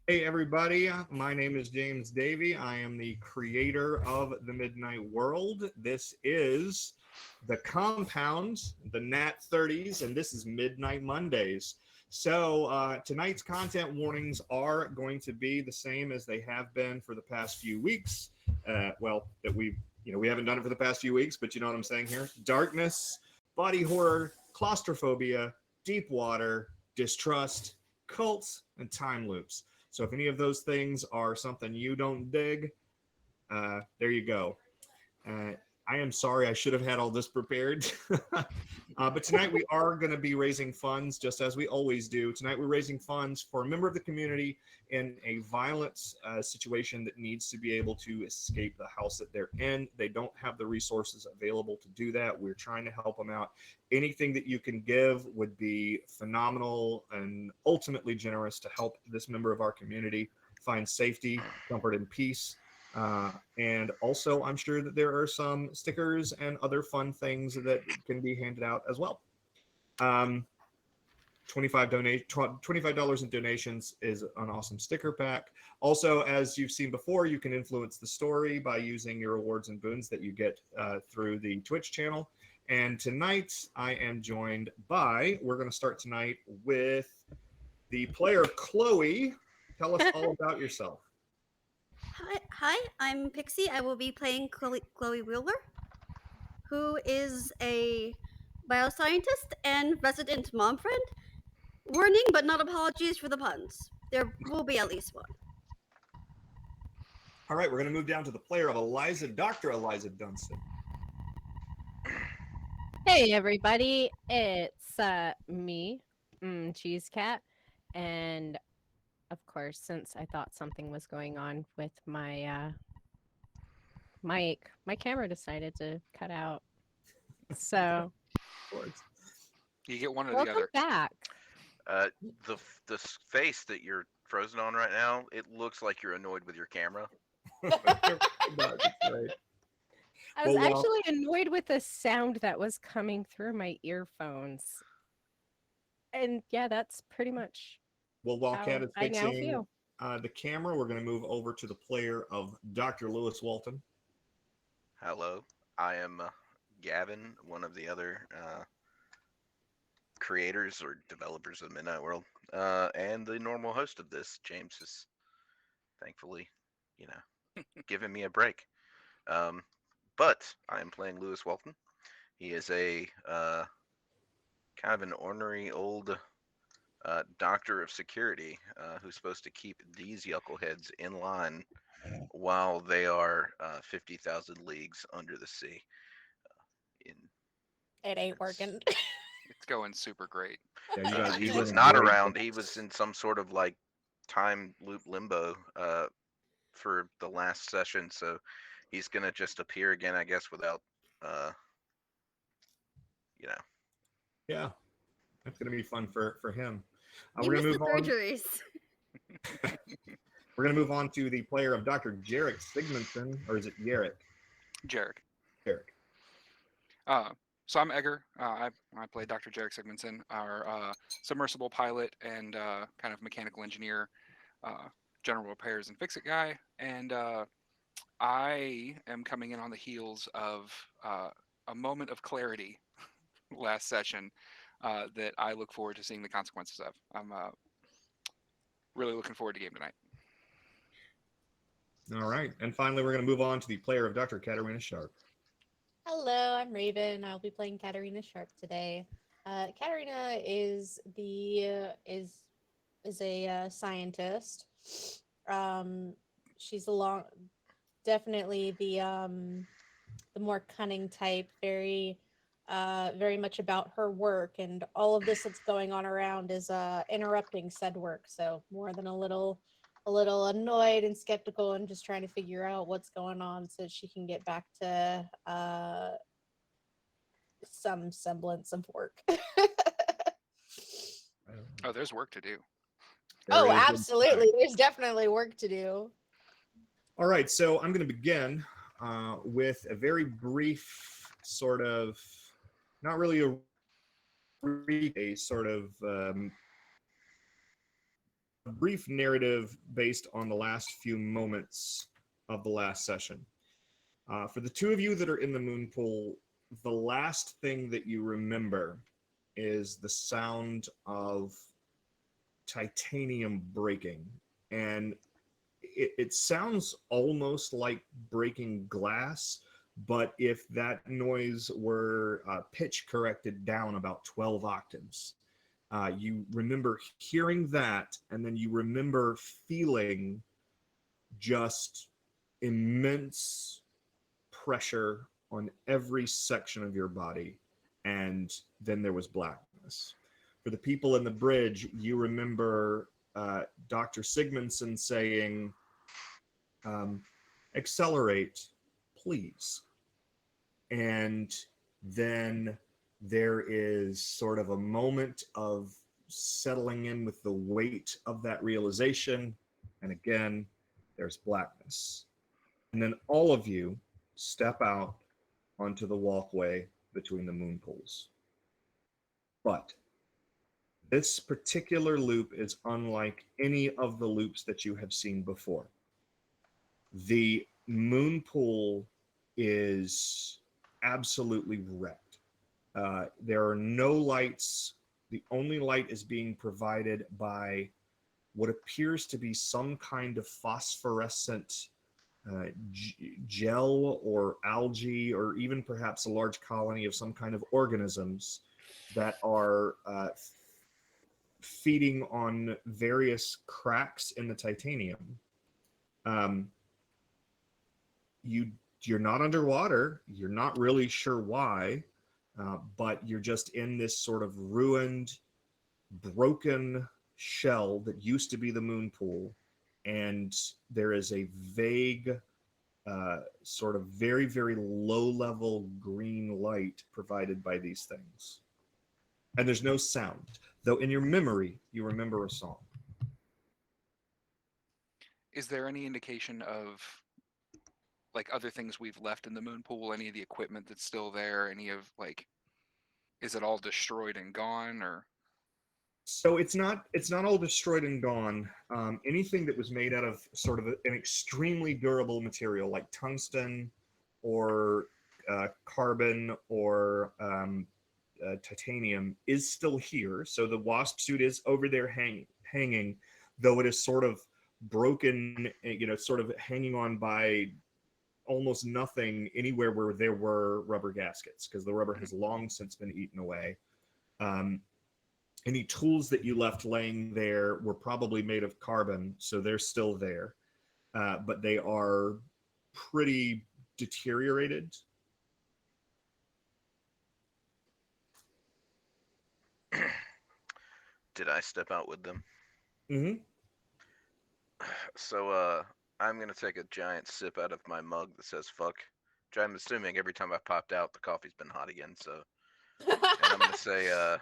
Hey everybody, my name is James Davey. I am the creator of the Midnight World. This is the Compound, the Nat 30s, and this is Midnight Mondays. Tonight's content warnings are going to be the same as they have been for the past few weeks. We haven't done it for the past few weeks, but you know what I'm saying here. Darkness, body horror, claustrophobia, deep water, distrust, cults, and time loops. So if any of those things are something you don't dig, there you go. Uh, I am sorry, I should have had all this prepared. But tonight we are going to be raising funds, just as we always do. Tonight we're raising funds for a member of the community in a violent situation that needs to be able to escape the house that they're in. They don't have the resources available to do that. We're trying to help them out. Anything that you can give would be phenomenal and ultimately generous to help this member of our community find safety, comfort, and peace. And also, I'm sure that there are some stickers and other fun things that can be handed out as well. $25 in donations is an awesome sticker pack. Also, as you've seen before, you can influence the story by using your awards and boons that you get through the Twitch channel. And tonight, I am joined by, we're going to start tonight with the player Chloe. Tell us all about yourself. Hi, I'm Pixie. I will be playing Chloe Wheeler, who is a bioscientist and resident mom friend. Warning, but not apologies for the puns. There will be at least one. All right, we're going to move down to the player of Elizah, Dr. Elizah Dundston. Hey everybody, it's me, Cheese Cat, and of course, since I thought something was going on with my mic, my camera decided to cut out. So, you get one or welcome the other. back. The face that you're frozen on right now, it looks like you're annoyed with your camera. I was actually annoyed with the sound that was coming through my earphones. And yeah, that's pretty much while Kat is fixing the camera, we're going to move over to the player of Dr. Lewis Walton. Hello, I am Gavin, one of the other creators or developers of Midnight World, and the normal host of this. James is thankfully, giving me a break. But I am playing Lewis Walton. He is a kind of an ornery old doctor of security who's supposed to keep these yuckleheads in line while they are 50,000 leagues under the sea. It ain't working. It's going super great. Yeah, he was not around. He was in some sort of like time loop limbo for the last session, so he's gonna just appear again, I guess, without Yeah, that's gonna be fun for him. We're gonna move on. Surgeries. We're gonna move on to the player of Dr. Jerrick Sigmundsen, or is it Jerrick? Jerrick. Jerrick. So I'm Edgar. I play Dr. Jerrick Sigmundsen, our submersible pilot and kind of mechanical engineer, general repairs and fix-it guy. And I am coming in on the heels of a moment of clarity last session that I look forward to seeing the consequences of. I'm really looking forward to game tonight. All right. And finally, we're going to move on to the player of Dr. Caterina Sharpe. Hello, I'm Raven. I'll be playing Caterina Sharpe today. Caterina is a scientist. She's definitely the more cunning type, very much about her work, and all of this that's going on around is interrupting said work. So more than a little annoyed and skeptical and just trying to figure out what's going on so she can get back to some semblance of work. Oh, there's work to do. Oh, absolutely. There's definitely work to do. All right, so I'm going to begin with a very brief sort of, not really a sort of brief narrative based on the last few moments of the last session. For the two of you that are in the moon pool, the last thing that you remember is the sound of titanium breaking. And it sounds almost like breaking glass, but if that noise were pitch corrected down about 12 octaves, you remember hearing that, and then you remember feeling just immense pressure on every section of your body, and then there was blackness. For the people in the bridge, you remember Dr. Sigmundsen saying, accelerate, please. And then there is sort of a moment of settling in with the weight of that realization. And again, there's blackness. And then all of you step out onto the walkway between the moon pools. But this particular loop is unlike any of the loops that you have seen before. The moon pool is absolutely wrecked. There are no lights. The only light is being provided by what appears to be some kind of phosphorescent gel or algae, or even perhaps a large colony of some kind of organisms that are feeding on various cracks in the titanium. You're not underwater. You're not really sure why, but you're just in this sort of ruined, broken shell that used to be the moon pool, and there is a vague, sort of very, very low-level green light provided by these things. And there's no sound, though in your memory, you remember a song. Is there any indication of like other things we've left in the moon pool? Any of the equipment that's still there? Any of like, is it all destroyed and gone, or? So it's not all destroyed and gone. Anything that was made out of sort of an extremely durable material like tungsten or carbon or titanium is still here. So the wasp suit is over there hanging, though it is sort of broken, sort of hanging on by almost nothing anywhere where there were rubber gaskets, because the rubber has long since been eaten away. Any tools that you left laying there were probably made of carbon, so they're still there, but they are pretty deteriorated. Did I step out with them? Mm-hmm. So, I'm gonna take a giant sip out of my mug that says "fuck," which I'm assuming every time I popped out, the coffee's been hot again. So, and I'm gonna say,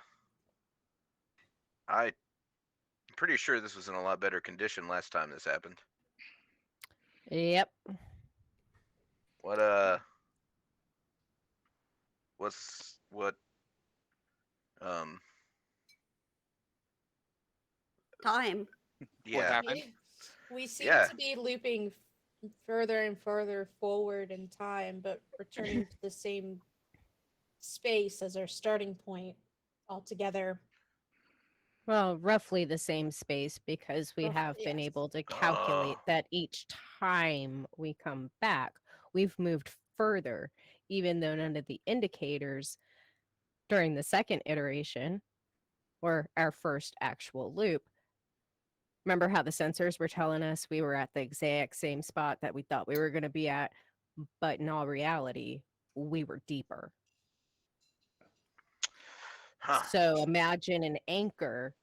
I'm pretty sure this was in a lot better condition last time this happened. Yep. What um Time. What yeah, happened? We seem Yeah. to be looping further and further forward in time, but returning to the same space as our starting point altogether. Well, roughly the same space, because we Rough- have been yes. able to calculate that each time we come back, we've moved further, even though none of the indicators during the second iteration or our first actual loop. Remember how the sensors were telling us we were at the exact same spot that we thought we were going to be at, but in all reality, we were deeper. huh. So imagine an anchor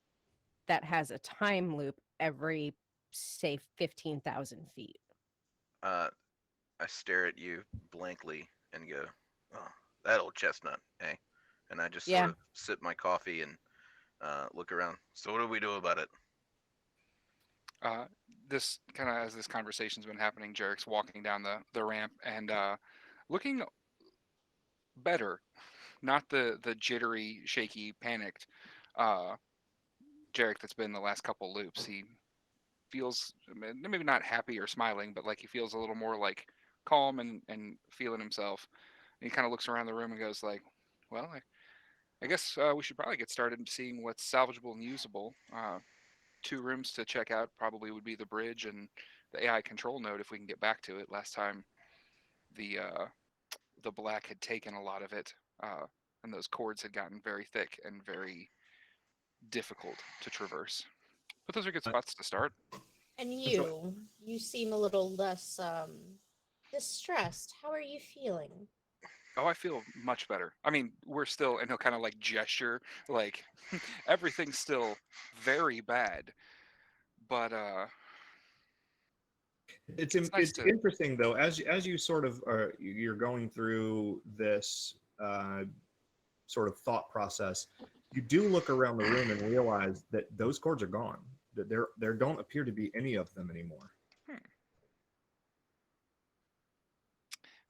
that has a time loop every, say, 15,000 feet. I stare at you blankly and go, "Oh, that old chestnut, eh?" And I just Yeah. sort of sip my coffee and look around. So what do we do about it? This kind of, as this conversation's been happening, Jerrick's walking down the ramp and looking better, not the jittery, shaky, panicked Jerrick that's been the last couple loops. feels maybe not happy or smiling, but like he feels a little more like calm and feeling himself. And he kind of looks around the room and goes like, "Well, I guess we should probably get started seeing what's salvageable and usable. 2 rooms to check out probably would be the bridge and the AI control node if we can get back to it. Last time the black had taken a lot of it, and those cords had gotten very thick and very difficult to traverse. But those are good spots to start. And so- you seem a little less distressed. How are you feeling? Oh, I feel much better. I mean, we're still, and he'll kind of like gesture, like everything's still very bad, but it's nice it's to. interesting though, as you sort of are, you're going through this sort of thought process, you do look around the room and realize that those cords are gone. That there don't appear to be any of them anymore.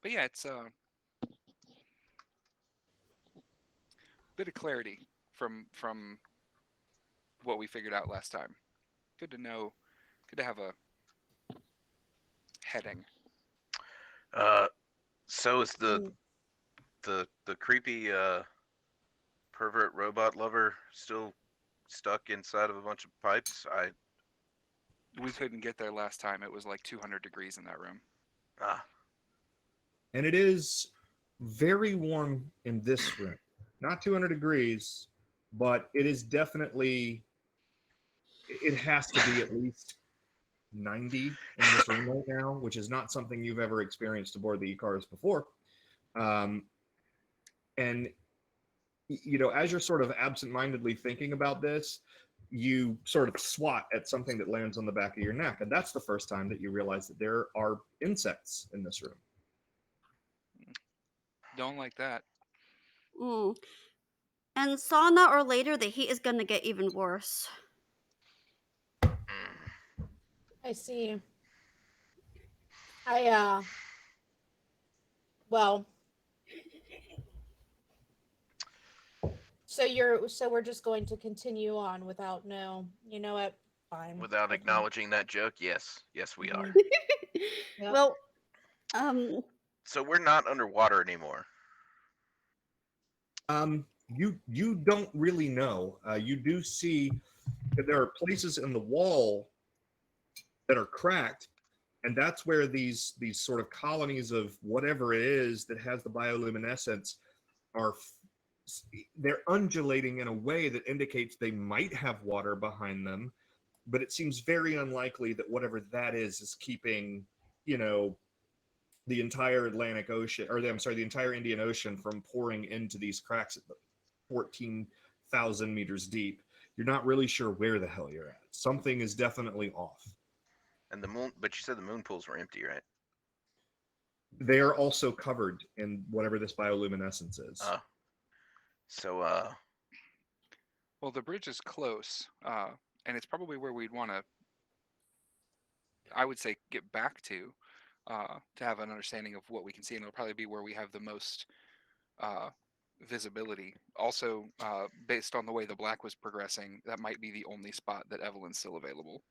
But yeah, it's a bit of clarity from what we figured out last time. Good to know. Good to have a heading. So is Mm. the creepy pervert robot lover still stuck inside of a bunch of pipes? We couldn't get there last time. It was like 200 degrees in that room. Ah, And it is very warm in this room. Not 200 degrees, but it is definitely, it has to be at least 90 in this room right now, which is not something you've ever experienced aboard the E-Cars before. And, you know, as you're sort of absentmindedly thinking about this, you sort of swat at something that lands on the back of your neck. And that's the first time that you realize that there are insects in this room. Don't like that. Mm. And sauna or later, the heat is gonna get even worse. mm. I see. Well, so we're just going to continue on without no, you know what? Fine. Without Okay. acknowledging that joke, yes, we are. Mhm. Yep. Well, So we're not underwater anymore. You don't really know. You do see that there are places in the wall that are cracked, and that's where these sort of colonies of whatever it is that has the bioluminescence are. They're undulating in a way that indicates they might have water behind them, but it seems very unlikely that whatever that is keeping, you know, the entire Atlantic Ocean, or I'm sorry, the entire Indian Ocean from pouring into these cracks at 14,000 meters deep. You're not really sure where the hell you're at. Something is definitely off. And the moon, but you said the moon pools were empty, right? They are also covered in whatever this bioluminescence is. So Well, the bridge is close, and it's probably where we'd want to, I would say, get back to have an understanding of what we can see, and it'll probably be where we have the most visibility. Also, based on the way the black was progressing, that might be the only spot that Evelyn's still available.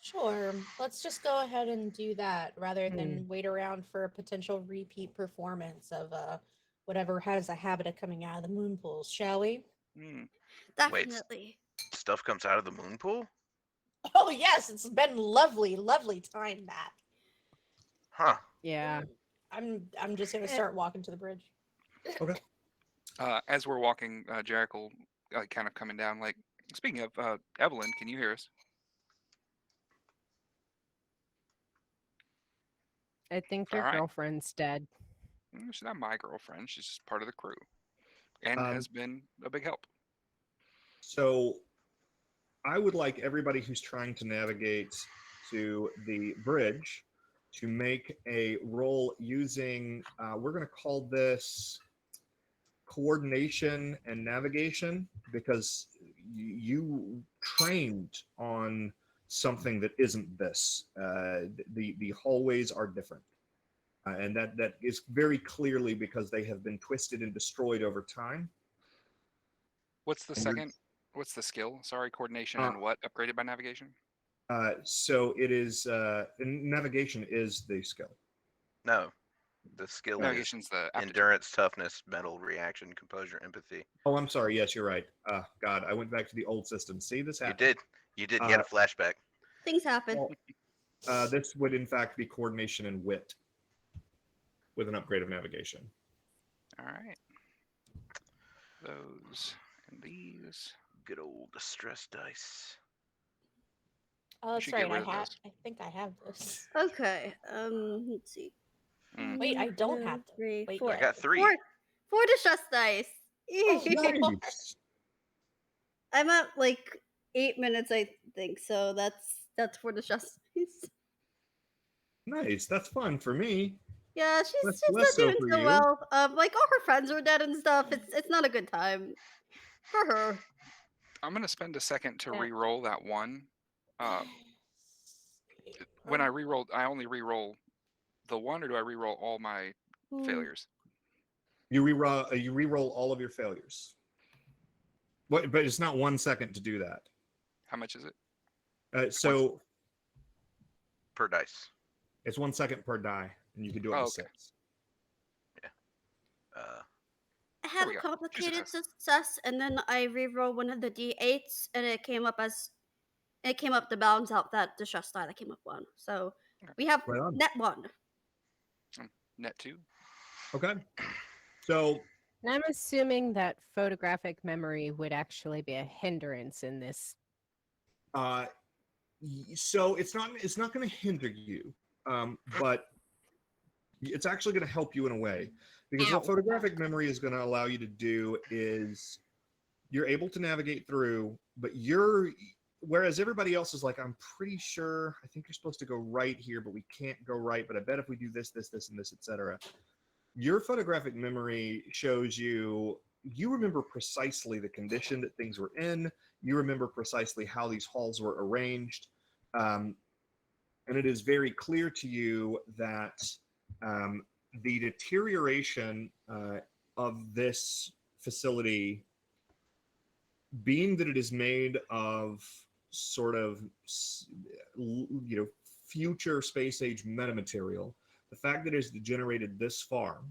Sure. Let's just go ahead and do that rather than wait around for a potential repeat performance of whatever has a habit of coming out of the moon pools, shall we? definitely. stuff comes out of the moon pool? Oh yes, it's been lovely, lovely time that. Huh. Yeah. I'm just gonna start walking to the bridge. Okay. As we're walking, Jerrick will kind of coming down. Like, speaking of Evelyn, can you hear us? I think your All right. girlfriend's dead. She's not my girlfriend. She's just part of the crew, and Um, has been a big help. So I would like everybody who's trying to navigate to the bridge to make a roll using, we're going to call this coordination and navigation, because you trained on something that isn't this. The hallways are different. And that is very clearly because they have been twisted and destroyed over time. What's the and you're- second? What's the skill? Sorry, coordination Uh, and what? Upgraded by navigation? So it is navigation is the skill. No, the skill is Navigation's the aptitude. endurance, toughness, mental reaction, composure, empathy. Oh, I'm sorry. Yes, you're right. God, I went back to the old system. See this You happened. did get a flashback. Things happen. Well, this would in fact be coordination and wit with an upgrade of navigation. All right. Those and these. Good old distress dice. Oh, that's should right. get rid of those. I think I have this. Okay. Let's see. Mm. Wait, I don't have them. 3, Wait, 4. I got 3. Four distress dice. Oh, Nice. I'm at like 8 minutes, I think. So that's 4 distress dice. Nice. That's fun for me. Yeah, she's Less not so doing for so you. well. Like all her friends are dead and stuff. It's not a good time for her. I'm gonna spend a second to Yeah. re-roll that one. When I re-rolled, I only re-roll the one, or do I re-roll all my failures? You re-roll all of your failures. But it's not 1 second to do that. How much is it? So Per dice. it's 1 second per die, and you can do it Oh, to okay. 6. I had we a go. complicated success. success, and then I re-rolled one of the d8s, and it came up to balance out that distress die that came up 1. So Okay. we have Right on. net 1. Net 2. Okay. So And I'm assuming that photographic memory would actually be a hindrance in this. so it's not going to hinder you, but it's actually going to help you in a way, because Ow. what photographic memory is going to allow you to do is you're able to navigate through, but whereas everybody else is like, I'm pretty sure, I think you're supposed to go right here, but we can't go right, but I bet if we do this, and this, etc. Your photographic memory shows you remember precisely the condition that things were in. You remember precisely how these halls were arranged. And it is very clear to you that the deterioration of this facility, being that it is made of sort of, future space age metamaterial, the fact that it is degenerated this far,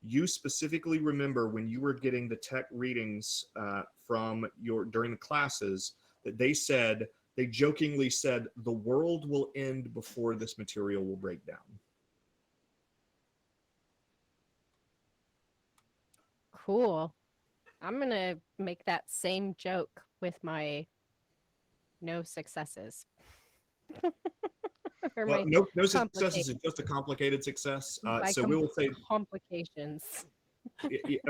you specifically remember when you were getting the tech readings during the classes, that they jokingly said, the world will end before this material will break down. Cool. I'm going to make that same joke with my no successes. Or Well, my no successes is just a complicated success. my So we will say complications.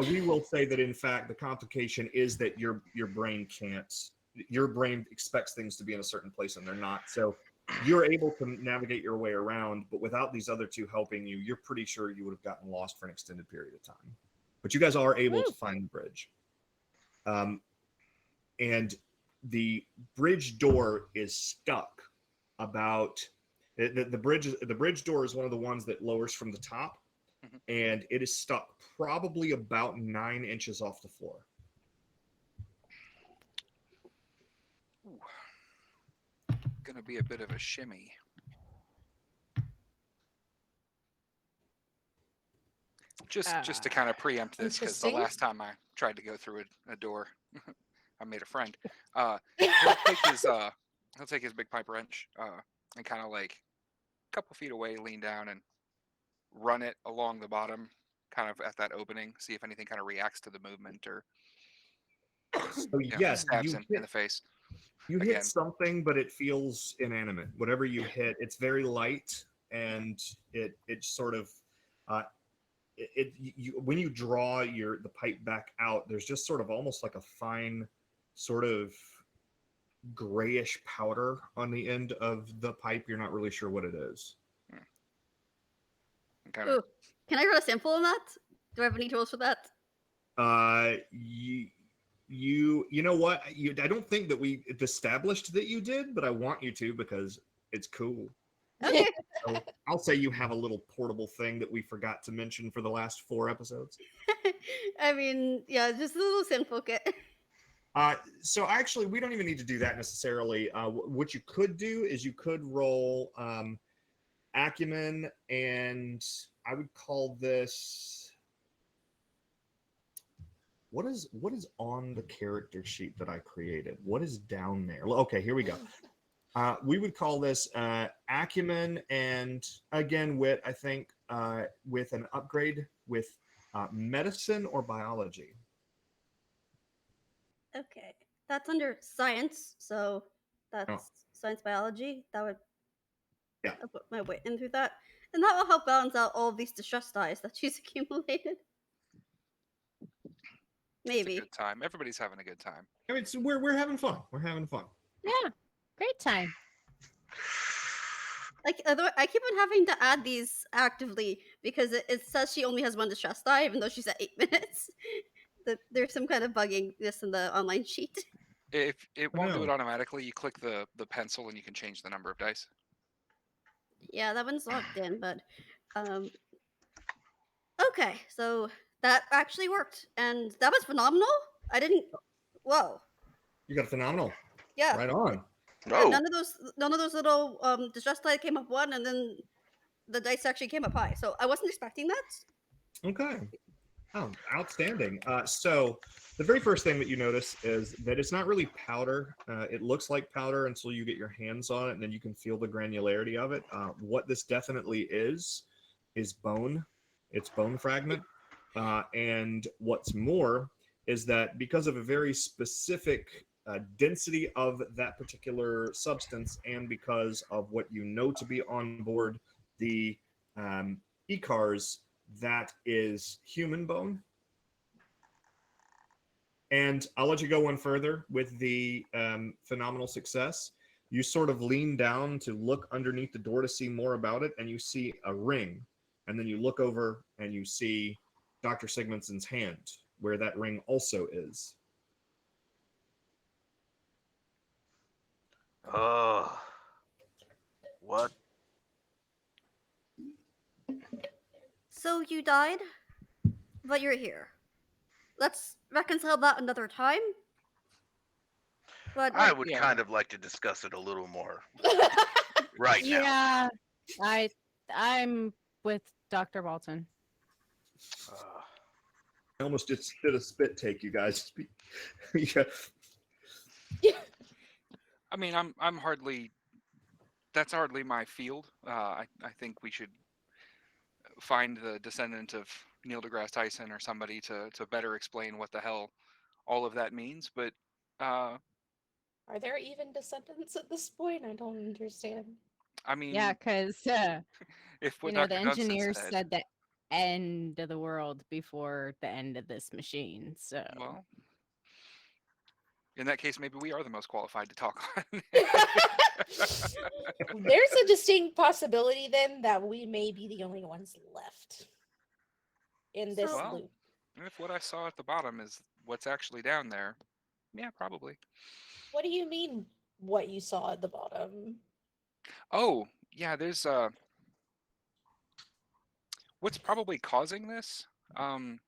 we will say that in fact the complication is that your brain can't. Your brain expects things to be in a certain place and they're not. So you're able to navigate your way around, but without these other two helping you, you're pretty sure you would have gotten lost for an extended period of time. But you guys are able to find the bridge. And the bridge door is stuck about the bridge door is one of the ones that lowers from the top, and it is stuck probably about 9 inches off the floor. Ooh. Gonna be a bit of a shimmy. Just to kind of preempt this, because the Interesting. last time I tried to go through a door, I made a friend. He'll take his big pipe wrench and kind of like a couple feet away, lean down and run it along the bottom, kind of at that opening, see if anything kind of reacts to the movement or Yes, stabs in the face. You Again. hit something, but it feels inanimate. Whatever you hit, it's very light, and it sort of when you draw the pipe back out, there's just sort of almost like a fine sort of grayish powder on the end of the pipe. You're not really sure what it is. Kind Ooh, of. can I run a sample on that? Do I have any tools for that? You know what? I don't think that we established that you did, but I want you to because it's cool. Okay. So I'll say you have a little portable thing that we forgot to mention for the last 4 episodes. I mean, yeah, just a little sample kit. So actually, we don't even need to do that necessarily. What you could do is you could roll acumen, and I would call this. What is on the character sheet that I created? What is down there? Okay, here we go. We would call this acumen, and again, wit. I think with an upgrade with medicine or biology. Okay, that's under science, so that's Oh. science biology. That would Yeah. I'll put my weight in through that, and that will help balance out all of these distress dice that she's accumulated. It's a Maybe. good time. Everybody's having a good time. I mean, so we're having fun. We're having fun. Yeah, great time. Like, I keep on having to add these actively because it says she only has one distress die, even though she's at 8 minutes. There's some kind of bugging this in the online sheet. If it won't do No. it automatically, you click the pencil and you can change the number of dice. Yeah, that one's locked in, but okay, so that actually worked, and that was phenomenal. I didn't. Whoa. You got a phenomenal. Yeah. Right on. Yeah, Oh, none of those little distress die came up one, and then the dice actually came up high. So I wasn't expecting that. Okay. Oh, outstanding. So the very first thing that you notice is that it's not really powder. It looks like powder until you get your hands on it, and then you can feel the granularity of it. What this definitely is bone. It's bone fragment. And what's more is that because of a very specific density of that particular substance, and because of what you know to be on board the ECARs, that is human bone. And I'll let you go one further with the phenomenal success. You sort of lean down to look underneath the door to see more about it, and you see a ring. And then you look over and you see Dr. Sigmundsen's hand, where that ring also is. oh, what? So you died, but you're here. Let's reconcile that another time. But I would Yeah. kind of like to discuss it a little more right now. Yeah, I'm with Dr. Walton. Uh, I almost just did a spit take, you guys. Yeah. I mean, I'm hardly. That's hardly my field. I think we should find the descendant of Neil deGrasse Tyson or somebody to better explain what the hell all of that means. But Are there even descendants at this point? I don't understand. I mean, Yeah, because if what the Dr. Dundston engineers said, said the end of the world before the end of this machine. So well, in that case, maybe we are the most qualified to talk on. There's a distinct possibility then that we may be the only ones left in this Well, loop. If what I saw at the bottom is what's actually down there, yeah, probably. What do you mean what you saw at the bottom? Oh, yeah, there's what's probably causing this. And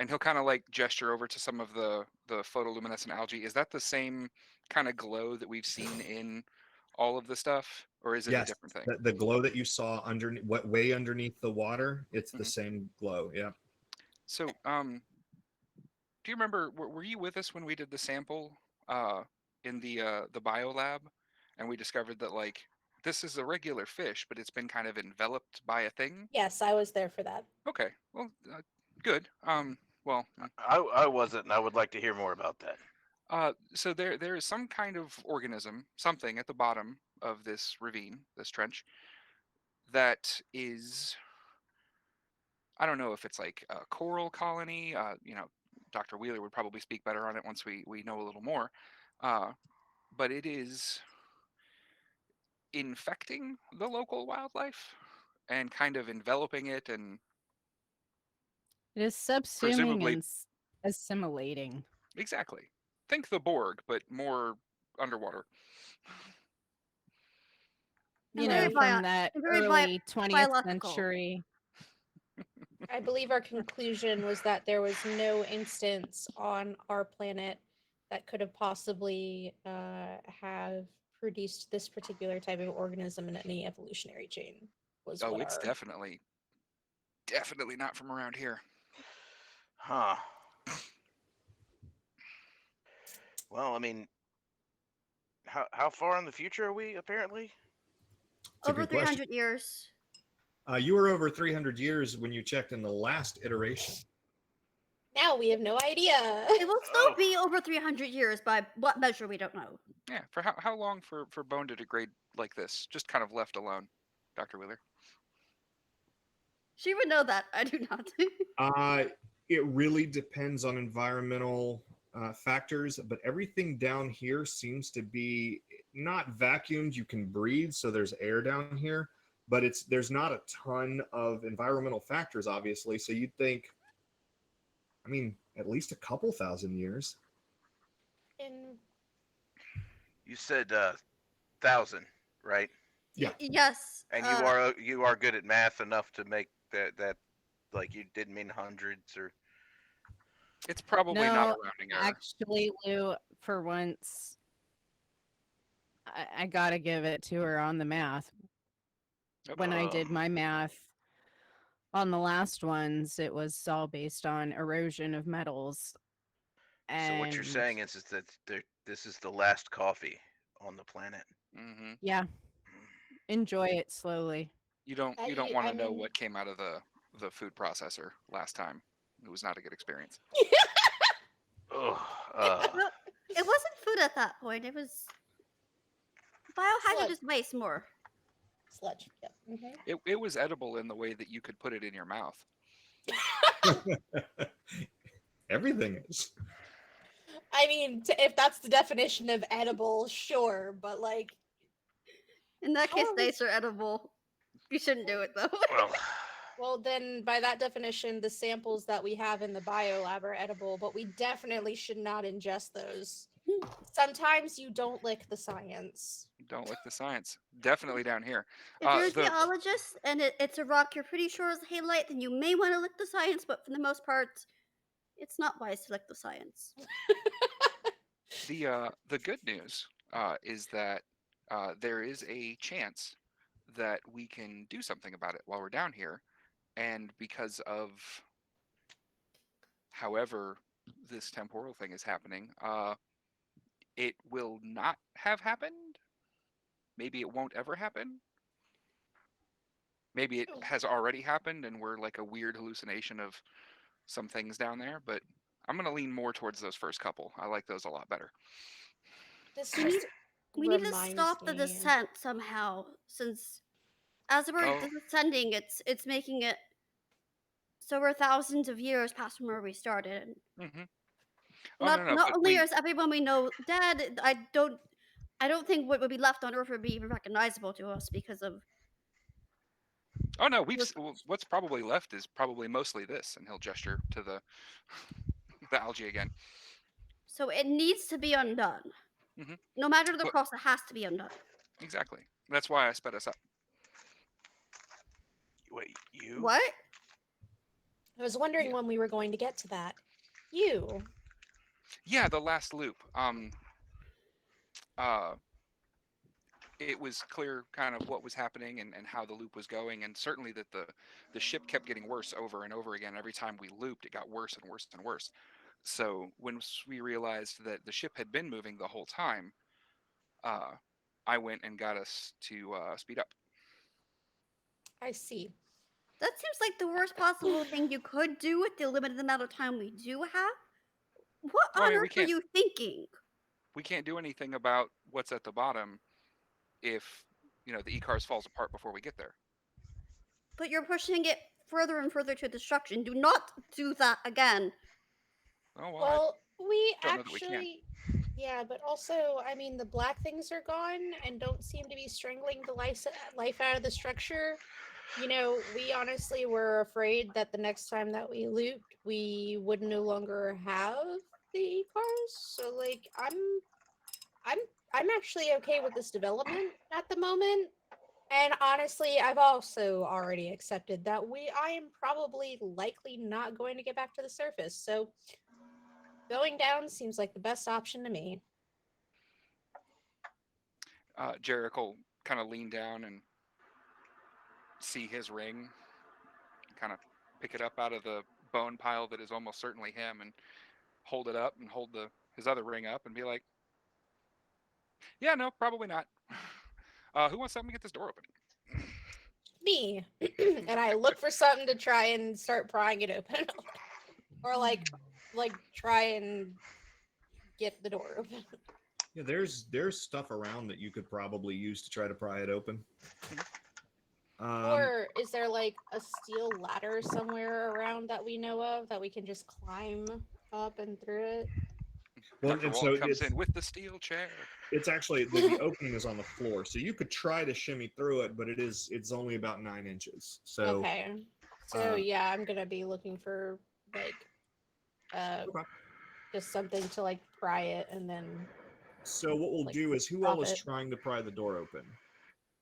he'll kind of like gesture over to some of the photoluminescent algae. Is that the same kind of glow that we've seen in all of the stuff, or is it a Yes, different thing? the glow that you saw underneath, way underneath the water, it's the Mhm. same glow. Yeah. So, do you remember? Were you with us when we did the sample in the biolab, and we discovered that like this is a regular fish, but it's been kind of enveloped by a thing? Yes, I was there for that. Okay, well, good. Well, I wasn't, and I would like to hear more about that. so there is some kind of organism, something at the bottom of this ravine, this trench, that is, I don't know if it's like a coral colony. Dr. Wheeler would probably speak better on it once we know a little more. But it is infecting the local wildlife and kind of enveloping it and it is subsuming presumably and assimilating. exactly. Think the Borg, but more underwater. You Very know, bio- from that very early 20th biological. century. I believe our conclusion was that there was no instance on our planet that could have possibly have produced this particular type of organism in any evolutionary chain. Was Oh, what it's our definitely not from around here. Huh. Well, I mean, how far in the future are we? Apparently. It's a Over good question. 300 years. You were over 300 years when you checked in the last iteration. now we have no idea. It will still Oh. be over 300 years by what measure we don't know. Yeah, for how long for bone to degrade like this? Just kind of left alone, Dr. Wheeler. She would know that. I do not. It really depends on environmental factors, but everything down here seems to be not vacuumed. You can breathe, so there's air down here, but there's not a ton of environmental factors, obviously. So you'd think, I mean, at least a couple thousand years. In You said 1,000, right? Yeah. Yes. And you are good at math enough to make that like you didn't mean hundreds or. It's probably not a No, rounding error. actually, Lou, for once, I gotta give it to her on the math. When I did my math on the last ones, it was all based on erosion of metals. So what you're saying is that this is the last coffee on the planet. Mm-hmm. Yeah, enjoy it slowly. You don't I want to mean- know what came out of the food processor last time. It was not a good experience. Ugh, No, it wasn't food at that point. It was biohazardous waste more. sludge. Yep. Mhm. It was edible in the way that you could put it in your mouth. Everything is. I mean, if that's the definition of edible, sure, but like, In that case, How are we- dates are edible. You shouldn't do it though. well, then by that definition, the samples that we have in the biolab are edible, but we definitely should not ingest those. Sometimes you don't lick the science. Don't lick the science. Definitely down here. If you're a The- geologist and it's a rock you're pretty sure is halite, then you may want to lick the science, but for the most part, it's not wise to lick the science. The good news is that there is a chance that we can do something about it while we're down here, and because of however this temporal thing is happening, it will not have happened. Maybe it won't ever happen. Maybe it has already happened and we're like a weird hallucination of some things down there, but I'm going to lean more towards those first couple. I like those a lot better. This We need- just We need to reminds stop the me- descent somehow, since as we're Oh. descending, it's making it so we're thousands of years past from where we started. Mm-hmm. Not but only is everyone we know dead, I don't think what would be left on Earth would be even recognizable to us because of. Oh no, what's probably left is probably mostly this, and he'll gesture to the algae again. So it needs to be undone. Mhm. No matter the But- cost, it has to be undone. Exactly. That's why I sped us up. Wait, you? What? I was wondering when we were going to get to that. You. Yeah, the last loop. It was clear kind of what was happening and how the loop was going, and certainly that the ship kept getting worse over and over again. Every time we looped, it got worse and worse and worse. So when we realized that the ship had been moving the whole time, I went and got us to speed up. I see. That seems like the worst possible thing you could do with the limited amount of time we do have. What Well, I on mean, we earth were can't- you thinking? We can't do anything about what's at the bottom if the E-Cars falls apart before we get there. But you're pushing it further and further to destruction. Do not do that again. Oh well. Well, we don't know that we can. actually. Yeah, but also, I mean, the black things are gone and don't seem to be strangling the life out of the structure. We honestly were afraid that the next time that we looped, we would no longer have the cars. So, like, I'm actually okay with this development at the moment. And honestly, I've also already accepted that I am probably likely not going to get back to the surface. So going down seems like the best option to me. Jerrick will kind of lean down and see his ring, kind of pick it up out of the bone pile that is almost certainly him, and hold it up and hold his other ring up and be like, "Yeah, no, probably not. Who wants to help me get this door open?" Me. And I look for something to try and start prying it open. Or like try and get the door open. Yeah, there's stuff around that you could probably use to try to pry it open. Or is there like a steel ladder somewhere around that we know of that we can just climb up and through it? Well, Dr. and Walton so comes in with the steel chair. it's actually the opening is on the floor, so you could try to shimmy through it, but it's only about 9 inches. So Okay. So yeah, I'm gonna be looking for like Okay. just something to like pry it and then So what we'll like, do is, who drop all is it. trying to pry the door open?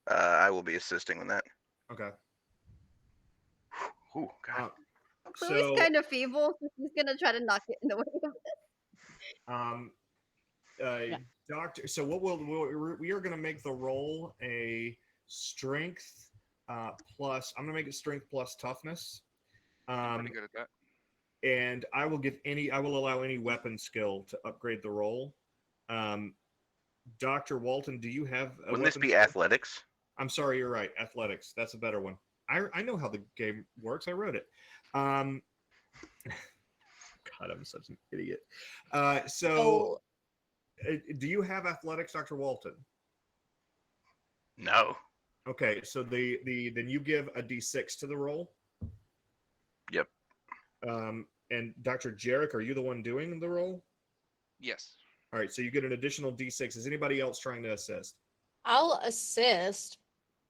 I will be assisting with that. Okay. Ooh, God. Chloe's So kind of feeble, so she's gonna try to knock it in the way of it. Yeah. Doctor. So we are going to make the roll a strength plus. I'm going to make it strength plus toughness. I'm pretty good at that. And I will allow any weapon skill to upgrade the roll. Dr. Walton, do you have a Wouldn't this weapon be skill? athletics? I'm sorry, you're right. Athletics. That's a better one. I know how the game works. I wrote it. God, I'm such an idiot. So, do you have athletics, Dr. Walton? No. Okay, so then you give a d6 to the roll. Yep. And Dr. Jerrick, are you the one doing the roll? Yes. All right, so you get an additional d6. Is anybody else trying to assist? I'll assist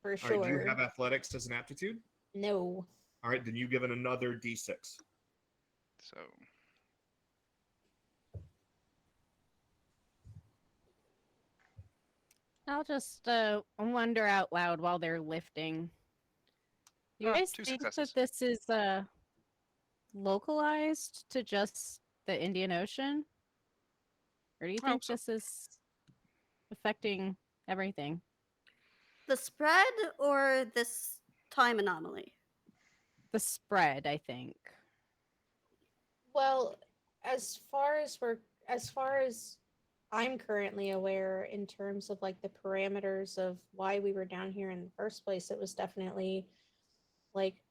for All sure. right, do you have athletics as an aptitude? No. All right, then you give it another d6. So I'll just wonder out loud while they're lifting. Do you guys 2 think successes. that this is localized to just the Indian Ocean? Or do you I hope think so. this is affecting everything? The spread or this time anomaly? The spread, I think. Well, as far as I'm currently aware in terms of like the parameters of why we were down here in the first place, it was definitely like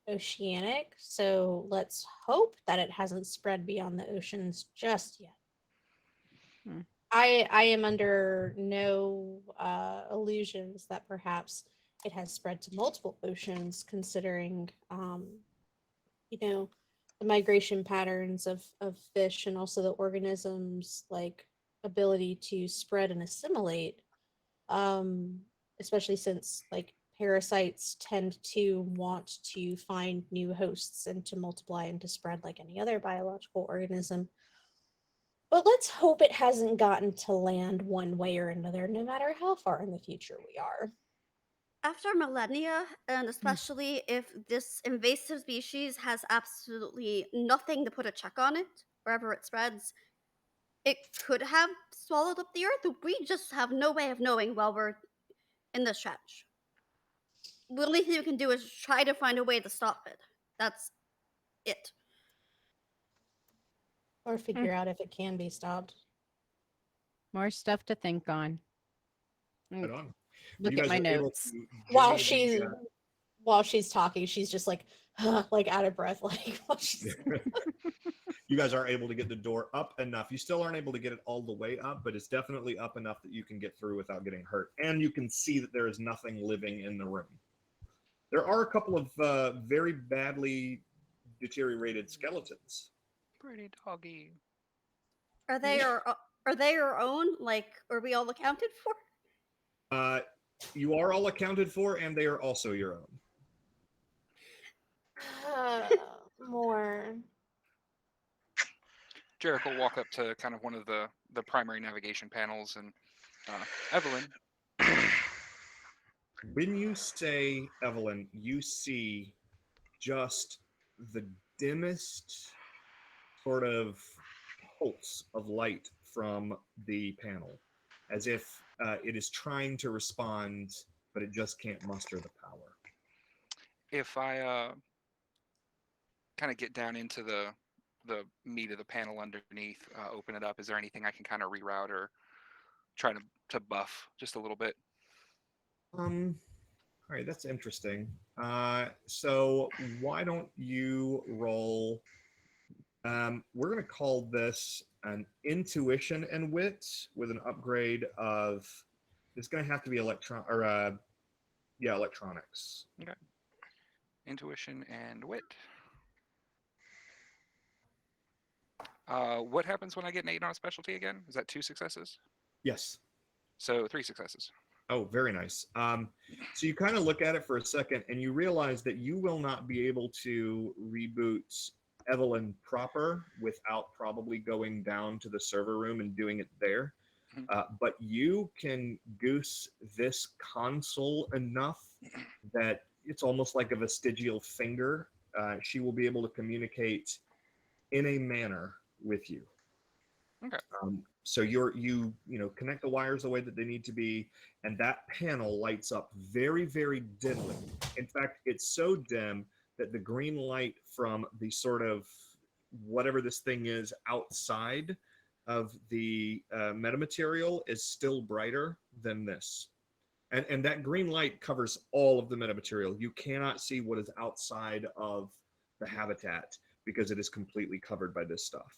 oceanic. So let's hope that it hasn't spread beyond the oceans just yet. Hmm. I am under no illusions that perhaps it has spread to multiple oceans, considering the migration patterns of fish and also the organisms like ability to spread and assimilate, especially since like parasites tend to want to find new hosts and to multiply and to spread like any other biological organism. But let's hope it hasn't gotten to land one way or another, no matter how far in the future we are. After millennia, and especially if this invasive species has absolutely nothing to put a check on it, wherever it spreads, it could have swallowed up the earth. We just have no way of knowing while we're in this stretch. The only thing we can do is try to find a way to stop it. That's it. Or figure out if it can be stopped. More stuff to think on. Right on. Look You at guys my are able notes. to While jimmy she's talking, she's just like out of breath, like while she's you guys are able to get the door up enough. You still aren't able to get it all the way up, but it's definitely up enough that you can get through without getting hurt. And you can see that there is nothing living in the room. There are a couple of very badly deteriorated skeletons. Pretty doggy. Are they our own? Like, are we all accounted for? You are all accounted for, and they are also your own. more. Jerrick will walk up to kind of one of the primary navigation panels, and Evelyn, When you say Evelyn, you see just the dimmest sort of pulse of light from the panel, as if it is trying to respond, but it just can't muster the power. If I kind of get down into the meat of the panel underneath, open it up, is there anything I can kind of reroute or try to buff just a little bit? All right, that's interesting. So why don't you roll? We're going to call this an intuition and wit with an upgrade of. It's going to have to be electronics. Okay. Intuition and wit. What happens when I get an 8 on a specialty again? Is that 2 successes? Yes. So 3 successes. Oh, very nice. So you kind of look at it for a second, and you realize that you will not be able to reboot Evelyn proper without probably going down to the server room and doing it there. But you can goose this console enough that it's almost like a vestigial finger. She will be able to communicate in a manner with you. Okay. So you connect the wires the way that they need to be, and that panel lights up very, very dimly. In fact, it's so dim that the green light from the sort of whatever this thing is outside of the metamaterial is still brighter than this. And that green light covers all of the metamaterial. You cannot see what is outside of the habitat because it is completely covered by this stuff.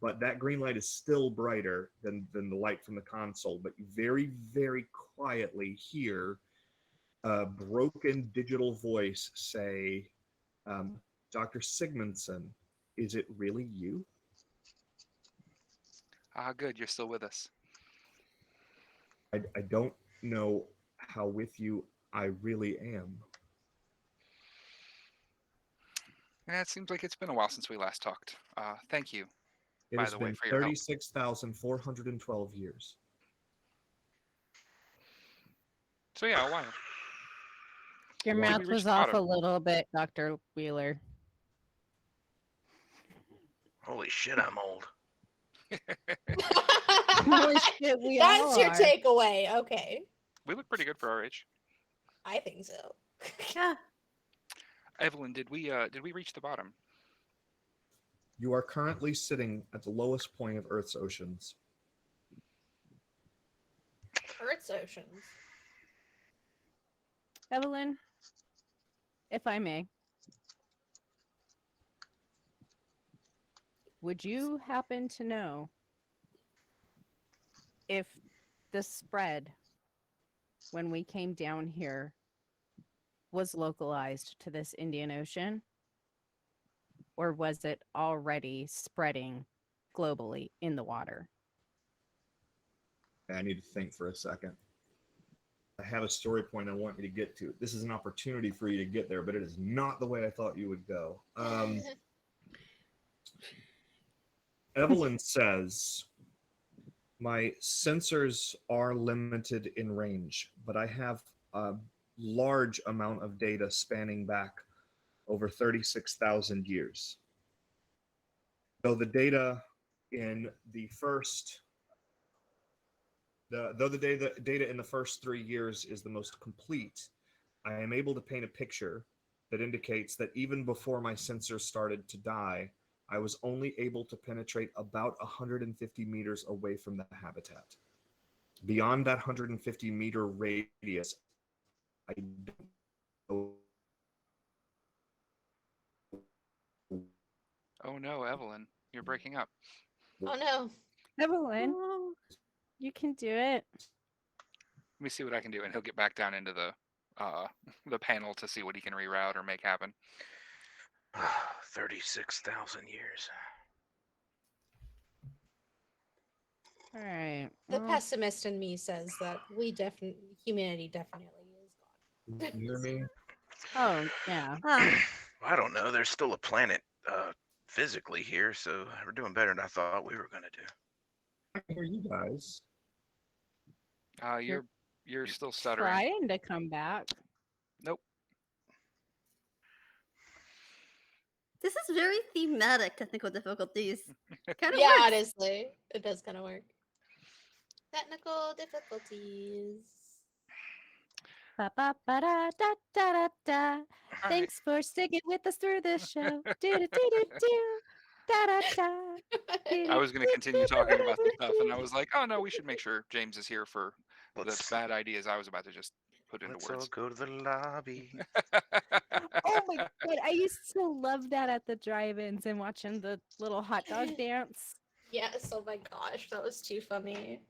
But that green light is still brighter than the light from the console. But you very, very quietly hear a broken digital voice say, Dr. Sigmundsen, is it really you? Good. You're still with us. I don't know how with you I really am. Yeah, it seems like it's been a while since we last talked. Thank you. It By has the way, been for your help. 36,412 years. So yeah, a while. Your Why? math We reached was the off a bottom. little bit, Dr. Wheeler. Holy shit, I'm old. Holy shit, we That's all your are. takeaway. Okay. We look pretty good for our age. I think so. Yeah. Evelyn, did we reach the bottom? You are currently sitting at the lowest point of Earth's oceans. Earth's oceans. Evelyn, if I may, would you happen to know if the spread when we came down here was localized to this Indian Ocean? Or was it already spreading globally in the water? I need to think for a second. I have a story point I want you to get to. This is an opportunity for you to get there, but it is not the way I thought you would go. Evelyn says, my sensors are limited in range, but I have a large amount of data spanning back over 36,000 years. Though the data in the first, though the data in the first 3 years is the most complete, I am able to paint a picture that indicates that even before my sensors started to die, I was only able to penetrate about 150 meters away from the habitat. Beyond that 150 meter radius, I don't know. Oh no, Evelyn, you're breaking up. Oh no. Evelyn, Oh, you can do it. Let me see what I can do, and he'll get back down into the panel to see what he can reroute or make happen. 36,000 years. All right. The well, pessimist in me says that humanity definitely is gone. You hear me? Oh, yeah. huh. I don't know. There's still a planet physically here, so we're doing better than I thought we were going to do. I can hear you guys. You're You're still stuttering. Trying to come back. Nope. This is very thematic technical difficulties. Kind of Yeah, works. honestly, it does kind of work. Technical difficulties. Ba-ba-ba-da-da-da-da-da. All right. Thanks for sticking with us through this show. Do-do-do-do-do. Da-da-da. I was going to continue talking about the stuff, and I was like, oh no, we should make sure James is here for the Let's bad ideas I was about to just put into let's all words. go to the lobby. Oh my god, I used to love that at the drive-ins and watching the little hot dog dance. Yes, oh my gosh, that was too funny.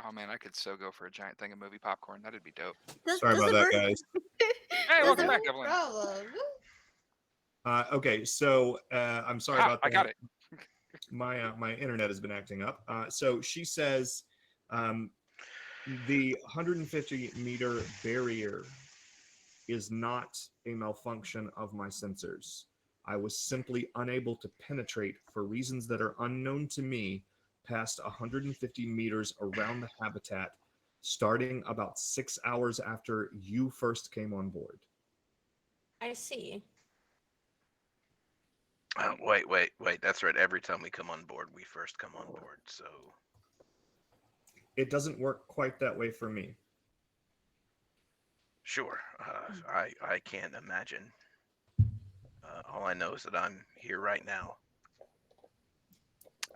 Oh man, I could so go for a giant thing of movie popcorn. That'd be dope. Sorry about it that, work? guys. Hey, Does welcome it- back, No Evelyn. problem. Okay, so I'm sorry about that. I got it. My internet has been acting up. So she says the 150-meter barrier is not a malfunction of my sensors. I was simply unable to penetrate for reasons that are unknown to me past 150 meters around the habitat, starting about 6 hours after you first came on board. I see. Oh, wait. That's right. Every time we come on board, we first come on board. So It doesn't work quite that way for me. sure, I can't imagine. All I know is that I'm here right now,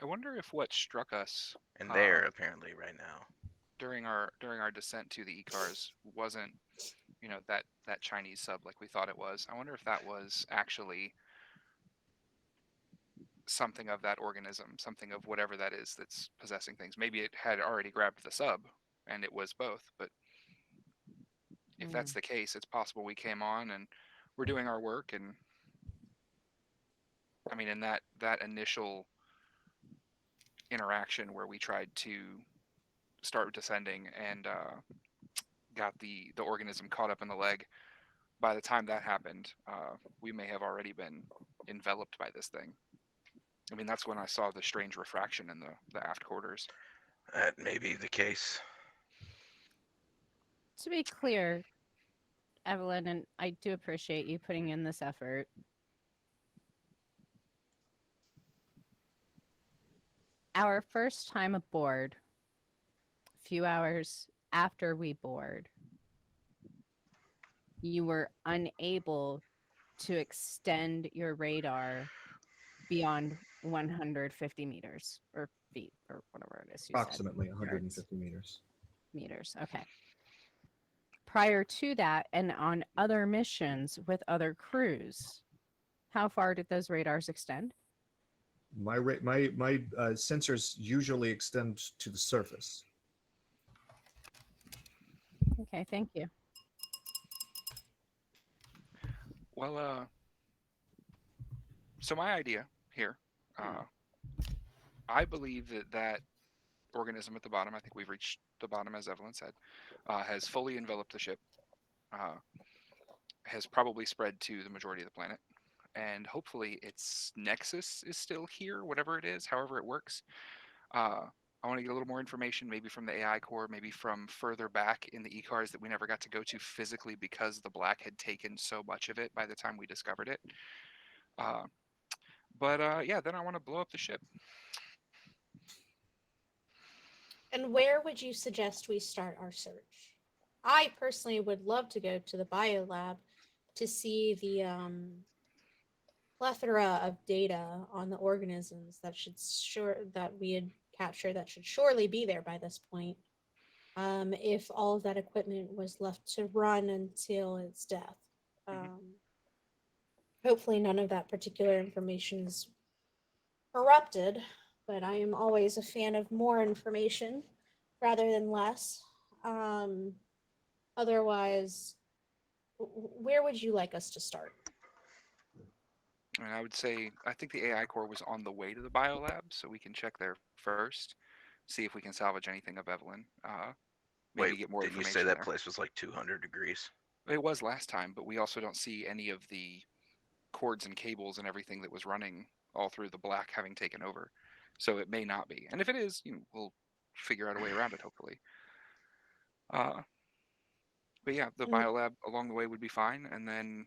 I wonder if what struck us and there apparently right now. during our descent to the E-cars wasn't, that Chinese sub like we thought it was. I wonder if that was actually something of that organism, something of whatever that is that's possessing things. Maybe it had already grabbed the sub and it was both, but if that's the case, it's possible we came on and we're doing our work, and I mean, in that initial interaction where we tried to start descending and got the organism caught up in the leg, by the time that happened, we may have already been enveloped by this thing. I mean, that's when I saw the strange refraction in the aft quarters. That may be the case. To be clear, Evelyn, and I do appreciate you putting in this effort. Our first time aboard, a few hours after we board, you were unable to extend your radar beyond 150 meters or feet or whatever it is you said. Approximately 150 meters. Meters. Okay. Prior to that, and on other missions with other crews, how far did those radars extend? My sensors usually extend to the surface. Okay, thank you. Well, so my idea here, I believe that organism at the bottom, I think we've reached the bottom, as Evelyn said, has fully enveloped the ship, has probably spread to the majority of the planet, and hopefully its nexus is still here, whatever it is, however it works. I want to get a little more information, maybe from the AI core, maybe from further back in the E-cars that we never got to go to physically because the black had taken so much of it by the time we discovered it. Yeah, then I want to blow up the ship. And where would you suggest we start our search? I personally would love to go to the biolab to see the plethora of data on the organisms that we had captured that should surely be there by this point. If all of that equipment was left to run until its death. Hopefully none of that particular information is corrupted, but I am always a fan of more information rather than less. Otherwise, where would you like us to start? And I would say, I think the AI core was on the way to the biolab, so we can check there first, see if we can salvage anything of Evelyn. Maybe Wait, get more didn't you information say that there. place was like 200 degrees? It was last time, but we also don't see any of the cords and cables and everything that was running all through the black having taken over. So it may not be. And if it is, we'll figure out a way around it, hopefully. But yeah, the Mm. biolab along the way would be fine, and then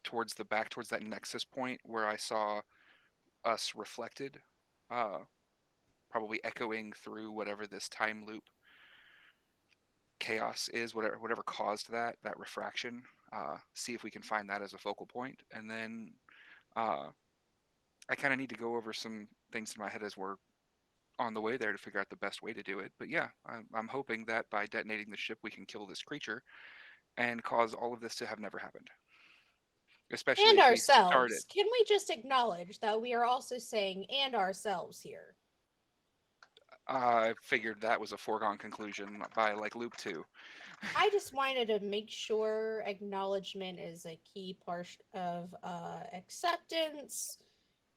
towards the back, towards that nexus point where I saw us reflected, probably echoing through whatever this time loop chaos is, whatever caused that refraction. See if we can find that as a focal point, and then I kind of need to go over some things in my head as we're on the way there to figure out the best way to do it. But yeah, I'm hoping that by detonating the ship, we can kill this creature and cause all of this to have never happened. Especially And if we start ourselves. it. Can we just acknowledge that we are also saying and ourselves here? I figured that was a foregone conclusion by like loop 2. I just wanted to make sure acknowledgement is a key part of acceptance,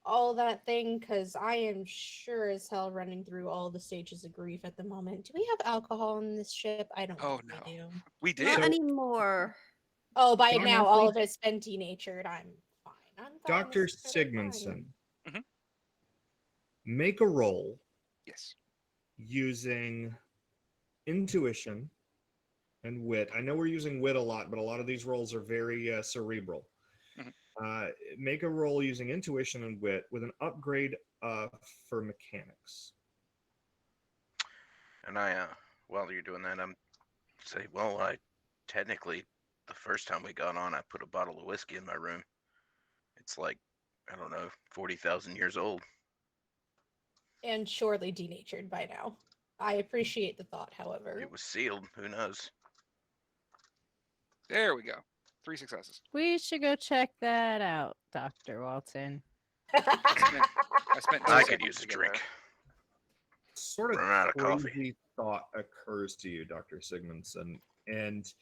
all that thing, because I am sure as hell running through all the stages of grief at the moment. Do we have alcohol in this ship? I don't Oh think no, we do. we did. Not So- anymore. Oh, by Darn now if all we- of it's been denatured. I'm fine. I'm fine. Dr. This is totally fine. Sigmundsen, Mhm. make a roll Yes. using intuition and wit. I know we're using wit a lot, but a lot of these rolls are very cerebral. Mhm. Make a roll using intuition and wit with an upgrade for mechanics. And while you're doing that, I'm say, well, I technically, the first time we got on, I put a bottle of whiskey in my room. It's like, I don't know, 40,000 years old. And surely denatured by now. I appreciate the thought, however. It was sealed. Who knows? There we go. 3 successes. We should go check that out, Dr. Walton. I spent 2 I could seconds use a to get drink. there. Sort of Run out of coffee. crazy thought occurs to you, Dr. Sigmundsen, and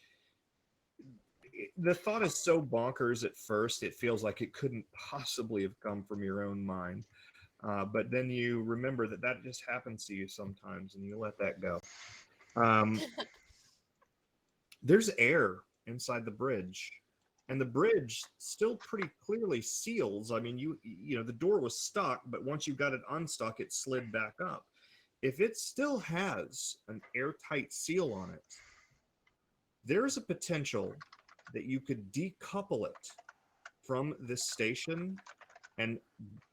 the thought is so bonkers at first, it feels like it couldn't possibly have come from your own mind. But then you remember that just happens to you sometimes, and you let that go. There's air inside the bridge, and the bridge still pretty clearly seals. I mean, you know the door was stuck, but once you got it unstuck, it slid back up. If it still has an airtight seal on it, there's a potential that you could decouple it from this station, and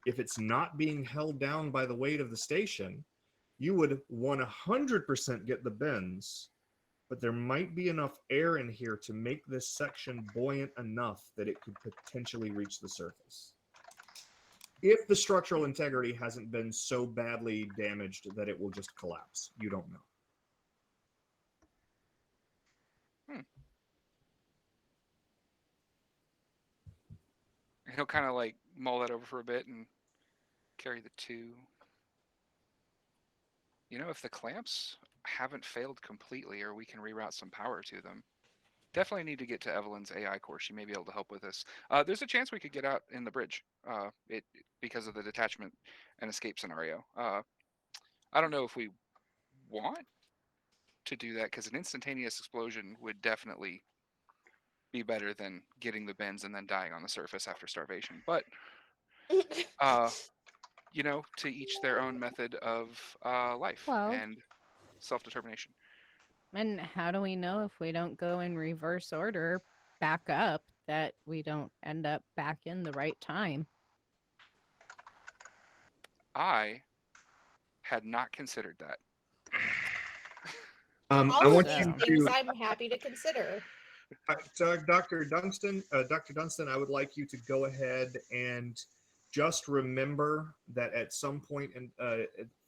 if it's not being held down by the weight of the station, you would 100% get the bends, but there might be enough air in here to make this section buoyant enough that it could potentially reach the surface. If the structural integrity hasn't been so badly damaged that it will just collapse. You don't know. He'll kind of like mull that over for a bit and carry the 2. You know, if the clamps haven't failed completely, or we can reroute some power to them. Definitely need to get to Evelyn's AI course. She may be able to help with this. There's a chance we could get out in the bridge because of the detachment and escape scenario. I don't know if we want to do that, because an instantaneous explosion would definitely be better than getting the bends and then dying on the surface after starvation. But you know, to each their own method of life Well- and self-determination. And how do we know if we don't go in reverse order back up that we don't end up back in the right time? I had not considered that. I All want of you these things to, I'm happy to consider. Dr. Dundston, Dr. Dundston, I would like you to go ahead and just remember that at some point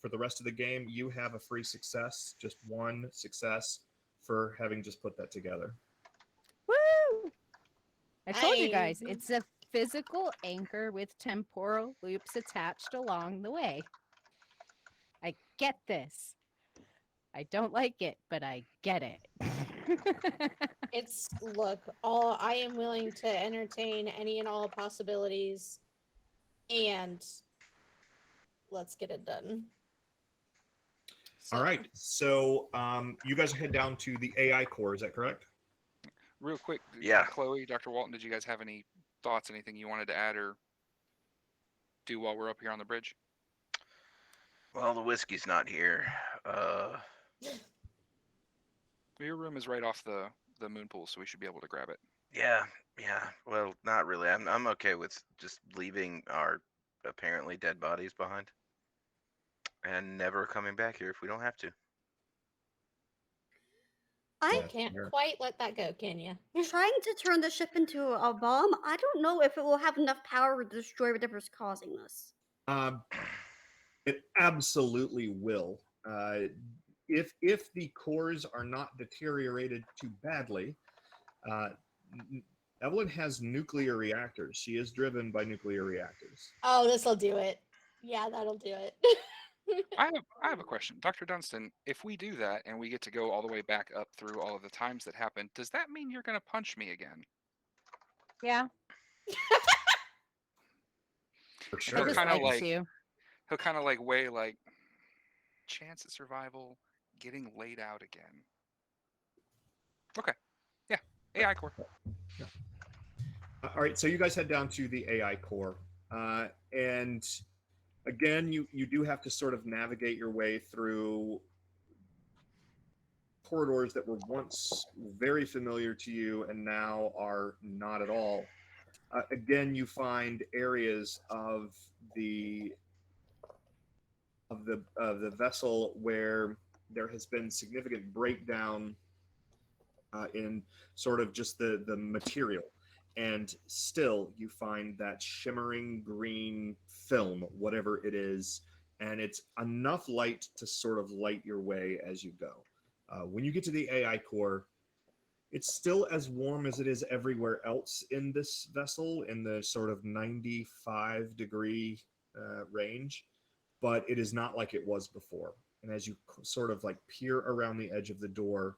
for the rest of the game, you have a free success, just 1 success for having just put that together. Woo! I told you I- guys, it's a physical anchor with temporal loops attached along the way. I get this. I don't like it, but I get it. Look, all I am willing to entertain any and all possibilities, and let's get it done. All right, so you guys head down to the AI core, is that correct? Real quick, Yeah. Chloe, Dr. Walton, did you guys have any thoughts, anything you wanted to add or do while we're up here on the bridge? Well, the whiskey's not here. Your room is right off the the moon pool, so we should be able to grab it. Yeah. Well, not really. I'm okay with just leaving our apparently dead bodies behind and never coming back here if we don't have to. I Yeah, Can't sure. quite let that go, can you? trying to turn the ship into a bomb. I don't know if it will have enough power to destroy whatever's causing this. Um, it absolutely will. If the cores are not deteriorated too badly, uh, Evelyn has nuclear reactors. She is driven by nuclear reactors. Oh, this'll do it. Yeah, that'll do it. I have a question, Dr. Dundston. If we do that and we get to go all the way back up through all of the times that happened, does that mean you're gonna punch me again? Yeah. For And sure. he'll I just kind of like like to. he'll kind of like weigh like chance at survival, getting laid out again. Okay, yeah, AI core. All right, so you guys head down to the AI core, and again, you do have to sort of navigate your way through corridors that were once very familiar to you and now are not at all. Again, you find areas of the vessel where there has been significant breakdown in sort of just the material, and still you find that shimmering green film, whatever it is, and it's enough light to sort of light your way as you go. When you get to the AI core, it's still as warm as it is everywhere else in this vessel, in the sort of 95-degree range, but it is not like it was before. And as you sort of like peer around the edge of the door,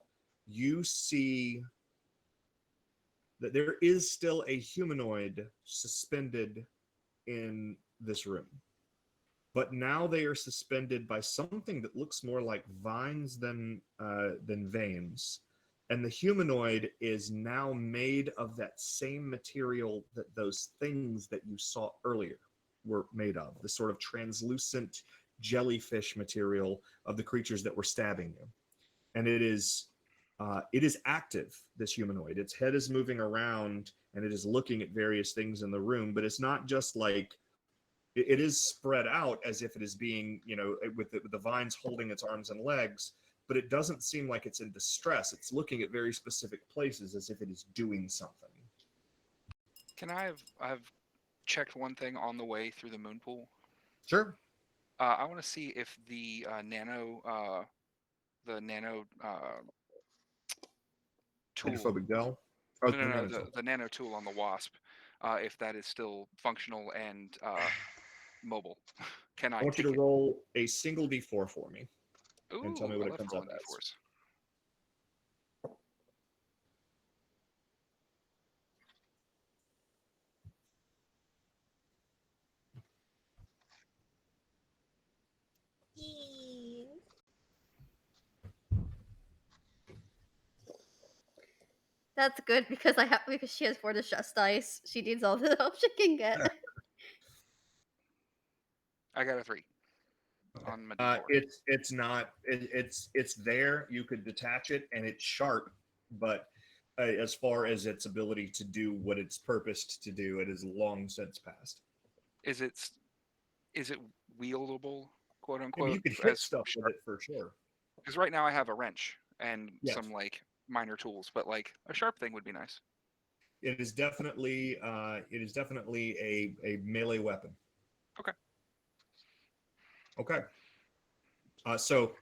you see that there is still a humanoid suspended in this room. But now they are suspended by something that looks more like vines than veins. And the humanoid is now made of that same material that those things that you saw earlier were made of, the sort of translucent jellyfish material of the creatures that were stabbing you. And it is active, this humanoid. Its head is moving around and it is looking at various things in the room, but it's not just like, it is spread out as if it is being, with the vines holding its arms and legs, but it doesn't seem like it's in distress. It's looking at very specific places as if it is doing something. Can I've checked one thing on the way through the moon pool. Sure. I want to see if the nano tool. Hydrophobic gel. Oh, No, the nano tool on the wasp, if that is still functional and mobile. Can I I want you take to it? roll a single d4 for me. Ooh, And tell me what I it love comes rolling up as. D4s. That's good because because she has 4 distress dice. She needs all the help she can get. I got a 3 on my D4. It's there. You could detach it, and it's sharp, but as far as its ability to do what it's purposed to do, it is long since past. Is it wieldable, quote I unquote? mean, you could hit stuff with it for sure. Because right now I have a wrench and Yes. some like minor tools, but like a sharp thing would be nice. It is definitely a melee weapon. Okay. Okay. So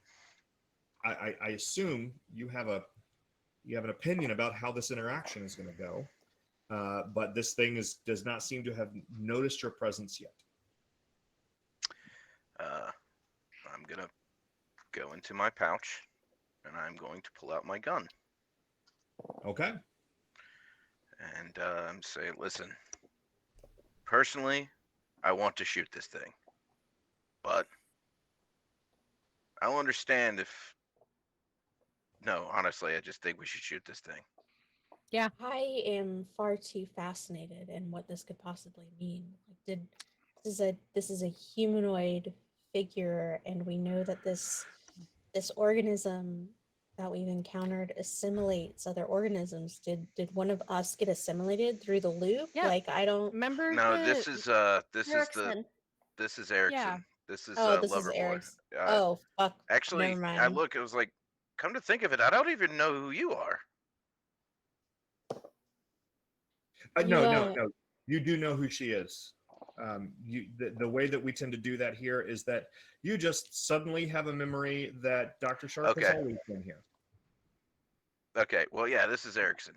I assume you have an opinion about how this interaction is going to go, but this thing does not seem to have noticed your presence yet. I'm gonna go into my pouch and I'm going to pull out my gun Okay. and say, listen, personally, I want to shoot this thing, but I'll understand if. No, honestly, I just think we should shoot this thing. I am far too fascinated in what this could possibly mean. Like, this is a humanoid figure, and we know that this organism that we've encountered assimilates other organisms. Did one of us get assimilated through the loop? Yeah. Like I don't. Remember No, the this is Erickson. Erickson. Yeah. This is Oh, this is Loverboy. Eric's. Oh, fuck. Actually, Never I mind. look. It was like, come to think of it, I don't even know who you are. No, You, no, no. You do know who she is. The way that we tend to do that here is that you just suddenly have a memory that Dr. Sharpe has Okay. always been here. Okay, well, yeah, this is Erickson.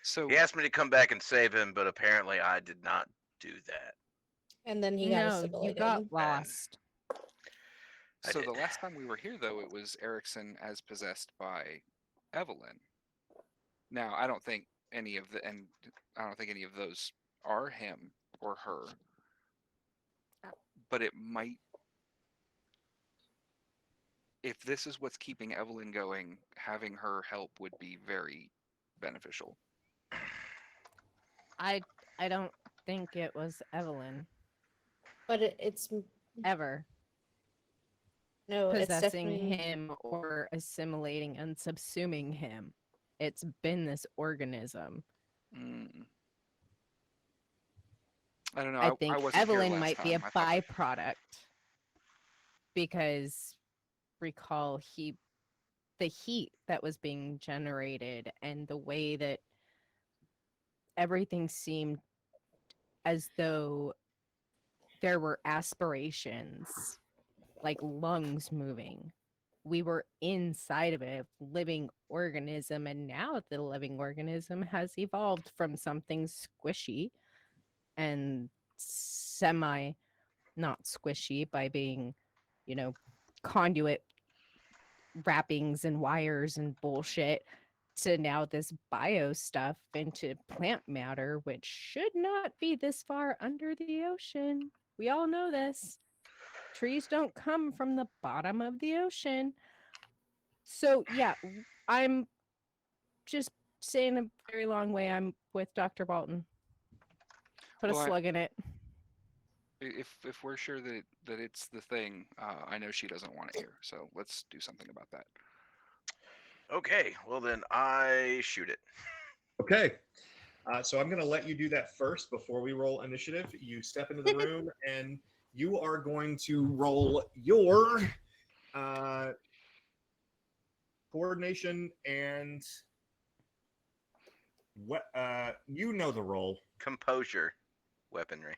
So He asked me to come back and save him, but apparently I did not do that. And then he got no, assimilated. you got lost. I so did. the last time we were here, though, it was Erickson as possessed by Evelyn. Now, I don't think any of those are him or her, but it might. If this is what's keeping Evelyn going, having her help would be very beneficial. I don't think it was Evelyn But it's ever no, it's possessing definitely him or assimilating and subsuming him. It's been this organism. Mm. I don't know. I think wasn't here Evelyn last might be a time. I thought that- byproduct because recall the heat that was being generated and the way that everything seemed as though there were aspirations, like lungs moving. We were inside of a living organism, and now the living organism has evolved from something squishy and semi not squishy by being, conduit wrappings and wires and bullshit to now this bio stuff into plant matter, which should not be this far under the ocean. We all know this. Trees don't come from the bottom of the ocean. So, yeah, I'm just saying a very long way. I'm with Dr. Bolton. Put a Well, slug in it. if we're sure that it's the thing, I know she doesn't want it here. So let's do something about that. Okay, well then I shoot it. Okay. So I'm going to let you do that first before we roll initiative. You step into the room and you are going to roll your coordination and what you know the role. Composure weaponry.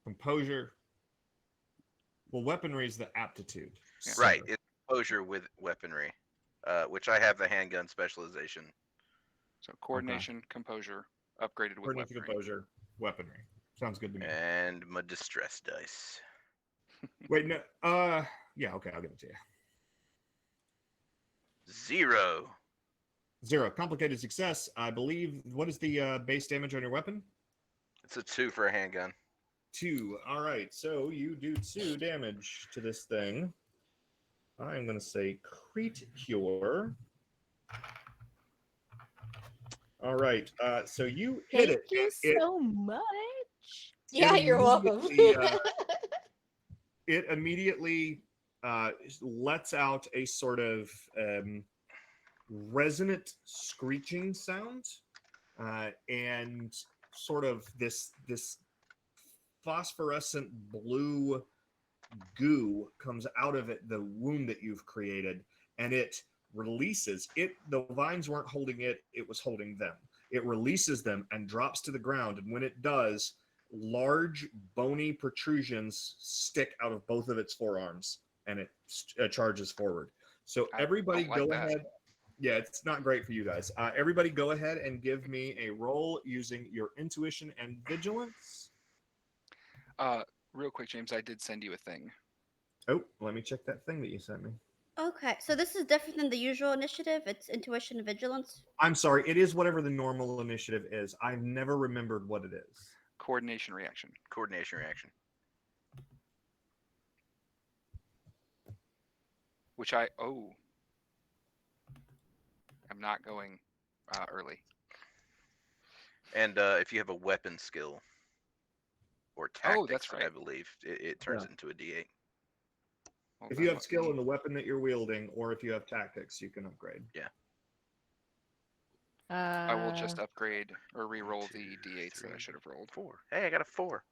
Composure. Well, weaponry is the aptitude. Yeah. Right, it's composure with weaponry, which I have the handgun specialization. So coordination, composure, upgraded with Coordination, weaponry. composure, weaponry. Sounds good to me. And my distress dice. Wait, no. Yeah, okay, I'll give it to you. 0. 0. Complicated success. I believe. What is the base damage on your weapon? It's a 2 for a handgun. 2. All right. So you do 2 damage to this thing. I'm going to say Crete Cure. All right. So you hit Thank it. you and so much. yeah. You're welcome. It immediately lets out a sort of resonant screeching sound, and sort of this phosphorescent blue goo comes out of it, the wound that you've created, and it releases it. The vines weren't holding it, it was holding them. It releases them and drops to the ground, and when it does, large bony protrusions stick out of both of its forearms, and it charges forward. So everybody don't like go that. ahead. Yeah, it's not great for you guys. Everybody go ahead and give me a roll using your intuition and vigilance. Real quick, James, I did send you a thing. Oh, let me check that thing that you sent me. Okay, so this is different than the usual initiative. It's intuition and vigilance. I'm sorry, it is whatever the normal initiative is. I've never remembered what it is. Coordination reaction. Coordination reaction. Which I'm not going early. And if you have a weapon skill or tactics, that's right. I believe it turns into a D8. Well, If then you have let skill me- in the weapon that you're wielding, or if you have tactics, you can upgrade. I will just Uh, upgrade or re-roll Two, the d8s that I three, should have rolled. 4. Hey, I got a 4.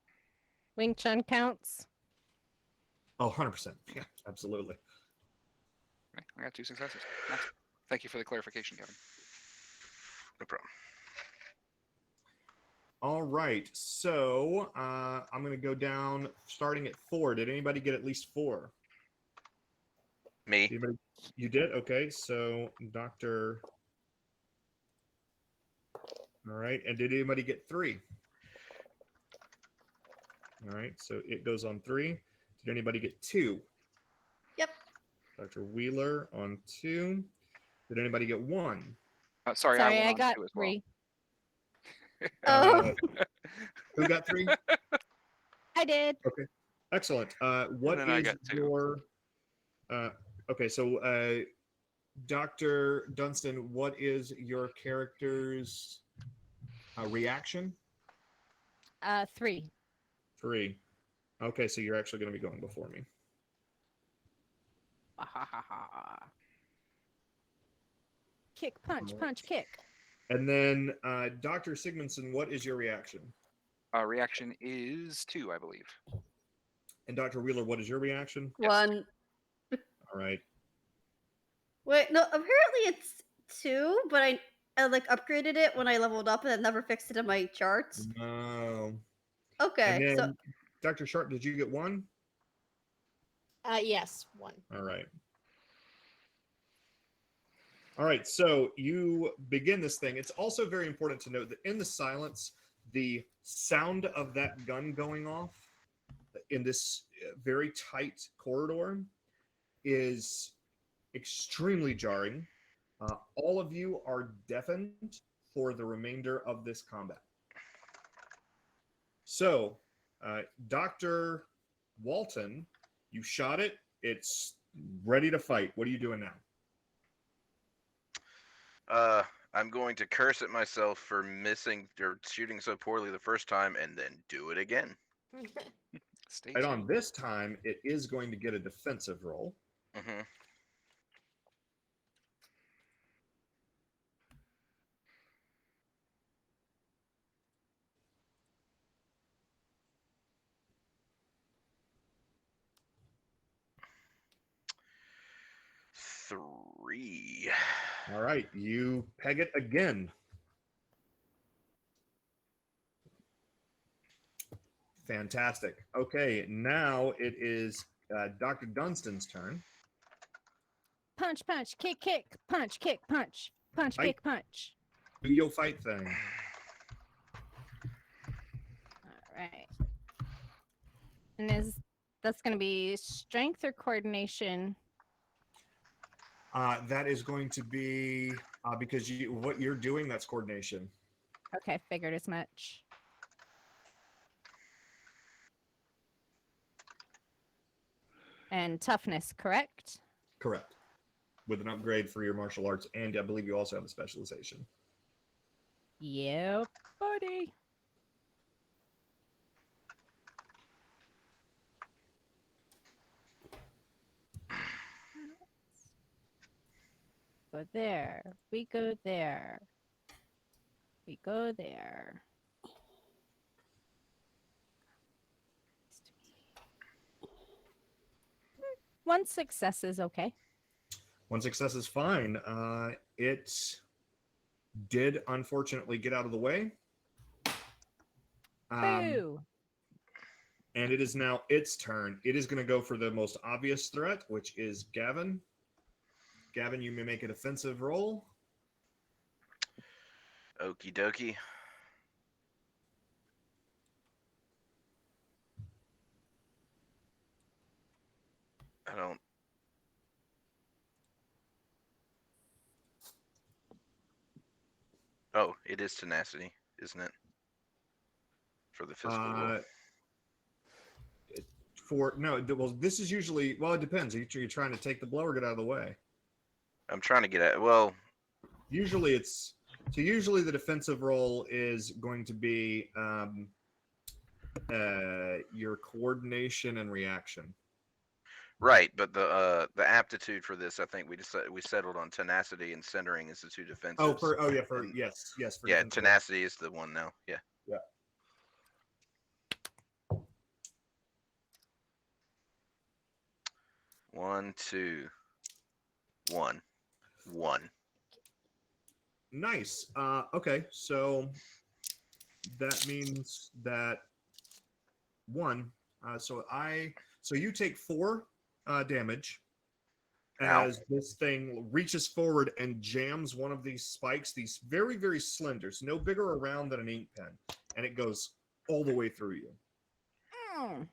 Wing Chun counts. Oh, 100%. Yeah, absolutely. Okay, I got 2 successes. Nice. Thank you for the clarification, Gavin. No problem. All right. So I'm going to go down starting at 4. Did anybody get at least 4? Me. Anybody? You did? Okay. So Dr. All right. And did anybody get 3? All right. So it goes on 3. Did anybody get 2? Yep. Dr. Wheeler on 2. Did anybody get 1? Sorry, Sorry, went I on got 2 as 3. Oh. Who got 3? I did. Okay. Excellent. What then I is got 2. your okay, so Dr. Dundston, what is your character's reaction? 3. 3. Okay, so you're actually going to be going before me. Kick, punch, Alright. punch, kick. And then Dr. Sigmundsen, what is your reaction? Reaction is 2, I believe. And Dr. Wheeler, what is your reaction? 1. All right. Wait, no, apparently it's 2, but I like upgraded it when I leveled up and I never fixed it in my charts. No. Okay, And then so Dr. Sharpe, did you get 1? Yes, 1. All right. All right, so you begin this thing. It's also very important to note that in the silence, the sound of that gun going off in this very tight corridor is extremely jarring. All of you are deafened for the remainder of this combat. So, Dr. Walton, you shot it. It's ready to fight. What are you doing now? I'm going to curse at myself for missing or shooting so poorly the first time and then do it again. Stay Right on. tuned. This time, it is going to get a defensive roll. Mm-hmm. Three. All right, you peg it again. Fantastic. Okay, now it is Dr. Dunstan's turn. Punch, punch, kick, kick, punch, kick, punch, punch, Fight. kick, punch. Do your fight thing. All right. And that's going to be strength or coordination? That is going to be because what you're doing, that's coordination. Okay, figured as much. And toughness, correct? Correct. With an upgrade for your martial arts, and I believe you also have a specialization. Yep, buddy. Go there. We go there. We go there. One success is okay. One success is fine. It did unfortunately get out of the way. Boo! And it is now its turn. It is going to go for the most obvious threat, which is Gavin. Gavin, you may make a defensive roll. Okie dokie. I don't. Oh, it is tenacity, isn't it? For the physical roll. Well, this is usually, well, it depends. Are you trying to take the blow or get out of the way? I'm trying to get at. Well, Usually the defensive roll is going to be your coordination and reaction. Right, but the aptitude for this, I think we settled on tenacity and centering as the two defensives. And, yes, for yeah, defensive. tenacity is the one now. Yeah. Yeah. One, two, one, one. Nice. Okay, so that means that one. So you take 4 damage Ow. as this thing reaches forward and jams one of these spikes, these very, very slender, so no bigger around than an ink pen, and it goes all the way through you. Mm.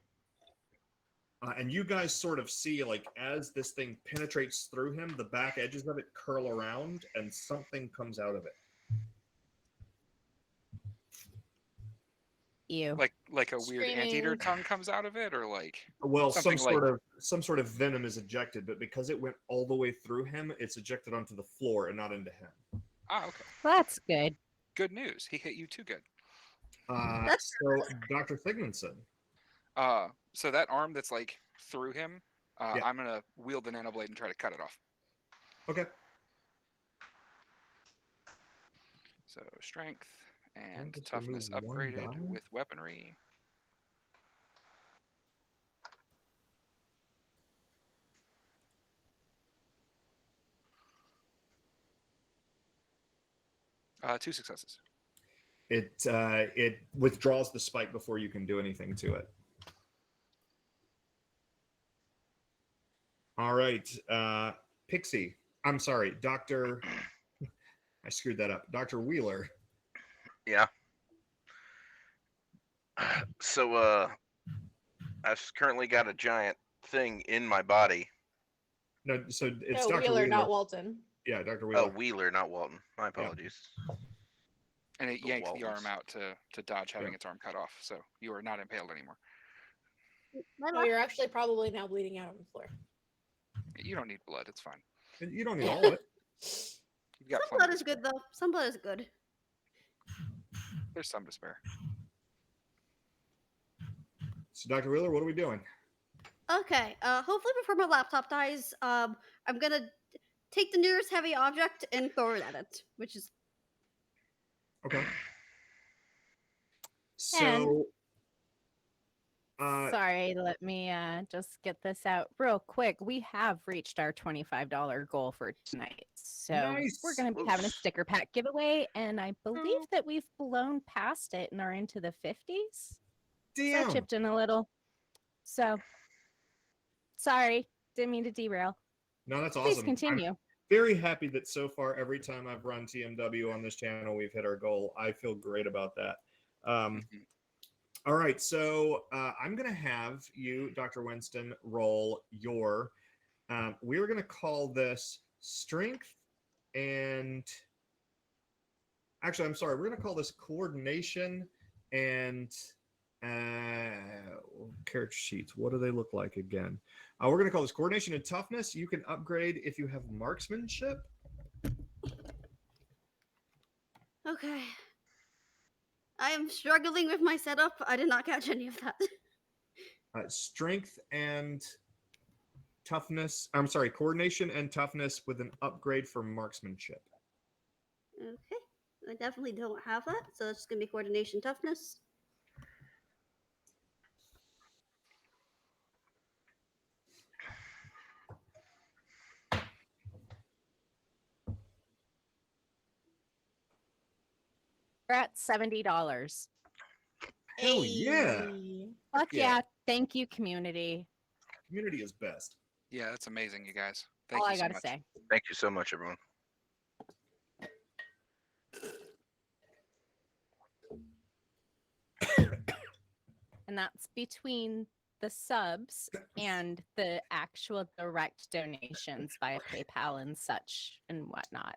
And you guys sort of see, like, as this thing penetrates through him, the back edges of it curl around, and something comes out of it. Ew. Like a weird anteater Screaming. tongue comes out of it, or like Well, something some sort of venom is ejected, but because it went all the way through him, it's ejected onto the floor and not into him. okay, That's good. good news. He hit you too good. So, Dr. Sigmundsen. So that arm that's like through him, Yeah. I'm gonna wield the nano blade and try to cut it off. Okay. So strength and just toughness remove one upgraded die? with weaponry. Two successes. It withdraws the spike before you can do anything to it. All right, Pixie. I'm sorry, Doctor. I screwed that up. Dr. Wheeler. Yeah. So I've currently got a giant thing in my body. No, so it's No, Dr. Wheeler, Wheeler. not Walton. Yeah, Dr. Wheeler. Oh, Wheeler, not Walton. My apologies. And it The yanked the arm Waltons. out to dodge having Yeah. its arm cut off. So you are not impaled anymore. No, you're actually probably now bleeding out on the floor. You don't need blood. It's fine. You don't need all of it. You've got Some plenty blood to is spare. good though. Some blood is good. There's some to spare. So, Dr. Wheeler, what are we doing? Okay. Hopefully before my laptop dies, I'm gonna take the nearest heavy object and throw it at it, which is Okay. So, Sorry, let me just get this out real quick. We have reached our $25 goal for tonight. So we're going to be having a Nice. sticker pack giveaway, and I believe that we've blown past it and are into the 50s. So I damn. chipped in a little. So sorry, didn't mean to derail. No, that's Please awesome. continue. I'm very happy that so far, every time I've run TMW on this channel, we've hit our goal. I feel great about that. All right, so I'm going to have you, Dr. Winston, roll your. We're going to call this strength and. Actually, I'm sorry. We're going to call this coordination and character sheets. What do they look like again? We're going to call this coordination and toughness. You can upgrade if you have marksmanship. okay. I am struggling with my setup. I did not catch any of that. Strength and toughness. I'm sorry, coordination and toughness with an upgrade for marksmanship. Okay. I definitely don't have that, so it's gonna be coordination toughness. We're at $70. Hell yeah. Hey. Fuck Yeah. yeah. Thank you, community. Community is best. Yeah, that's amazing, you guys. Thank All you I so gotta much. say. Thank you so much, everyone. And that's between the subs and the actual direct donations via PayPal and such and whatnot.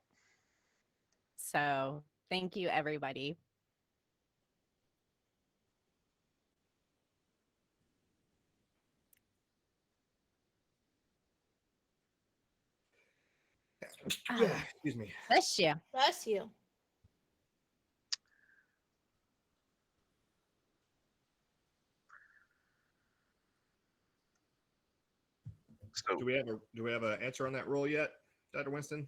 So thank you, everybody. Excuse me. Bless you. Bless you. So- do we have an answer on that roll yet, Dr. Winston?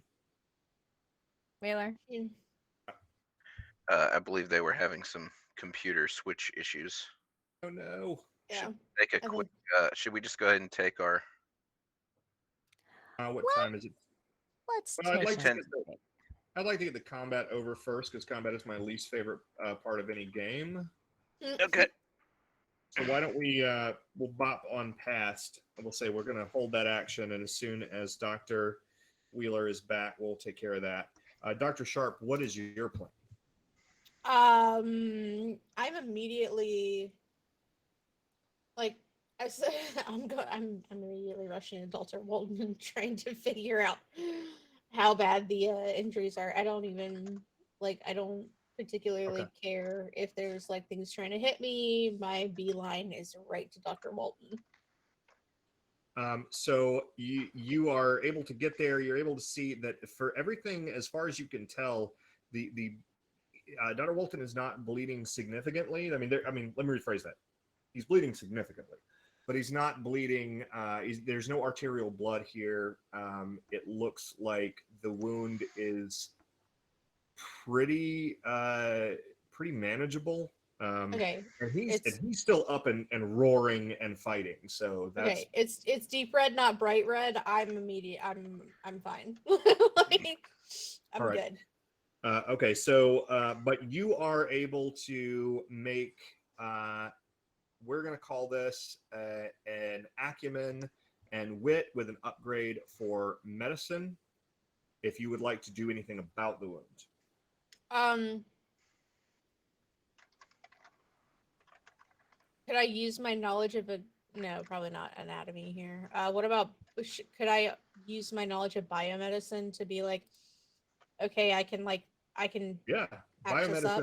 Whaler. I believe they were having some computer switch issues. Oh no. Yeah. Take a I quick. think- Should we just go ahead and take our? What time is it? Let's Well, I'd take like a to Ten. get the, I'd like to get the combat over first because combat is my least favorite part of any game. Okay. So why don't we'll bop on past and we'll say we're going to hold that action, and as soon as Dr. Wheeler is back, we'll take care of that. Dr. Sharpe, what is your plan? I'm immediately like I said, I'm immediately rushing to Dr. Walton and trying to figure out how bad the injuries are. I don't particularly care if there's like things trying to hit me. My beeline is right to Dr. Walton. So you are able to get there. You're able to see that for everything, as far as you can tell, the Dr. Walton is not bleeding significantly. I mean, let me rephrase that. He's bleeding significantly, but he's not bleeding. There's no arterial blood here. It looks like the wound is pretty manageable. Okay. And he's still up and roaring and fighting. So that's Okay. It's deep red, not bright red. I'm fine. Like, I'm All right. good. Okay, so but you are able to make we're going to call this an acumen and wit with an upgrade for medicine if you would like to do anything about the wound. Could I use my knowledge of no, probably not anatomy here. What about could I use my knowledge of biomedicine to be like, okay, I can Yeah, patch this up?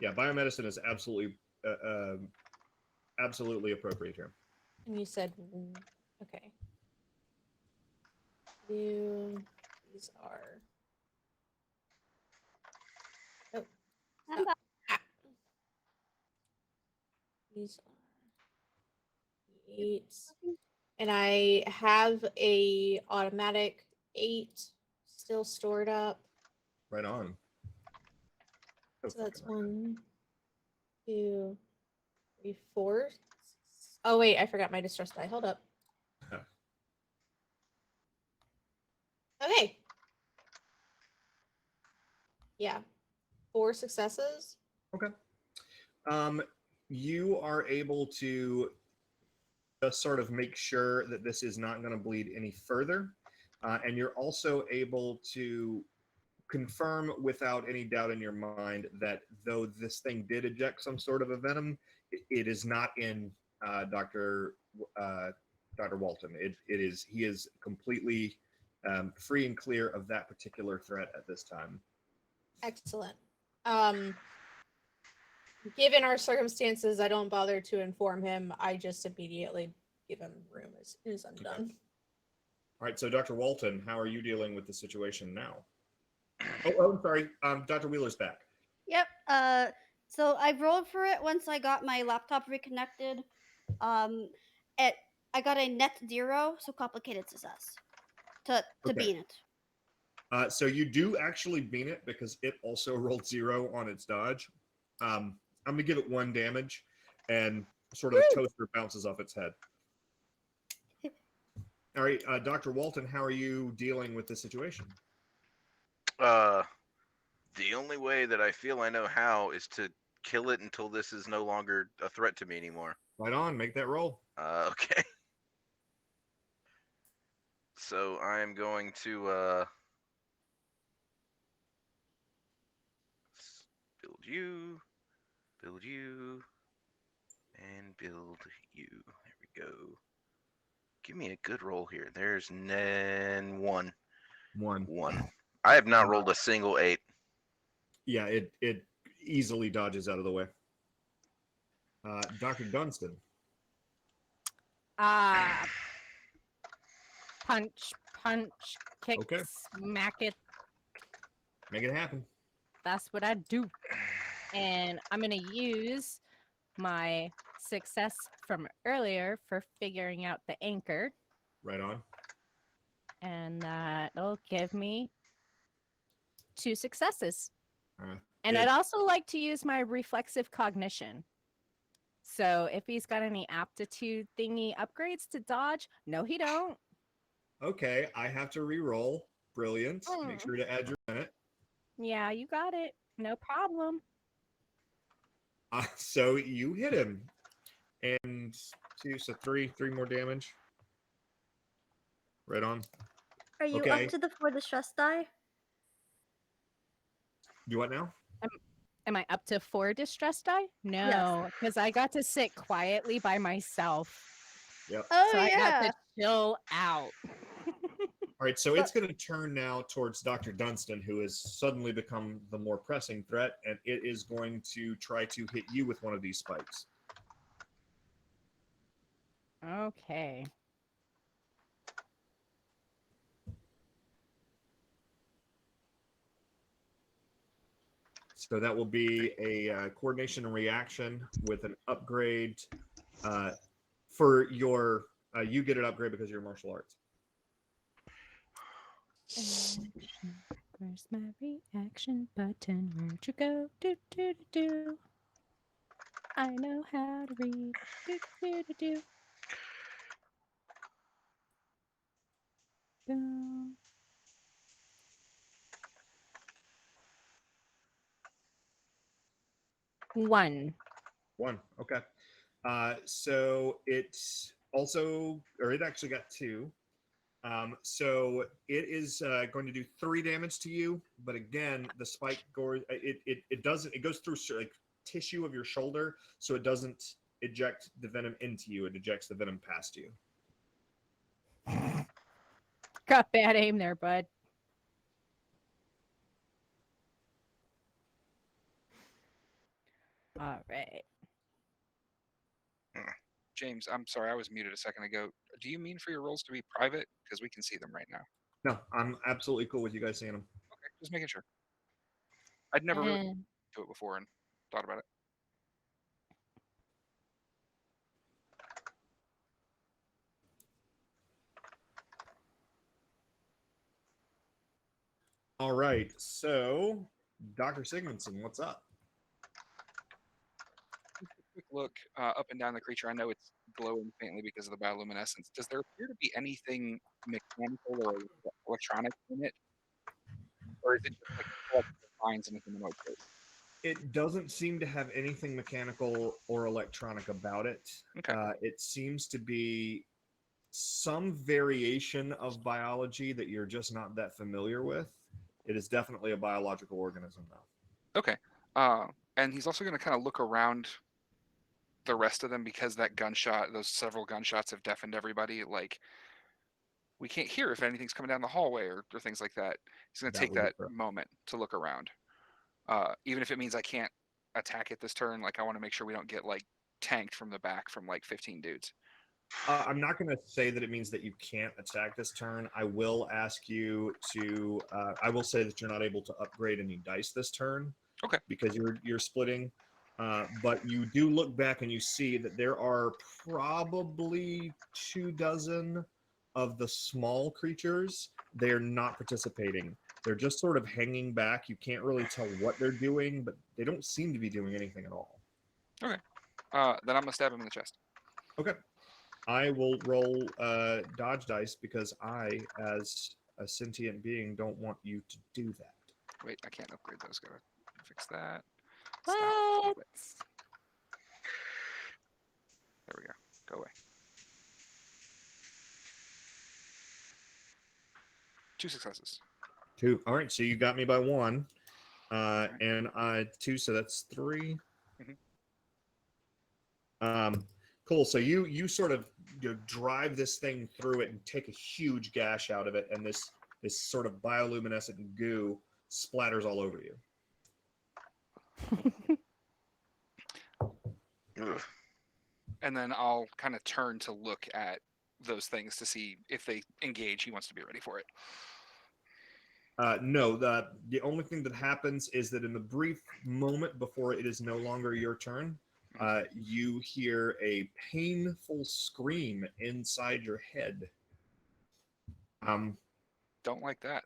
biomedicine is absolutely appropriate here. And you said okay. These are I'm back. these are 8, and I have a automatic 8 still stored up. Right on. So that's 1, 2, 3, 4. Oh wait, I forgot my distress die. Hold up. Oh. Okay. Yeah. 4 successes. Okay. You are able to just sort of make sure that this is not going to bleed any further. And you're also able to confirm without any doubt in your mind that though this thing did eject some sort of a venom, it is not in Dr. Walton. He is completely free and clear of that particular threat at this time. Excellent. Given our circumstances, I don't bother to inform him. I just immediately give him room as soon as I'm done. All right, so Dr. Walton, how are you dealing with the situation now? Oh, I'm sorry. Dr. Wheeler's back. Yep. So I rolled for it once I got my laptop reconnected. I got a net 0, so complicated success to beat it. So you do actually beat it because it also rolled 0 on its dodge. I'm gonna give it 1 damage, and sort of the toaster bounces off its head. All right, Dr. Walton, how are you dealing with the situation? The only way that I feel I know how is to kill it until this is no longer a threat to me anymore. Right on, make that roll. Okay. So I'm going to build you, and build you. There we go. Give me a good roll here. There's 1. 1. I have not rolled a single 8. Yeah, it easily dodges out of the way. Dr. Dundston. Punch, kick, Okay. smack it. Make it happen. That's what I do. And I'm going to use my success from earlier for figuring out the anchor. Right on. And that'll give me 2 successes. And It- I'd also like to use my reflexive cognition. So if he's got any aptitude thingy upgrades to dodge, no, he don't. Okay, I have to re-roll. Brilliant. Make Mm. sure to add your minute. Yeah, you got it. No problem. So you hit him, and 2, so three more damage. Right on. Are you Okay. up to the 4 distress die? Do what now? Am I up to 4 distress die? No, because I got to sit quietly by myself. Yep. Oh So I got yeah. to chill out. All right, so it's going to turn now towards Dr. Dundston, who has suddenly become the more pressing threat, and it is going to try to hit you with one of these spikes. Okay. So that will be a coordination and reaction with an upgrade for your. You get an upgrade because you're martial arts. Where's my reaction button? Where'd you go? Do do do do. I know how to read. Do do do do. Boom. One. Okay. So it's also, or it actually got 2. So it is going to do 3 damage to you, but again, the spike gore it doesn't, it goes through like tissue of your shoulder, so it doesn't eject the venom into you. It ejects the venom past you. Got bad aim there, bud. All right. James, I'm sorry, I was muted a second ago. Do you mean for your roles to be private? Because we can see them right now. No, I'm absolutely cool with you guys seeing them. Okay, just making sure. I'd never really And do it before and thought about it. All right, so Dr. Sigmundsen, what's up? Quick look up and down the creature. I know it's glowing faintly because of the bioluminescence. Does there appear to be anything mechanical or electronic in it? Or is it just like electrical lines and a humanoid face? It doesn't seem to have anything mechanical or electronic about it. Okay. It seems to be some variation of biology that you're just not that familiar with. It is definitely a biological organism, though. Okay. And he's also going to kind of look around the rest of them because that gunshot, those several gunshots have deafened everybody. Like, we can't hear if anything's coming down the hallway or things like that. He's going to take would be that correct. moment to look around. Even if it means I can't attack it this turn, like I want to make sure we don't get like tanked from the back from like 15 dudes. I'm not going to say that it means that you can't attack this turn. I will ask you to. I will say that you're not able to upgrade any dice this turn. Okay. Because you're splitting. But you do look back and you see that there are probably 24 of the small creatures. They're not participating. They're just sort of hanging back. You can't really tell what they're doing, but they don't seem to be doing anything at all. Okay. Then I'm going to stab him in the chest. Okay. I will roll dodge dice because I, as a sentient being, don't want you to do that. Wait, I can't upgrade those. Gotta fix that. what? There we go. Go away. 2 successes. 2. All right, so you got me by 1. And 2, so that's 3. Cool. So you sort of drive this thing through it and take a huge gash out of it, and this sort of bioluminescent goo splatters all over you. And then I'll kind of turn to look at those things to see if they engage. He wants to be ready for it. No, the only thing that happens is that in the brief moment before it is no longer your turn, you hear a painful scream inside your head. Don't like that.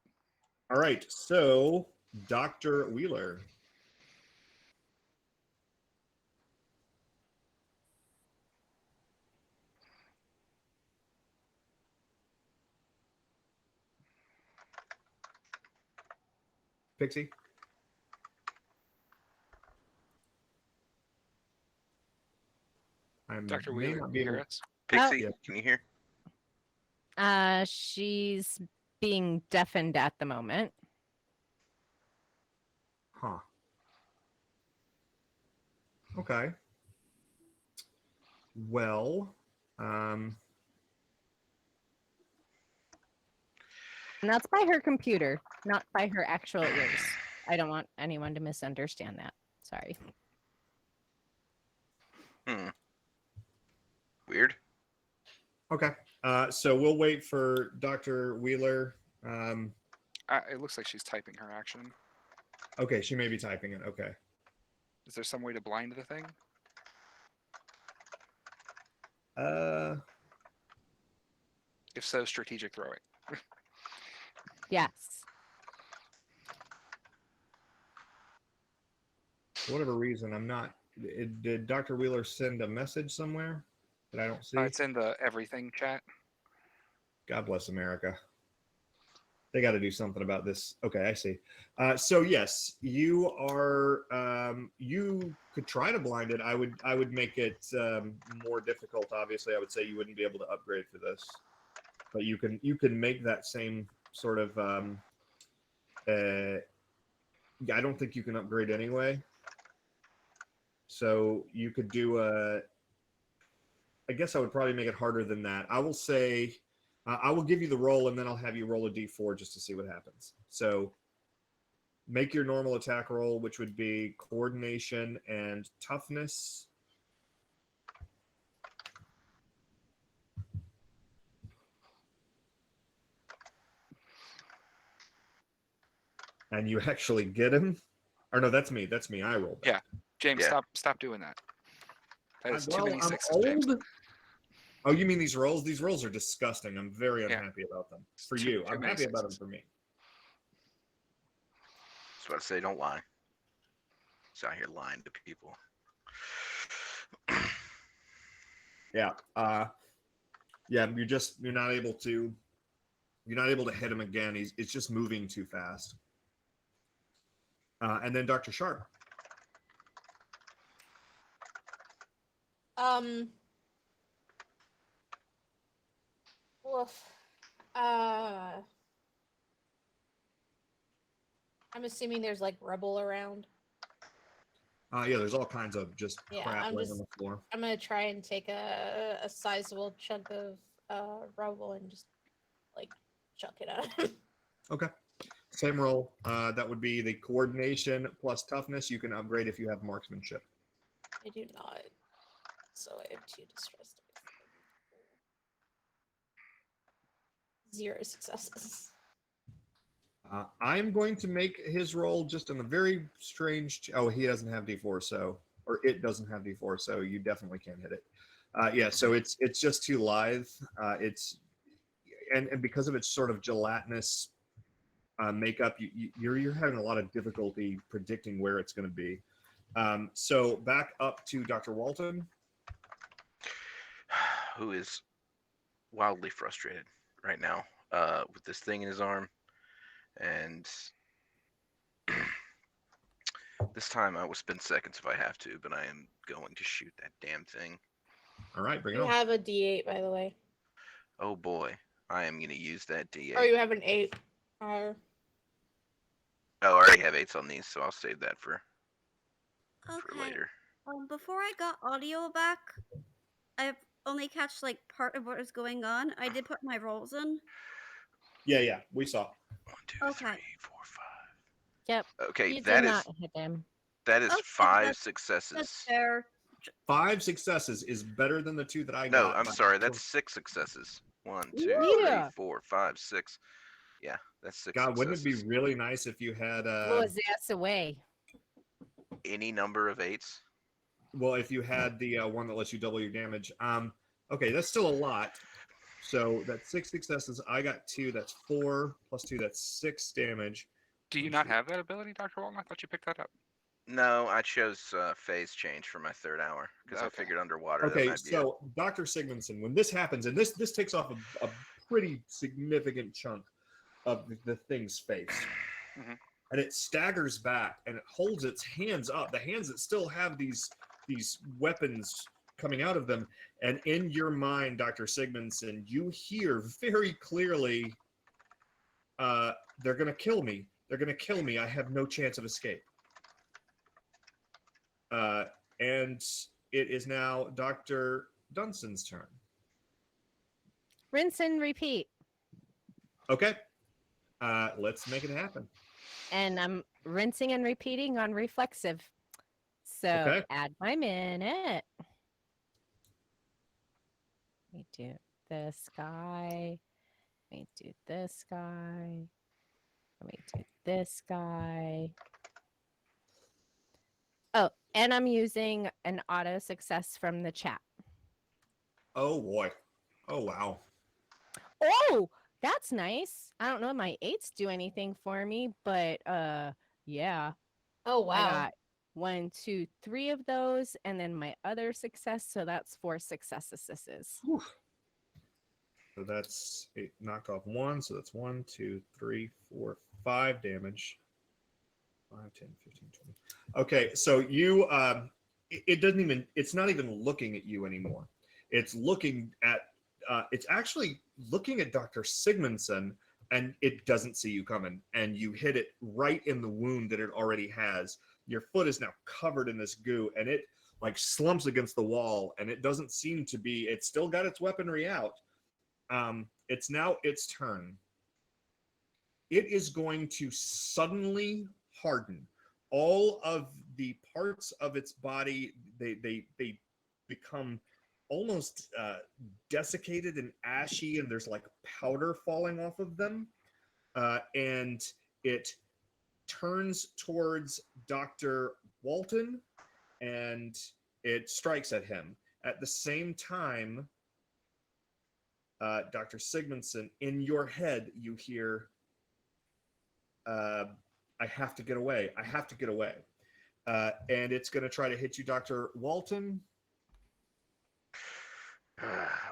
All right, so Dr. Wheeler. Pixie. Dr. may Wheeler, not can be you hear able. us? Pixie, Yeah. can you hear? She's being deafened at the moment. Huh. Okay. Well, And that's by her computer, not by her actual ears. I don't want anyone to misunderstand that. Sorry. Weird. okay. So we'll wait for Dr. Wheeler. It looks like she's typing her action. Okay, she may be typing it. Okay. Is there some way to blind the thing? If so, strategic throwing. Yes. For whatever reason, I'm not. Did Dr. Wheeler send a message somewhere that I don't see? It's in the everything chat. God bless America. They got to do something about this. Okay, I see. So yes, you are. You could try to blind it. I would make it more difficult. Obviously, I would say you wouldn't be able to upgrade for this, but you can make that same sort of. Yeah, I don't think you can upgrade anyway. So you could do a. I guess I would probably make it harder than that. I will say. I will give you the roll, and then I'll have you roll a d4 just to see what happens. So make your normal attack roll, which would be coordination and toughness. And you actually get him. Or no, that's me. That's me. I rolled that. Yeah. James, Yeah. stop doing that. That is Well, too many I'm sixes, James. old. Oh, you mean these rolls? These rolls are disgusting. I'm very Yeah. unhappy about them. For Too- you. too I'm many happy about them sixes. for me. That's what I say. Don't lie. He's out here lying to people. Yeah. Yeah, you're not able to hit him again. It's just moving too fast. And then Dr. Sharpe. Woof. I'm assuming there's like rubble around. Yeah, there's all kinds of just Yeah, crap I'm laying just- on the floor. I'm gonna try and take a sizable chunk of rubble and just like chuck it at him. Okay. Same roll. That would be the coordination plus toughness. You can upgrade if you have marksmanship. I do not. So I have 2 distress dice. 0 successes. I'm going to make his roll just on a very strange. Oh, he doesn't have D4, so or it doesn't have D4, so you definitely can't hit it. Yeah, so it's just too lithe. It's and because of its sort of gelatinous makeup, you're having a lot of difficulty predicting where it's going to be. So back up to Dr. Walton. Who is wildly frustrated right now with this thing in his arm. And this time I will spend seconds if I have to, but I am going to shoot that damn thing. All right, bring it You on. have a D8, by the way. Oh boy, I am going to use that D8. Oh, you have an 8. Oh, I already have 8s on these, so I'll save that for Okay. later. Before I got audio back, I've only catched like part of what is going on. I did put my rolls in. Yeah, we saw. 1, 2, Okay. 3, 4, 5. Yep. Okay, You that did is not hit him. that is Okay, 5 that's successes. fair. 5 successes is better than the 2 that I No, got. I'm by- sorry, that's 6 successes. 1, 2, 3, Yeah. 4, 5, 6. Yeah, that's 6 God, wouldn't it successes. be really nice if you had Blow his ass away. Any number of 8s? well, if you had the one that lets you double your damage. Okay, that's still a lot. So that's 6 successes. I got 2. That's 4 plus 2. That's 6 damage. Do you not have that ability, Dr. Walton? I thought you picked that up. No, I chose phase change for my third hour because I Okay. figured underwater that Okay, might be so Dr. Sigmundsen, when this happens, and this takes off a pretty significant chunk of the thing's face, Mhm. and it staggers back and it holds its hands up, the hands that still have these weapons coming out of them, and in your mind, Dr. Sigmundsen, you hear very clearly, they're gonna kill me. They're gonna kill me. I have no chance of escape. And it is now Dr. Dundston's turn. Rinse and repeat. Okay. Let's make it happen. And I'm rinsing and repeating on reflexive. So Okay. add my minute. Let me do this guy. Let me do this guy. Let me do this guy. Oh, and I'm using an auto success from the chat. Oh boy. Oh wow. Oh, that's nice. I don't know if my 8s do anything for me, but yeah. Oh I wow. got 1, 2, 3 of those, and then my other success, so that's 4 successes. Whew. So that's 8 knocked off 1, so that's 1, 2, 3, 4, 5 damage. 5, 10, 15, 20. Okay, so you it doesn't even, it's not even looking at you anymore. It's looking at it's actually looking at Dr. Sigmundsen, and it doesn't see you coming, and you hit it right in the wound that it already has. Your foot is now covered in this goo, and it like slumps against the wall, and it doesn't seem to be, it's still got its weaponry out. It's now its turn. It is going to suddenly harden. All of the parts of its body, they become almost desiccated and ashy, and there's like powder falling off of them. And it turns towards Dr. Walton, and it strikes at him. At the same time, Dr. Sigmundsen, in your head, you hear, I have to get away. I have to get away. And it's going to try to hit you, Dr. Walton.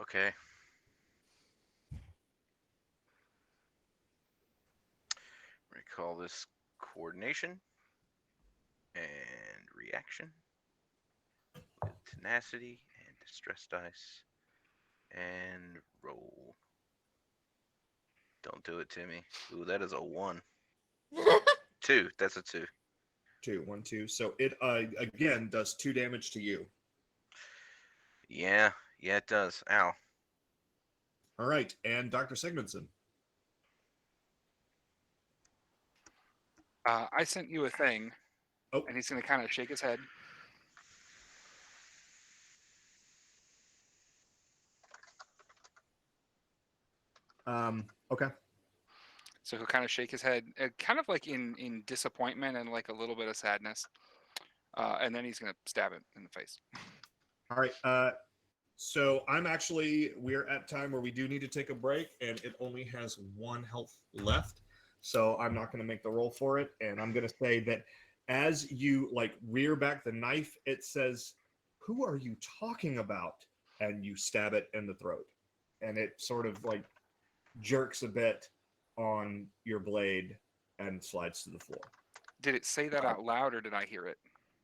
okay. Recall this coordination and reaction with tenacity and stress dice and roll. Don't do it to me. Ooh, that is a 1. 2. That's a 2. 2, 1, 2. So it again does 2 damage to you. Yeah, it does. Ow. All right, and Dr. Sigmundsen. I sent you a thing, Oh. and he's going to kind of shake his head. Okay. So he'll kind of shake his head, kind of like in disappointment and like a little bit of sadness. And then he's going to stab it in the face. All right. So we're at time where we do need to take a break, and it only has 1 health left. So I'm not going to make the roll for it. And I'm going to say that as you like rear back the knife, it says, "Who are you talking about?" And you stab it in the throat. And it sort of like jerks a bit on your blade and slides to the floor. Did it say that out loud, or did I hear it?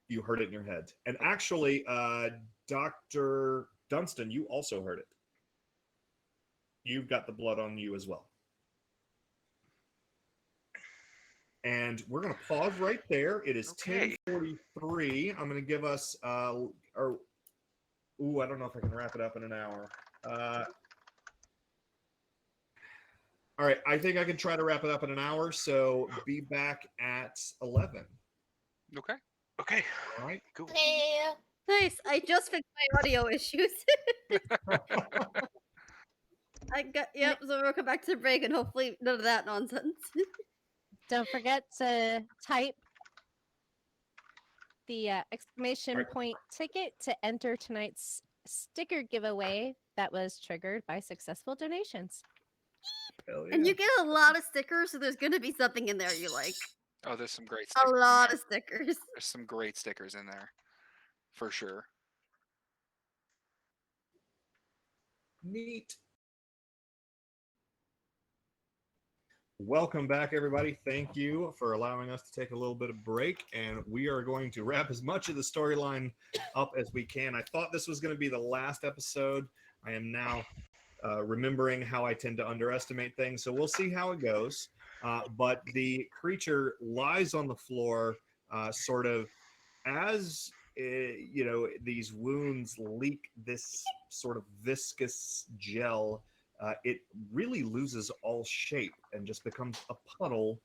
You heard it in your head. And actually, Dr. Dundston, you also heard it. You've got the blood on you as well. And we're going to pause right there. It is Okay. 10:43. I'm going to give us, I don't know if I can wrap it up in an hour. All right, I think I can try to wrap it up in an hour. So be back at 11. Okay. Okay. All right. Cool. Yeah. Nice. I just fixed my audio issues. Yep. So we'll come back to the break, and hopefully none of that nonsense. Don't forget to type the exclamation point ticket to enter tonight's sticker giveaway that was triggered by successful donations. Hell And yeah. you get a lot of stickers, so there's gonna be something in there you like. Oh, there's some great A stickers. in lot there. of stickers. There's some great stickers in there, for sure. Neat. Welcome back, everybody. Thank you for allowing us to take a little bit of break, and we are going to wrap as much of the storyline up as we can. I thought this was going to be the last episode. I am now remembering how I tend to underestimate things, so we'll see how it goes. But the creature lies on the floor, sort of as these wounds leak this sort of viscous gel. It really loses all shape and just becomes a puddle.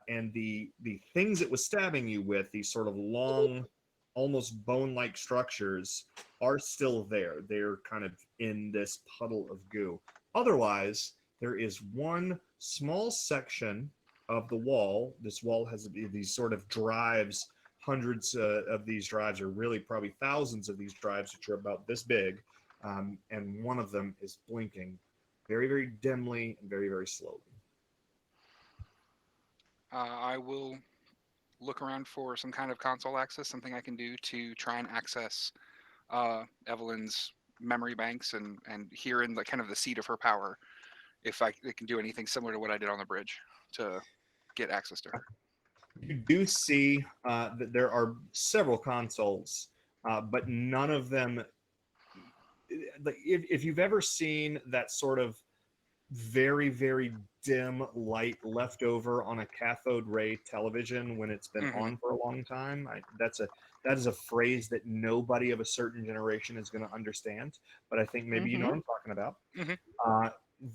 And the things it was stabbing you with, these sort of long, almost bone-like structures, are still there. They're kind of in this puddle of goo. Otherwise, there is one small section of the wall. This wall has these sort of drives, hundreds of these drives, or really probably thousands of these drives, which are about this big. And one of them is blinking very, very dimly and very, very slowly. I will look around for some kind of console access, something I can do to try and access Evelyn's memory banks and hear in the kind of the seat of her power if I can do anything similar to what I did on the bridge to get access to her. You do see that there are several consoles, but none of them. If you've ever seen that sort of very, very dim light left over on a cathode ray television when it's been on for a long time, that is a phrase that nobody of a certain generation is going to understand. But I think maybe you know what I'm talking about.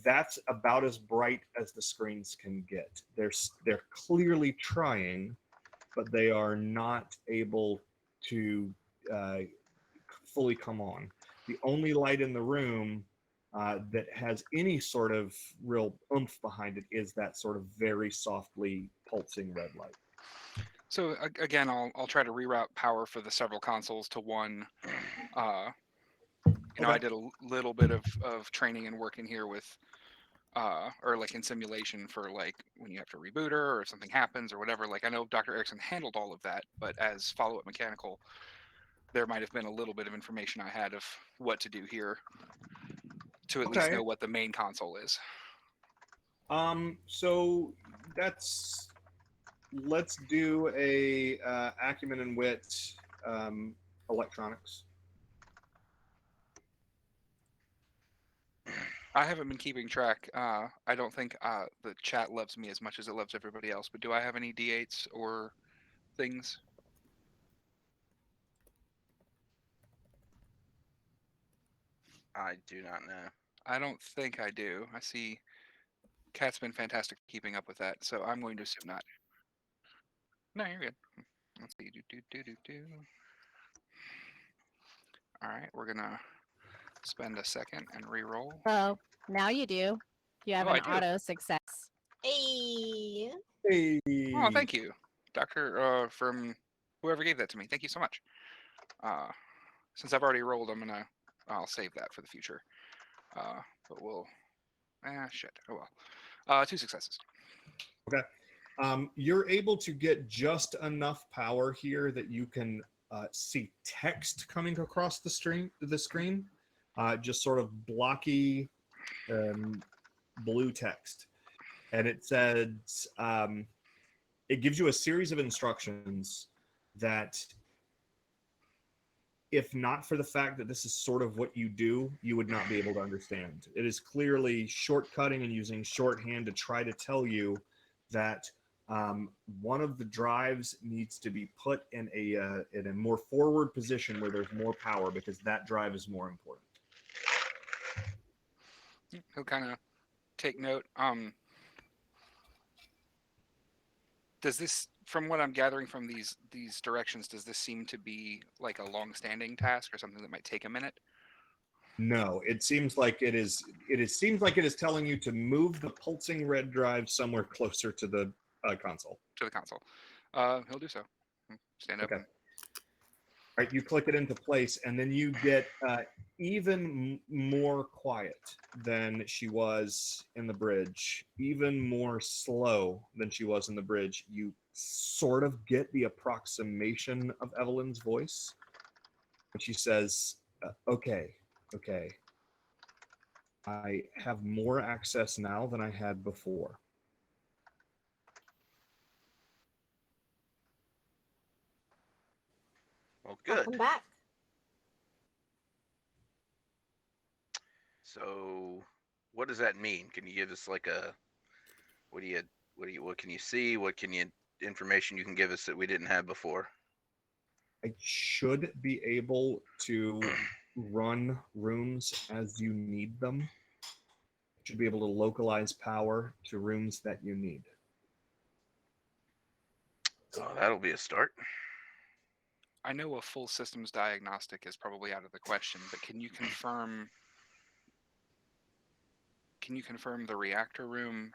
That's about as bright as the screens can get. They're clearly trying, but they are not able to fully come on. The only light in the room that has any sort of real oomph behind it is that sort of very softly pulsing red light. So again, I'll try to reroute power for the several consoles to one. I did a little bit of training and work in here with, or like in simulation for like when you have to reboot her or if something happens or whatever. Like I know Dr. Erickson handled all of that, but as follow-up mechanical, there might have been a little bit of information I had of what to do here to at least know what the main console is. So let's do a acumen and wit electronics. I haven't been keeping track. I don't think the chat loves me as much as it loves everybody else, but do I have any D8s or things? I do not know. I don't think I do. I see Kat's been fantastic keeping up with that, so I'm going to assume not. No, you're good. Let's see. All right, we're gonna spend a second and re-roll. Oh, now you do. You have an I do. auto success. Hey. Hey. Oh, thank you, Doctor, from whoever gave that to me. Thank you so much. Since I've already rolled, I'll save that for the future. But we'll, shit. Oh well. 2 successes. Okay. You're able to get just enough power here that you can see text coming across the screen. Just sort of blocky blue text, and it says it gives you a series of instructions that, if not for the fact that this is sort of what you do, you would not be able to understand. It is clearly shortcutting and using shorthand to try to tell you that one of the drives needs to be put in a more forward position where there's more power, because that drive is more important. He'll kind of take note. Does this, from what I'm gathering from these directions, does this seem to be like a long-standing task or something that might take a minute? No, it seems like it is. Seems like it is telling you to move the pulsing red drive somewhere closer to the console. To the console. He'll do so. Stand up. Okay. Right, you click it into place, and then you get even more quiet than she was in the bridge, even more slow than she was in the bridge. You sort of get the approximation of Evelyn's voice. And she says, okay, I have more access now than I had before. Well, good. Welcome back. So, what does that mean? Can you give us like a what can you see? What can you information you can give us that we didn't have before? I should be able to run rooms as you need them. Should be able to localize power to rooms that you need. Oh, that'll be a start. I know a full systems diagnostic is probably out of the question, but can you confirm the reactor room,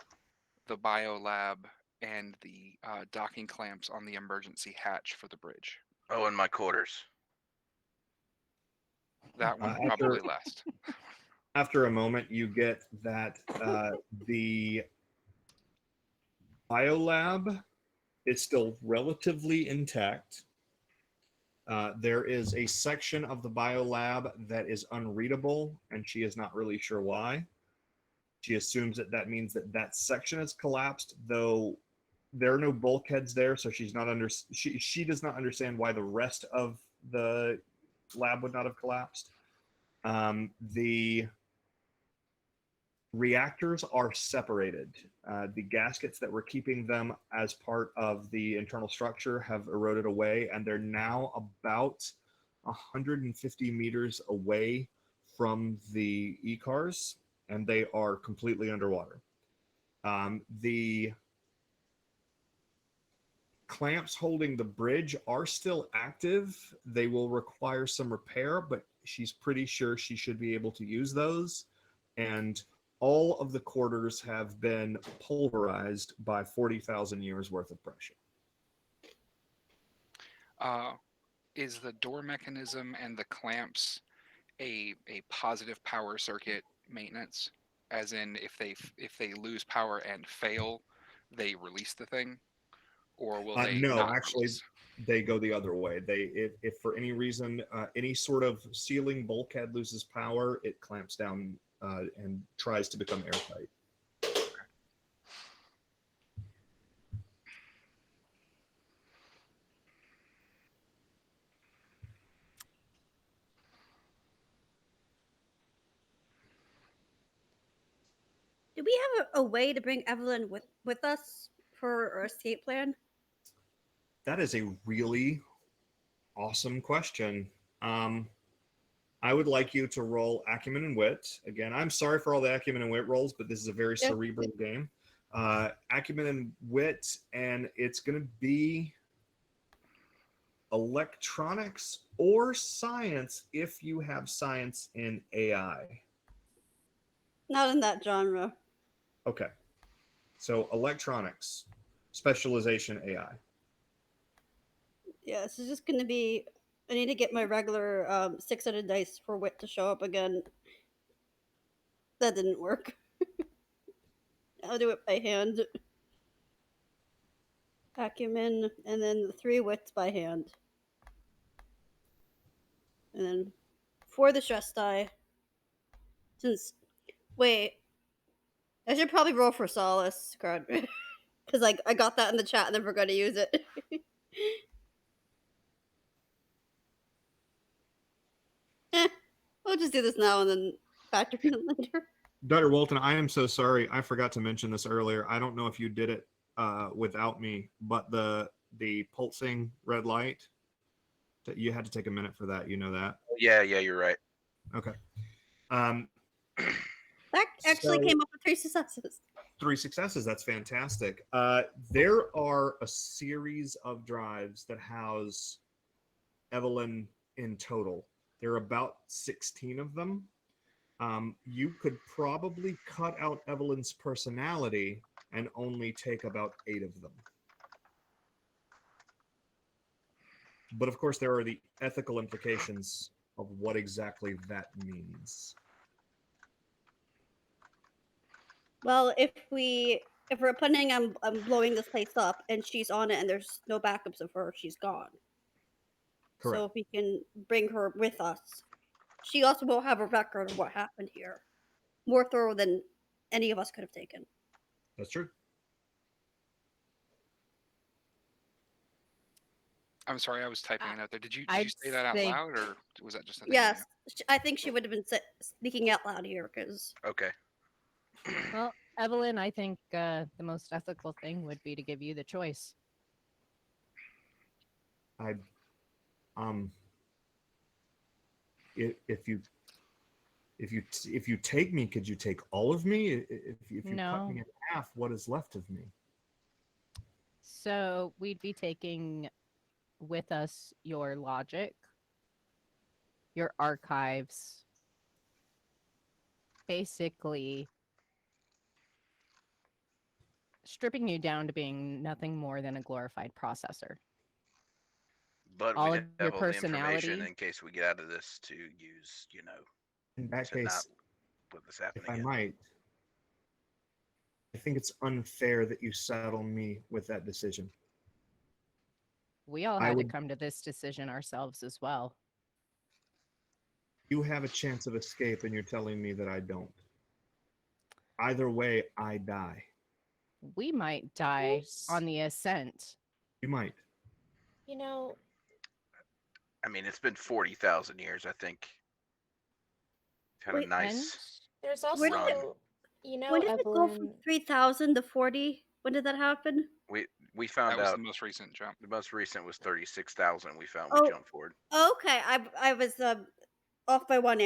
the bio lab, and the docking clamps on the emergency hatch for the bridge? Oh, in my quarters. That one After- probably last. After a moment, you get that the biolab is still relatively intact. There is a section of the biolab that is unreadable, and she is not really sure why. She assumes that that means that that section has collapsed, though there are no bulkheads there, so she does not understand why the rest of the lab would not have collapsed. The reactors are separated. The gaskets that were keeping them as part of the internal structure have eroded away, and they're now about 150 meters away from the E-cars, and they are completely underwater. The clamps holding the bridge are still active. They will require some repair, but she's pretty sure she should be able to use those. And all of the quarters have been pulverized by 40,000 years worth of pressure. Is the door mechanism and the clamps a positive power circuit maintenance? As in, if they lose power and fail, they release the thing, or will they No, not actually, release? they go the other way. If for any reason any sort of ceiling bulkhead loses power, it clamps down and tries to become airtight. Do we have a way to bring Evelyn with us for our escape plan? That is a really awesome question. I would like you to roll acumen and wit. Again, I'm sorry for all the acumen and wit rolls, but this is a very cerebral game. Acumen and wit, and it's going to be electronics or science if you have science in AI. Not in that genre. Okay. So electronics, specialization AI. Yeah, this is just going to be... I need to get my regular 600 dice for wit to show up again. That didn't work. I'll do it by hand. Acumen, and then the 3 wits by hand. And then for the stress die, since... Wait. I should probably roll for solace, crud. Because I got that in the chat and then forgot to use it. We'll just do this now and then factor in later. Dr. Walton, I am so sorry. I forgot to mention this earlier. I don't know if you did it without me, but the pulsing red light, you had to take a minute for that. You know that? Yeah, you're right. Okay. That actually came up with 3 successes. 3 successes. That's fantastic. There are a series of drives that house Evelyn in total. There are about 16 of them. You could probably cut out Evelyn's personality and only take about 8 of them. But of course, there are the ethical implications of what exactly that means. Well, if we're planning on blowing this place up and she's on it and there's no backups of her, she's gone. Correct. So if we can bring her with us, she also will have a record of what happened here, more thorough than any of us could have taken. That's true. I'm sorry, I was typing it out there. Did you I'd say that out say- loud, or was that just a thing? Yes, I think she would have been speaking out loud here because Okay. Well, Evelyn, I think the most ethical thing would be to give you the choice. I, if you take me, could you take all of me? If you cut No. me in half, what is left of me? So we'd be taking with us your logic, your archives, basically stripping you down to being nothing more than a glorified processor. But All we of have your all the information personality. in case we get out of this to use, In that to not case, let this happen if I again. might, I think it's unfair that you saddle me with that decision. We all I had would- to come to this decision ourselves as well. You have a chance of escape, and you're telling me that I don't. Either way, I die. We might die Yes. on the ascent. You might. You know, I mean, it's been 40,000 years, I think. Kind of Wait, nice. there's Where did also, it- you know, when did it go from Evelyn. 3,000 to 40? When did that happen? We That found was out the most recent jump. the most recent was 36,000. We found Oh. we jumped forward. Okay, I was off by one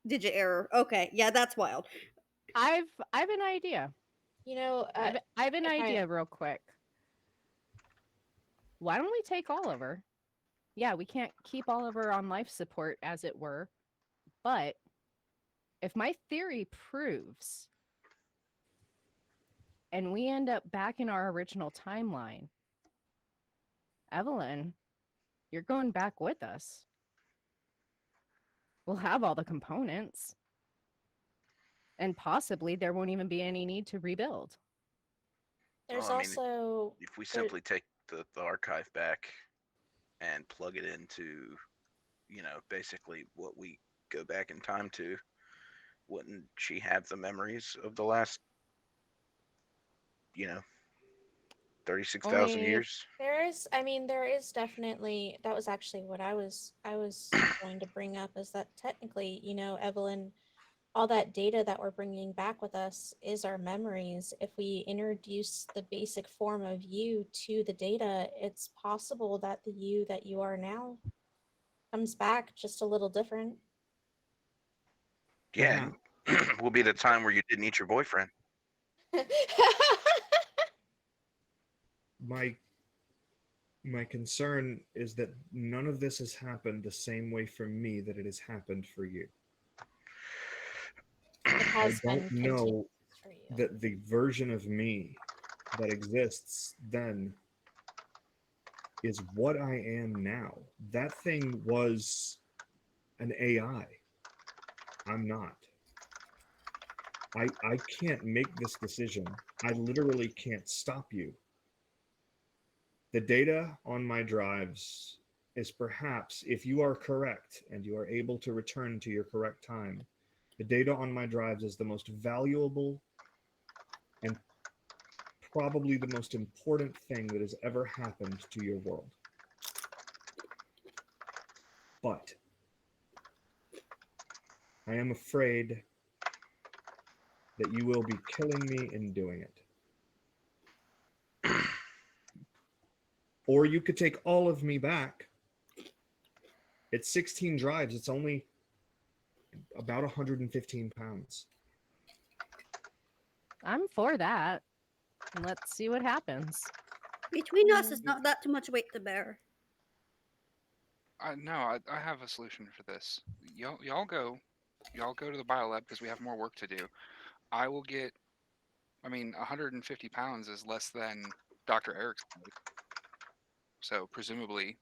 digit error. Okay, yeah, that's wild. I've an idea. You know, I've an if I- idea real quick. Why don't we take Oliver? Yeah, we can't keep Oliver on life support, as it were. But if my theory proves and we end up back in our original timeline, Evelyn, you're going back with us. We'll have all the components. And possibly there won't even be any need to rebuild. there's Well, I mean, also If we there- simply take the archive back and plug it into, basically what we go back in time to, wouldn't she have the memories of the last, 36,000 Only- years? there is definitely, that was actually what I was going to bring up, is that technically, Evelyn, all that data that we're bringing back with us is our memories. If we introduce the basic form of you to the data, it's possible that the you that you are now comes back just a little different. Yeah, and will be the time where you didn't eat your boyfriend. My concern is that none of this has happened the same way for me that it has happened for you. It has I don't been know continuous for you. that the version of me that exists then is what I am now. That thing was an AI. I'm not. I can't make this decision. I literally can't stop you. The data on my drives is perhaps, if you are correct and you are able to return to your correct time, the data on my drives is the most valuable and probably the most important thing that has ever happened to your world. But I am afraid that you will be killing me in doing it. Or you could take all of me back. It's 16 drives. It's only about 115 pounds. I'm for that. Let's see what happens. Between us, it's not that too much weight to bear. No, I have a solution for this. Y'all go to the biolab because we have more work to do. I will get. 150 pounds is less than Dr. Eric's weight. So presumably,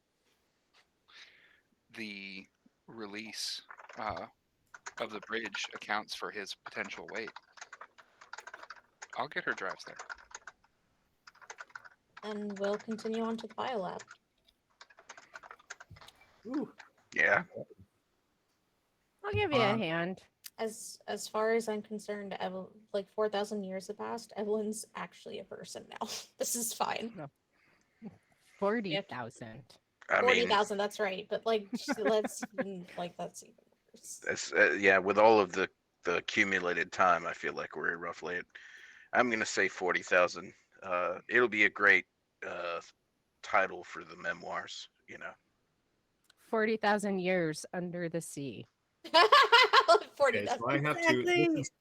the release of the bridge accounts for his potential weight. I'll get her drives there. And we'll continue on to the biolab. Ooh. Yeah. I'll give you a hand. As far as I'm concerned, like 4,000 years have passed. Evelyn's actually a person now. This is fine. 40,000. I mean, 40,000. That's right. But like, let's like that's even worse. that's, yeah, with all of the accumulated time, I feel like we're roughly at, I'm going to say 40,000. It'll be a great title for the memoirs, 40,000 years under the sea. 40,000. Okay, so I have to. This is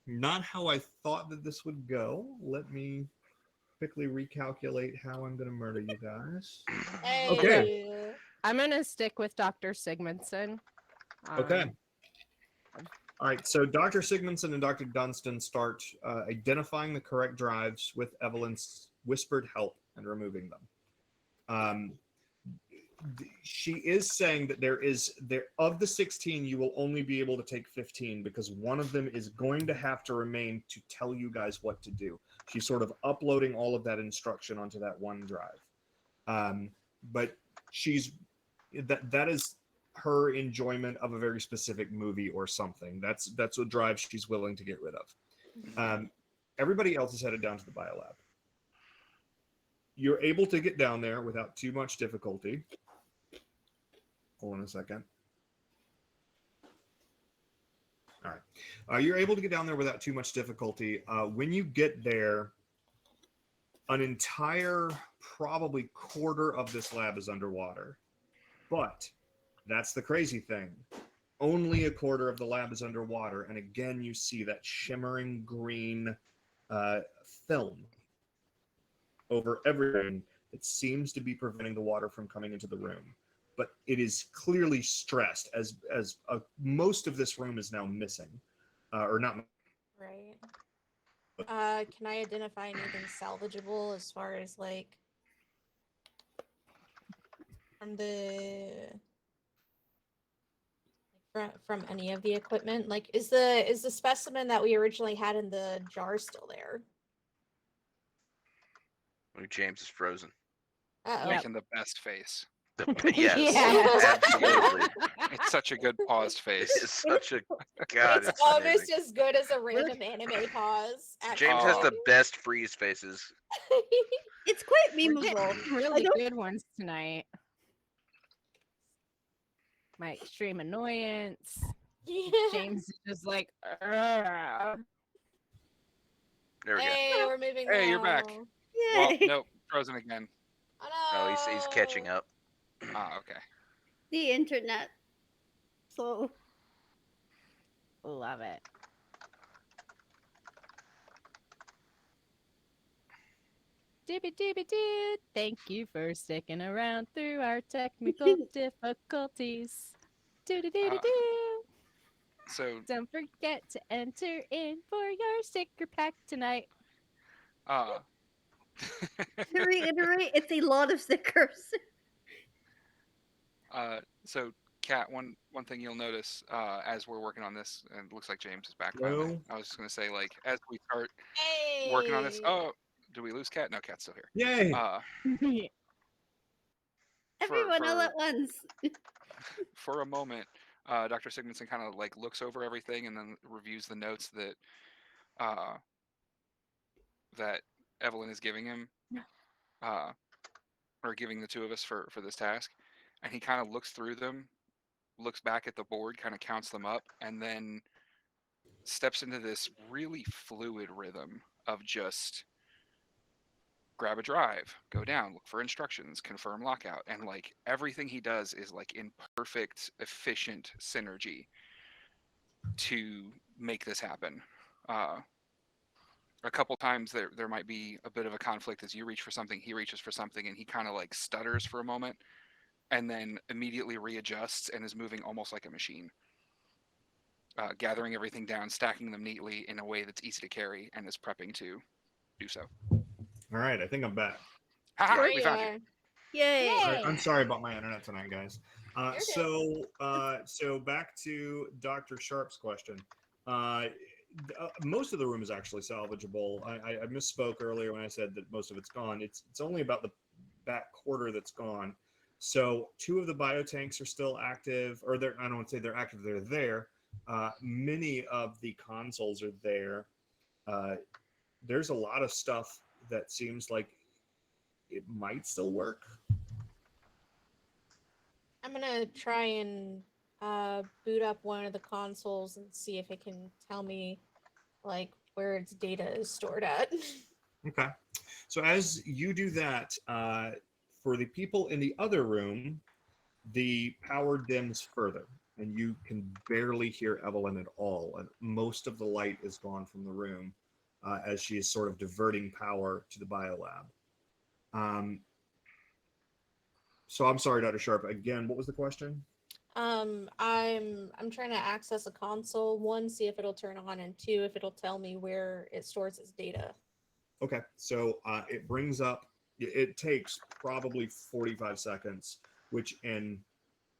not how I thought that this would go. Let me quickly recalculate how I'm going to murder you guys. Hey. Okay. I'm going to stick with Dr. Sigmundsen. Okay. All right, so Dr. Sigmundsen and Dr. Dundston start identifying the correct drives with Evelyn's whispered help and removing them. She is saying that there of the 16, you will only be able to take 15 because one of them is going to have to remain to tell you guys what to do. She's sort of uploading all of that instruction onto that one drive. But that is her enjoyment of a very specific movie or something. That's a drive she's willing to get rid of. Everybody else is headed down to the biolab. You're able to get down there without too much difficulty. Hold on a second. All right. You're able to get down there without too much difficulty. When you get there, an entire, probably quarter of this lab is underwater. But that's the crazy thing. Only a quarter of the lab is underwater. And again, you see that shimmering green film over everything that seems to be preventing the water from coming into the room. But it is clearly stressed as most of this room is now missing, or not. Right. Can I identify anything salvageable as far as like from any of the equipment? Like, is the specimen that we originally had in the jar still there? James is frozen. Uh-oh. Making the best face. Yes, Yeah. absolutely. It's such a good paused face. It's such a god. It's It's almost amazing. as good as a random anime pause. James has the actually. best freeze faces. It's quite We're memeable. getting really good ones tonight. My extreme annoyance. Yeah. James is just like, "Ugh." There we go. Hey, we're moving Hey, you're back. now. Well, Yay! nope, frozen again. Oh, Oh, he's catching no. up. Ah, okay. The internet. So Love it. Dibby dibby doo. Thank you for sticking around through our technical difficulties. Doo doo doo doo doo. So, Don't forget to enter in for your sticker pack tonight. uh, to reiterate, it's a lot of stickers. so Kat, one thing you'll notice as we're working on this, and it looks like James is back finally. No. I was just gonna say, like, as we start Hey. working on this. Oh, do we lose Kat? No, Kat's still here. Yay! Everyone all for- at once. For a moment, Dr. Sigmundsen kind of like looks over everything and then reviews the notes that that Evelyn is giving him, or giving the two of us for this task, and he kind of looks through them, looks back at the board, kind of counts them up, and then steps into this really fluid rhythm of just grab a drive, go down, look for instructions, confirm lockout, and like everything he does is like in perfect, efficient synergy to make this happen. A couple times there might be a bit of a conflict as you reach for something, he reaches for something, and he kind of like stutters for a moment and then immediately readjusts and is moving almost like a machine. Gathering everything down, stacking them neatly in a way that's easy to carry, and is prepping to do so. All right, I think I'm back. Haha, There we you found are. you. Yay! Yay! I'm sorry about my internet tonight, guys. You're So back to Dr. Sharpe's question. Most of the room is actually salvageable. I misspoke earlier when I said that most of it's gone. It's only about the back quarter that's gone. So 2 of the biotanks are still active, or I don't want to say they're active. They're there. Many of the consoles are there. There's a lot of stuff that seems like it might still work. I'm gonna try and boot up one of the consoles and see if it can tell me like where its data is stored at. Okay. So as you do that, for the people in the other room, the power dims further, and you can barely hear Evelyn at all. And most of the light is gone from the room as she is sort of diverting power to the biolab. So I'm sorry, Dr. Sharpe. Again, what was the question? I'm trying to access a console. 1, see if it'll turn on, and 2, if it'll tell me where it stores its data. Okay, so it brings up, it takes probably 45 seconds, which in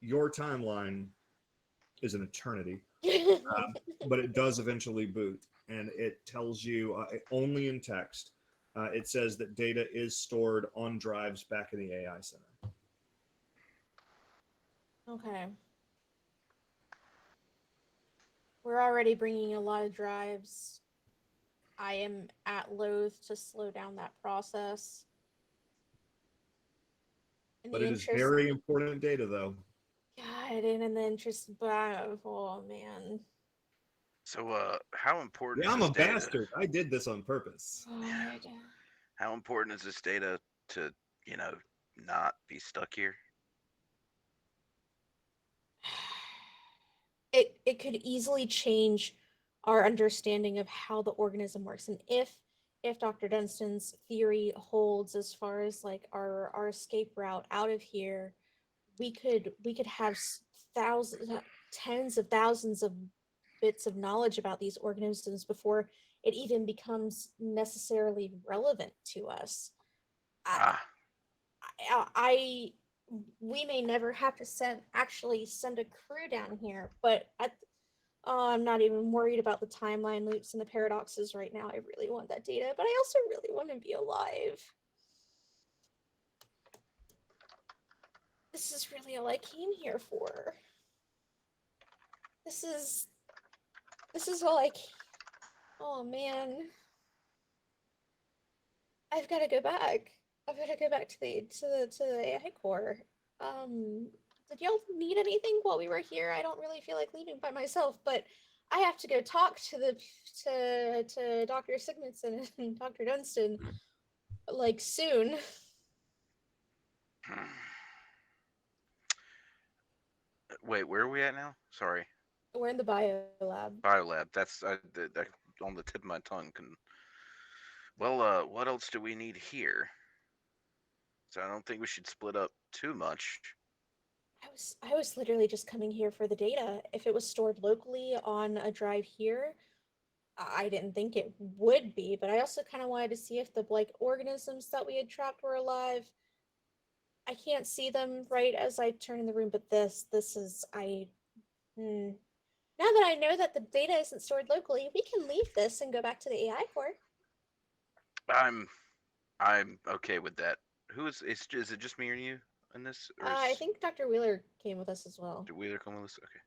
your timeline is an eternity, but it does eventually boot, and it tells you only in text. It says that data is stored on drives back in the AI center. Okay. We're already bringing a lot of drives. I am at loath to slow down that process. In But the it is interest, very important data, though. God, and in the interest, but oh man. So, how important Yeah, is I'm this a data? bastard. I did this on purpose. God. How important is this data to, not be stuck here? It could easily change our understanding of how the organism works, and if Dr. Dunstan's theory holds as far as like our escape route out of here, we could have thousands, tens of thousands of bits of knowledge about these organisms before it even becomes necessarily relevant to us. I, Ah, I we may never have to send a crew down here, but I'm not even worried about the timeline loops and the paradoxes right now. I really want that data, but I also really want to be alive. This is really all I came here for. This is all I. Oh man, I've got to go back. I've got to go back to the AI core. Did y'all need anything while we were here? I don't really feel like leaving by myself, but I have to go talk to Dr. Sigmundsen and Dr. Dundston like soon. wait, where are we at now? Sorry, We're in the bio lab. biolab. That's on the tip of my tongue. Well, what else do we need here? So I don't think we should split up too much. I was literally just coming here for the data. If it was stored locally on a drive here, I didn't think it would be, but I also kind of wanted to see if the like organisms that we had trapped were alive. I can't see them right as I turn in the room, but this is now that I know that the data isn't stored locally, we can leave this and go back to the AI core. I'm okay with that. Who is it just me or you in this? Or I think Dr. Wheeler came with us as well. did Wheeler come with us? Okay.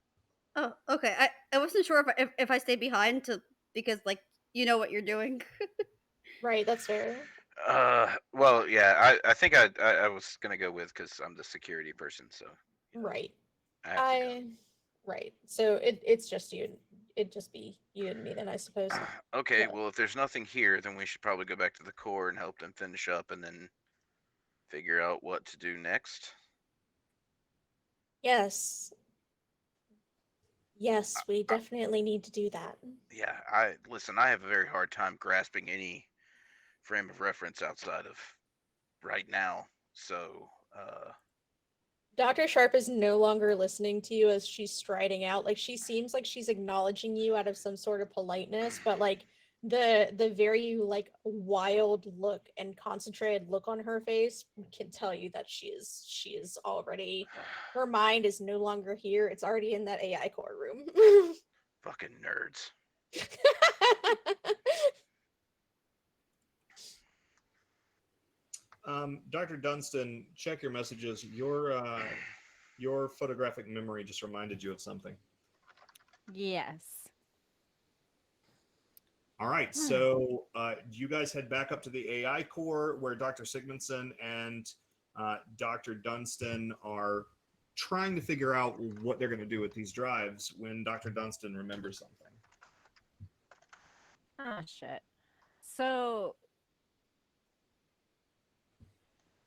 Oh, okay. I wasn't sure if I stayed behind to because like you know what you're doing. Right, that's fair. Well, yeah, I think I was gonna go with because I'm the security person, so Right. I have to go. Right. So it's just you. It'd just be you and me then, I suppose. Okay, Yeah. well, if there's nothing here, then we should probably go back to the core and help them finish up, and then figure out what to do next. Yes. Yes, we definitely need to do that. Yeah, I listen. I have a very hard time grasping any frame of reference outside of right now. So, Dr. Sharpe is no longer listening to you as she's striding out. Like she seems like she's acknowledging you out of some sort of politeness, but like the very like wild look and concentrated look on her face can tell you that she is already, her mind is no longer here. It's already in that AI core room. Fucking nerds. Dr. Dundston, check your messages. Your photographic memory just reminded you of something. Yes. All right, so you guys head back up to the AI core where Dr. Sigmundsen and Dr. Dundston are trying to figure out what they're going to do with these drives when Dr. Dundston remembers something. Ah, shit. So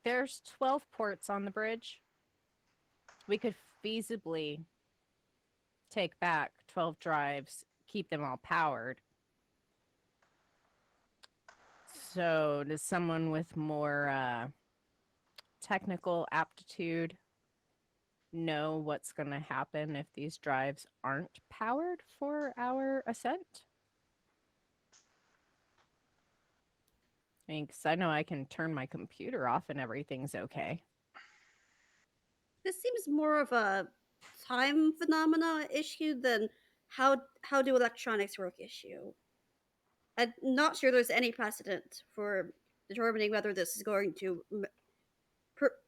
there's 12 ports on the bridge. We could feasibly take back 12 drives, keep them all powered. So does someone with more technical aptitude know what's going to happen if these drives aren't powered for our ascent? I mean, 'cause I know I can turn my computer off and everything's okay. This seems more of a time phenomena issue than how do electronics work issue. I'm not sure there's any precedent for determining whether this is going to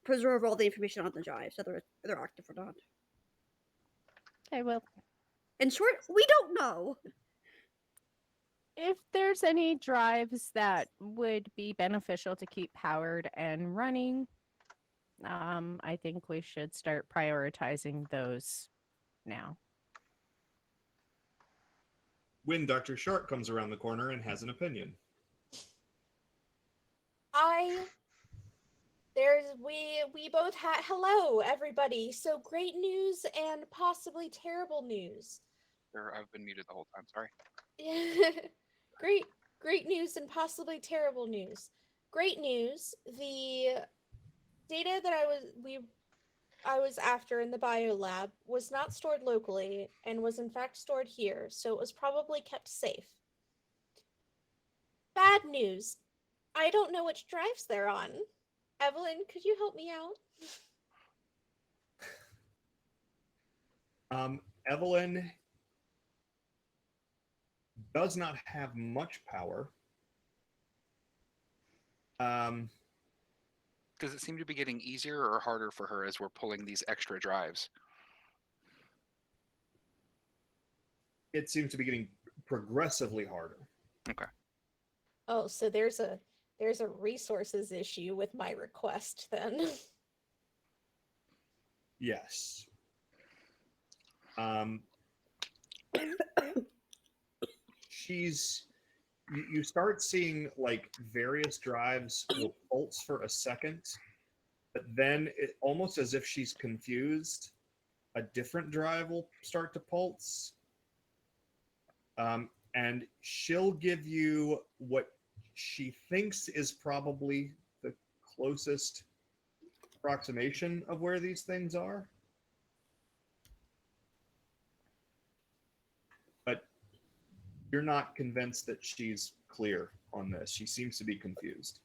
preserve all the information on the drives, whether they're active or not. Okay, well, In short, we don't know. if there's any drives that would be beneficial to keep powered and running, I think we should start prioritizing those now. When Dr. Sharpe comes around the corner and has an opinion. We both had, hello everybody. So great news and possibly terrible news. I've been muted the whole time. Sorry. Great news and possibly terrible news. Great news, the data that I was after in the bio lab was not stored locally and was in fact stored here, so it was probably kept safe. Bad news, I don't know which drives they're on. Evelyn, could you help me out? Evelyn does not have much power. Does it seem to be getting easier or harder for her as we're pulling these extra drives? It seems to be getting progressively harder. Okay. Oh, so there's a resources issue with my request then. Yes. You start seeing like various drives will pulse for a second, but then it almost as if she's confused, a different drive will start to pulse. And she'll give you what she thinks is probably the closest approximation of where these things are. But you're not convinced that she's clear on this. She seems to be confused.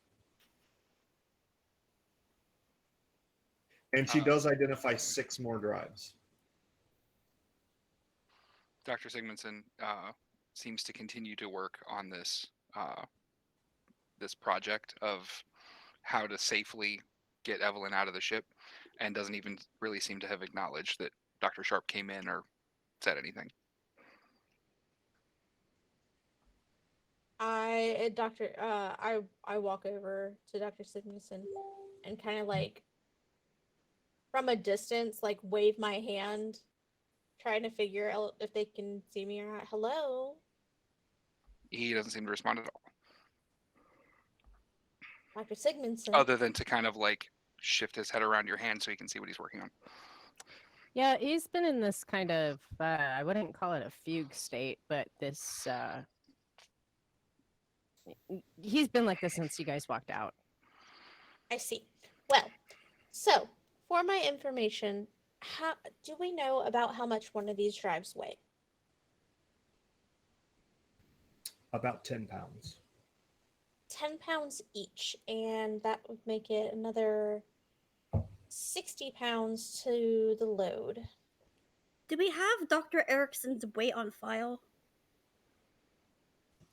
And she does identify 6 more drives. Dr. Sigmundsen seems to continue to work on this this project of how to safely get Evelyn out of the ship, and doesn't even really seem to have acknowledged that Dr. Sharpe came in or said anything. I walk over to Dr. Sigmundsen and kind of like from a distance, like wave my hand, trying to figure out if they can see me or not. Hello? He doesn't seem to respond at all, Dr. Sigmundsen. other than to kind of like shift his head around your hand so he can see what he's working on. Yeah, he's been in this kind of, I wouldn't call it a fugue state, but this, he's been like this since you guys walked out. I see. Well, so for my information, how do we know about how much one of these drives weigh? About 10 pounds. 10 pounds each, and that would make it another 60 pounds to the load. Do we have Dr. Erickson's weight on file?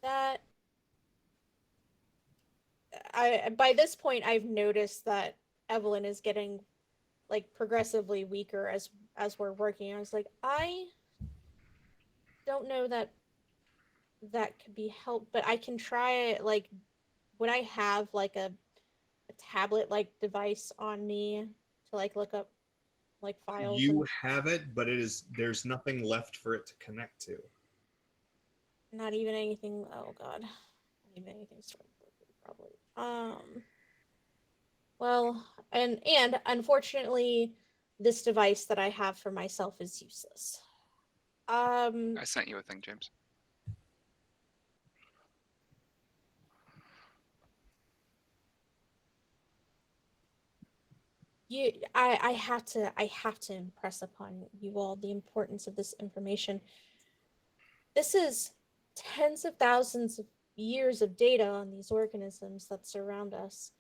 That by this point I've noticed that Evelyn is getting like progressively weaker as we're working. I was like, I don't know that could be helped, but I can try. Like, would I have like a tablet like device on me to like look up like files? You have it, but there's nothing left for it to connect to. Not even anything. Oh god, not even anything started working probably. Well, and unfortunately, this device that I have for myself is useless. I sent you a thing, James. I have to impress upon you all the importance of this information. This is tens of thousands of years of data on these organisms that surround us.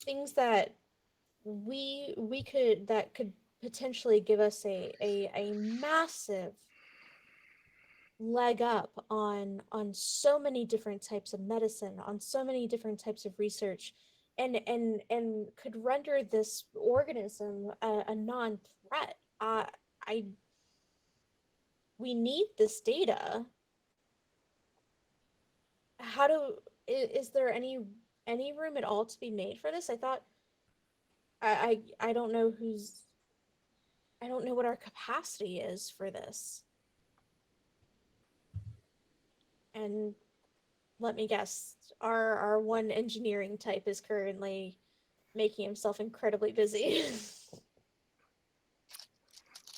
Things that that could potentially give us a massive leg up on so many different types of medicine, on so many different types of research, and could render this organism a non-threat. We need this data. Is there any room at all to be made for this? I thought I don't know I don't know what our capacity is for this. And let me guess, our one engineering type is currently making himself incredibly busy.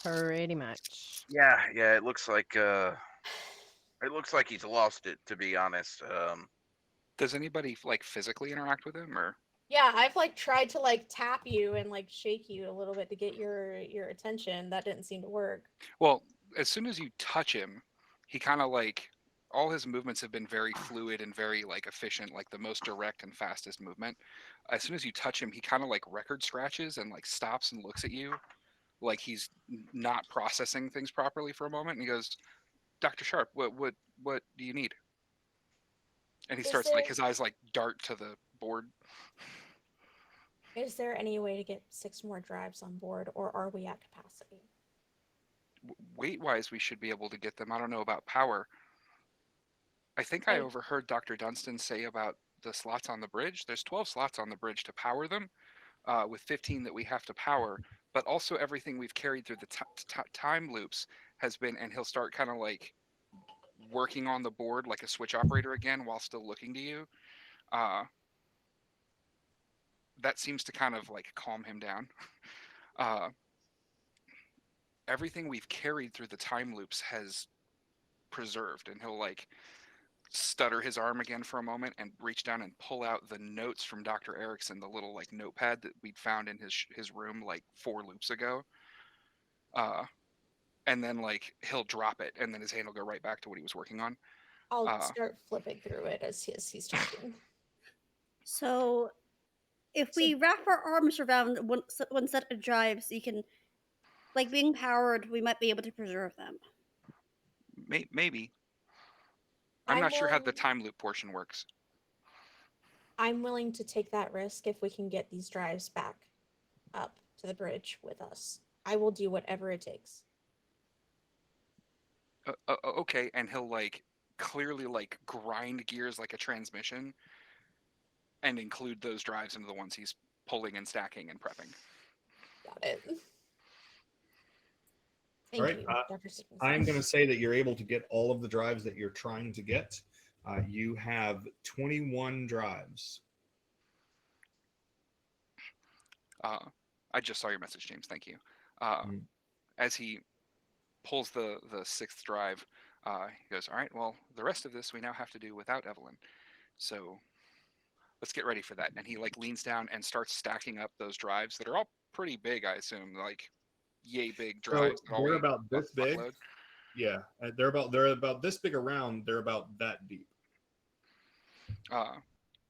Pretty much. Yeah, it looks like he's lost it, to be honest. Does anybody like physically interact with him, or? Yeah, I've like tried to like tap you and like shake you a little bit to get your attention. That didn't seem to work. Well, as soon as you touch him, he kind of like all his movements have been very fluid and very like efficient, like the most direct and fastest movement. As soon as you touch him, he kind of like record scratches and like stops and looks at you like he's not processing things properly for a moment, and he goes, "Dr. Sharpe, what do you need?" And he starts like his eyes like dart to the board. Is there any way to get 6 more drives on board, or are we at capacity? Weight-wise, we should be able to get them. I don't know about power. I think I overheard Dr. Dundston say about the slots on the bridge. There's 12 slots on the bridge to power them, with 15 that we have to power. But also everything we've carried through the time loops has been, and he'll start kind of like working on the board like a switch operator again while still looking to you. That seems to kind of like calm him down. Everything we've carried through the time loops has preserved, and he'll like stutter his arm again for a moment and reach down and pull out the notes from Dr. Erickson, the little like notepad that we'd found in his room like 4 loops ago. And then like he'll drop it, and then his hand will go right back to what he was working on. I'll start flipping through it as he's talking. So, if we wrap our arms around one set of drives, you can, like being powered, we might be able to preserve them. Maybe. I'm not sure how the time loop portion works. I'm willing to take that risk if we can get these drives back up to the bridge with us. I will do whatever it takes. Okay, and he'll like clearly like grind gears like a transmission and include those drives into the ones he's pulling and stacking and prepping. Got it. All right. I'm going to say that you're able to get all of the drives that you're trying to get. You have 21 drives. I just saw your message, James. Thank you. As he pulls the 6th drive, he goes, "All right, well, the rest of this we now have to do without Evelyn. So let's get ready for that." And he like leans down and starts stacking up those drives that are all pretty big, I assume, like yay big drives. So they're about this big. Yeah, they're about this big around. They're about that deep.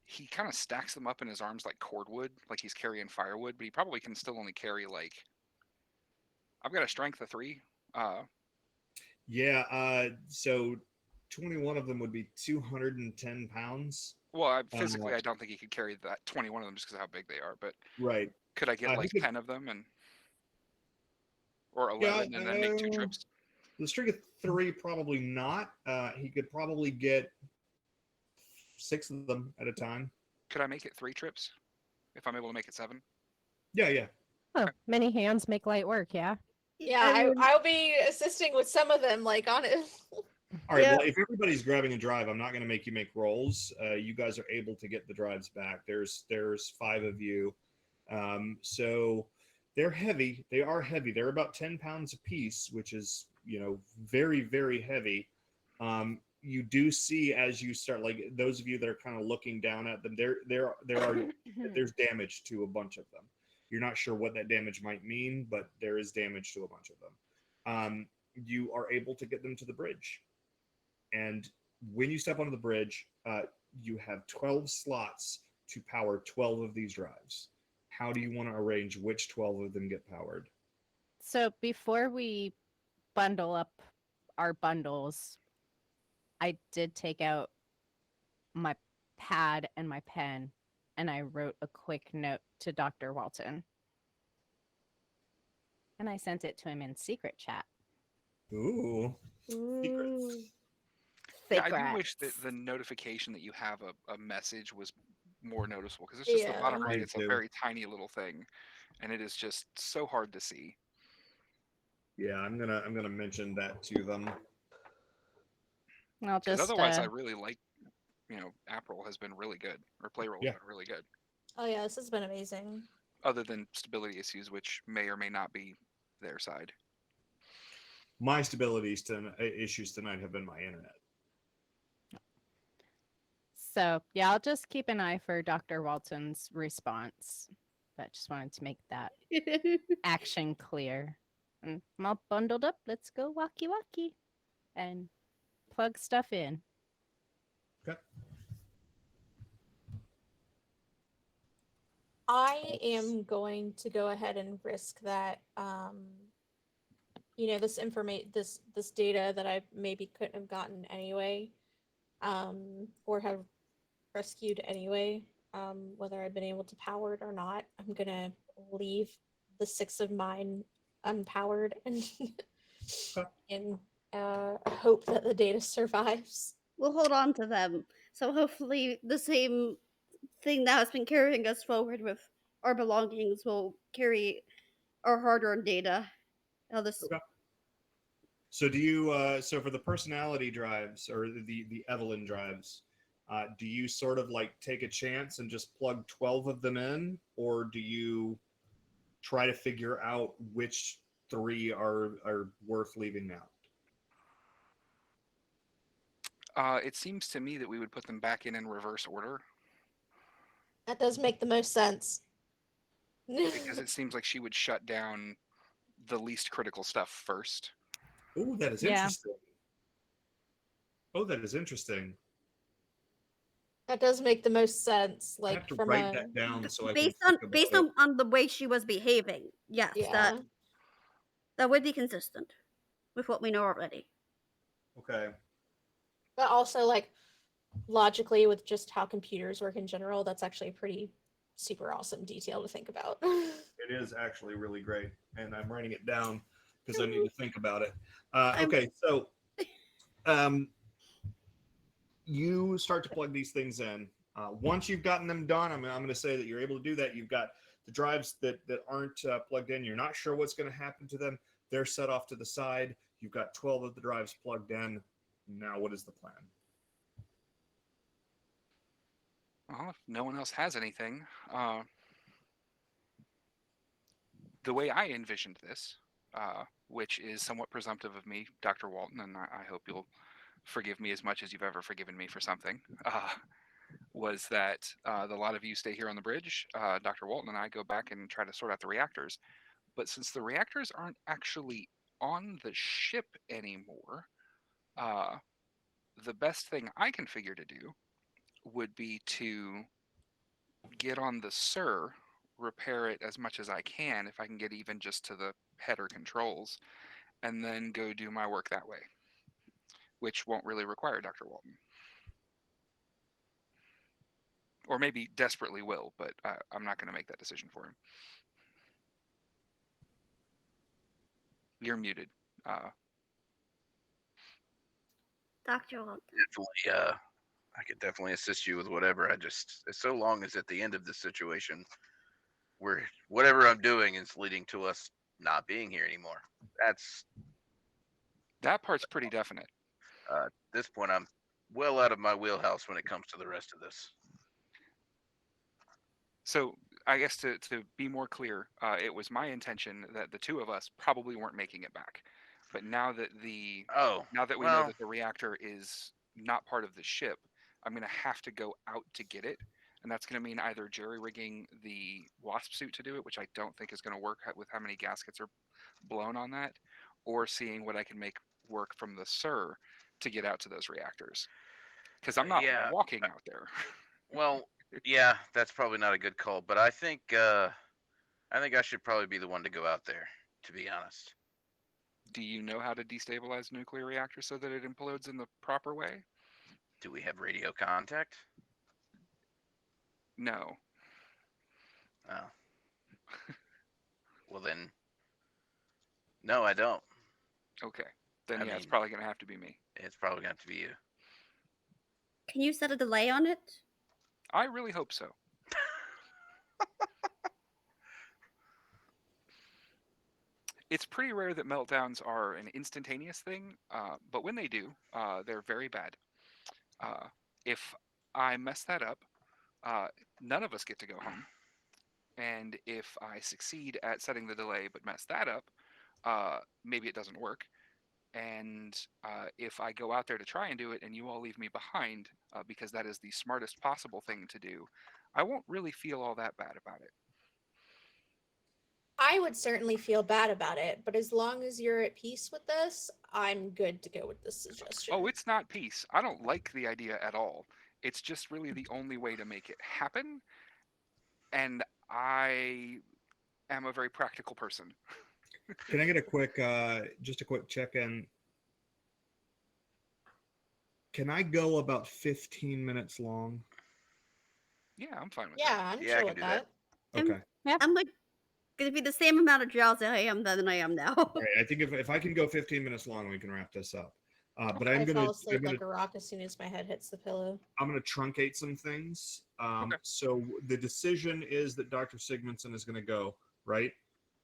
He kind of stacks them up in his arms like cordwood, like he's carrying firewood, but he probably can still only carry like. I've got a strength of 3. Yeah. So 21 of them would be 210 pounds. Well, Uh, physically, I don't think he could carry that 21 of them just because of how big they are. But right. could I get He like could. 10 of them or Yeah. 11 and then make 2 trips? The string of 3 probably not. He could probably get 6 of them at a time. Could I make it 3 trips if I'm able to make it 7? Yeah. Yeah. Oh, many hands make light work, yeah? Yeah, I mean, I'll be assisting with some of them, like on it. All right. Yeah. Well, if everybody's grabbing a drive, I'm not going to make you make rolls. You guys are able to get the drives back. There's 5 of you, so they're heavy. They are heavy. They're about 10 pounds a piece, which is very very heavy. You do see as you start, like those of you that are kind of looking down at them, there's damage to a bunch of them. You're not sure what that damage might mean, but there is damage to a bunch of them. You are able to get them to the bridge. And when you step onto the bridge, you have 12 slots to power 12 of these drives. How do you want to arrange which 12 of them get powered? So before we bundle up our bundles, I did take out my pad and my pen, and I wrote a quick note to Dr. Walton. And I sent it to him in secret chat. Ooh. Secrets. Yeah, I do wish that the notification that you have a message was more noticeable because it's just the bottom Yeah. right. Me It's a too. very tiny little thing, and it is just so hard to see. Yeah, I'm gonna mention that to them. I'll Because just otherwise, I really like, April has been really good, or Playroll Yeah. has been really good. Oh yeah, this has been amazing. Other than stability issues, which may or may not be their side. My issues tonight have been my internet. So yeah, I'll just keep an eye for Dr. Walton's response. But just wanted to make that action clear. And I'm all bundled up. Let's go walkie walkie and plug stuff in. Okay. I am going to go ahead and risk that this data that I maybe couldn't have gotten anyway, or have rescued anyway, whether I've been able to power it or not. I'm gonna leave the 6 of mine unpowered and in hope that the data survives. we'll hold on to them. So hopefully the same thing that has been carrying us forward with our belongings will carry our hard-earned data. How this Okay. So do you so for the personality drives or the Evelyn drives, do you sort of like take a chance and just plug 12 of them in, or do you try to figure out which 3 are worth leaving out? It seems to me that we would put them back in reverse order That does make the most sense. because it seems like she would shut down the least critical stuff first. Oh, that is Yeah. interesting. Oh, that is interesting. That does make the most sense. I Like have to from write a that down so I based can on think based about on the way she was behaving. Yes, yeah. that would be consistent with what we know already. it. Okay. But also like logically with just how computers work in general, that's actually a pretty super awesome detail to think about. It is actually really great, and I'm writing it down because I need to think about it. Okay, so you start to plug these things in. Once you've gotten them done, I'm going to say that you're able to do that. You've got the drives that aren't plugged in. You're not sure what's going to happen to them. They're set off to the side. You've got 12 of the drives plugged in. Now, what is the plan? Well, if no one else has anything, the way I envisioned this, which is somewhat presumptive of me, Dr. Walton, and I hope you'll forgive me as much as you've ever forgiven me for something, was that the lot of you stay here on the bridge. Dr. Walton and I go back and try to sort out the reactors. But since the reactors aren't actually on the ship anymore, the best thing I can figure to do would be to get on the Sir, repair it as much as I can, if I can get even just to the header controls, and then go do my work that way, which won't really require Dr. Walton. Or maybe desperately will, but I'm not going to make that decision for him. You're muted. Dr. Walton. Definitely, I could definitely assist you with whatever. I just, so long as at the end of this situation, where whatever I'm doing is leading to us not being here anymore. That part's pretty definite. At this point, I'm well out of my wheelhouse when it comes to the rest of this. So I guess to be more clear, it was my intention that the two of us probably weren't making it back. But now that we know that the reactor is not part of the ship, I'm going to have to go out to get it. And that's going to mean either jerry-rigging the wasp suit to do it, which I don't think is going to work with how many gaskets are blown on that, or seeing what I can make work from the Sir to get out to those reactors. Because I'm not walking out there. Well, yeah, that's probably not a good call, but I think I should probably be the one to go out there, to be honest. Do you know how to destabilize a nuclear reactor so that it implodes in the proper way? Do we have radio contact? No. Oh. Well then, no, I don't. Okay. Then it's probably going to have to be me. It's probably going to have to be you. Can you set a delay on it? I really hope so. It's pretty rare that meltdowns are an instantaneous thing, but when they do, they're very bad. If I mess that up, none of us get to go home. And if I succeed at setting the delay but mess that up, maybe it doesn't work. And if I go out there to try and do it and you all leave me behind, because that is the smartest possible thing to do, I won't really feel all that bad about it. I would certainly feel bad about it, but as long as you're at peace with this, I'm good to go with this suggestion. Oh, it's not peace. I don't like the idea at all. It's just really the only way to make it happen. And I am a very practical person. Can I get a quick, just a quick check-in? Can I go about 15 minutes long? Yeah, I'm fine with Yeah, I'm chill with that. Okay. I'm like going to be the same amount of drowsy I am than I am now. All right. I think if I can go 15 minutes long, we can wrap this up. But I fall asleep like a rock as soon as my head hits the pillow. I'm going to truncate some things. Okay. So the decision is that Dr. Sigmundsen is going to go, right?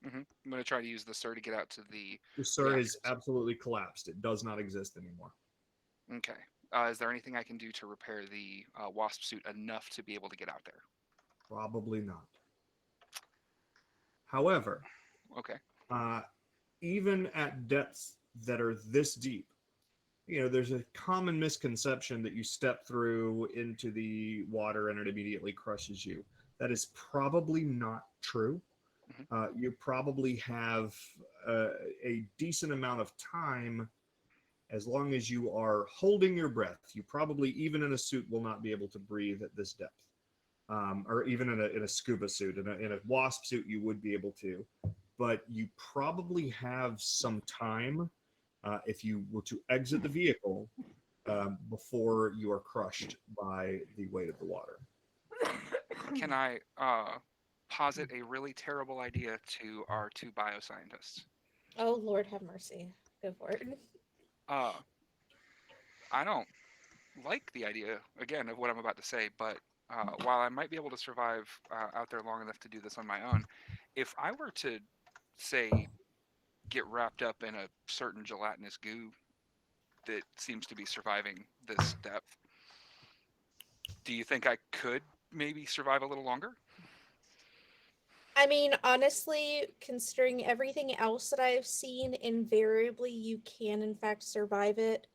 Mm-hmm. I'm going to try to use the Sir to get out to the Sir reactors. is absolutely collapsed. It does not exist anymore. Okay. Is there anything I can do to repair the wasp suit enough to be able to get out there? Probably not. However, okay. Even at depths that are this deep, there's a common misconception that you step through into the water and it immediately crushes you. That is probably not true. Mm-hmm. You probably have a decent amount of time. As long as you are holding your breath, you probably, even in a suit, will not be able to breathe at this depth. Or even in a scuba suit. In a wasp suit, you would be able to. But you probably have some time if you were to exit the vehicle before you are crushed by the weight of the water. Can I posit a really terrible idea to our two bioscientists? Oh, Lord have mercy. Go for it. I don't like the idea, again, of what I'm about to say, but while I might be able to survive out there long enough to do this on my own, if I were to, say, get wrapped up in a certain gelatinous goo that seems to be surviving this depth, do you think I could maybe survive a little longer? I mean, honestly, considering everything else that I've seen, invariably you can in fact survive it.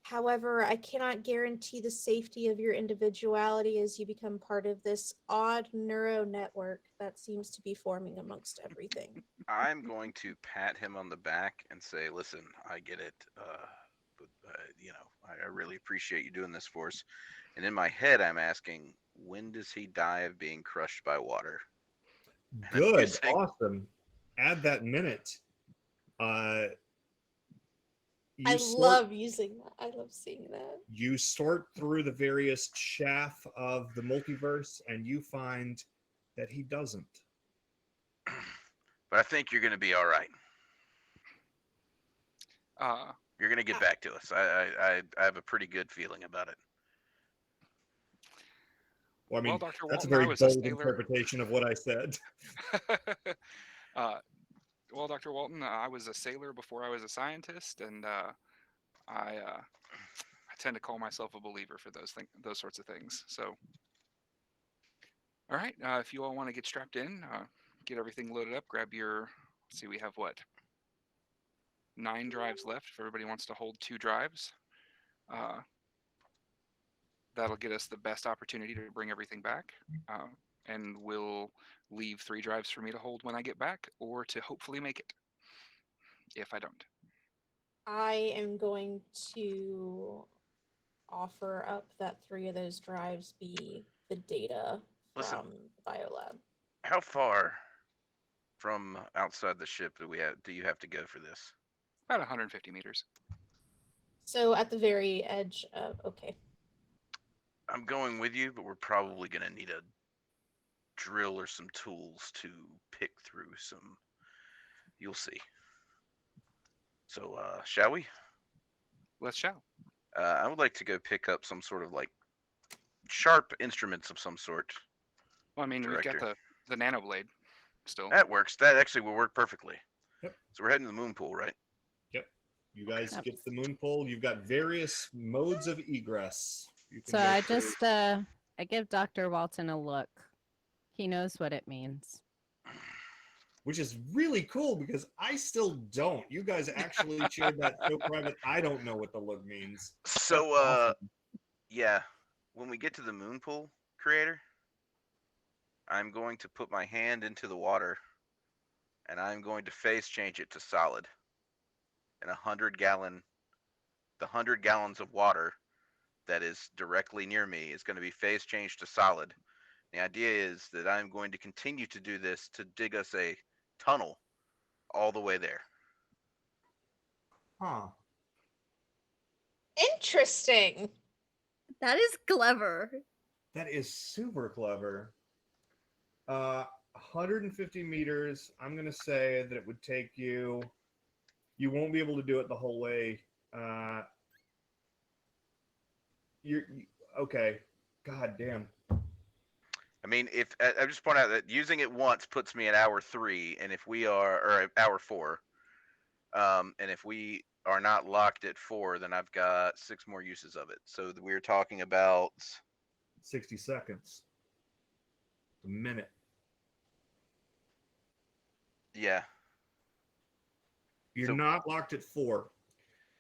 However, I cannot guarantee the safety of your individuality as you become part of this odd neuro network that seems to be forming amongst everything. I'm going to pat him on the back and say, "Listen, I get it. But I really appreciate you doing this for us." And in my head, I'm asking, when does he die of being crushed by water? And I'm Good, using- awesome. Add that minute. I love using that. I love seeing that. You sort through the various chaff of the multiverse, and you find that he doesn't. But I think you're going to be all right. Uh, You're going to get back to us. I have a pretty good feeling about it. Well, I mean, Dr. that's a Walton, I very was a bold sailor. interpretation of what I said. Well, Dr. Walton, I was a sailor before I was a scientist, and I tend to call myself a believer for those sorts of things. So, all right, if you all want to get strapped in, get everything loaded up, grab your. Let's see, we have what? 9 drives left. If everybody wants to hold 2 drives, that'll get us the best opportunity to bring everything back. And we'll leave 3 drives for me to hold when I get back, or to hopefully make it. If I don't. I am going to offer up that 3 of those drives be the data Listen. from Biolab. How far from outside the ship do you have to go for this? About 150 meters. So at the very edge of, okay. I'm going with you, but we're probably going to need a drill or some tools to pick through some. You'll see. So, shall we? Let's shall. I would like to go pick up some sort of like sharp instruments of some sort. Well, I mean, Director. we've got the nano blade still. That works. That actually will work perfectly. Yep. So we're heading to the moon pool, right? Yep. You guys Yep. get to the moon pool. You've got various modes of egress. You can So go I through. just I give Dr. Walton a look. He knows what it means. Which is really cool because I still don't. You guys actually shared that so private. I don't know what the look means. So, Awesome. yeah, when we get to the moon pool, creator, I'm going to put my hand into the water, and I'm going to phase change it to solid. And the 100 gallons of water that is directly near me is going to be phase changed to solid. The idea is that I'm going to continue to do this to dig us a tunnel all the way there. Huh. Interesting. That is clever. That is super clever. 150 meters. I'm going to say that it would take you. You won't be able to do it the whole way. Okay. God damn. I mean, if I just point out that using it once puts me at hour 3, and if we are, or hour 4, and if we are not locked at 4, then I've got 6 more uses of it. So we're talking about 60 seconds. A minute. Yeah. You're So- not locked at 4,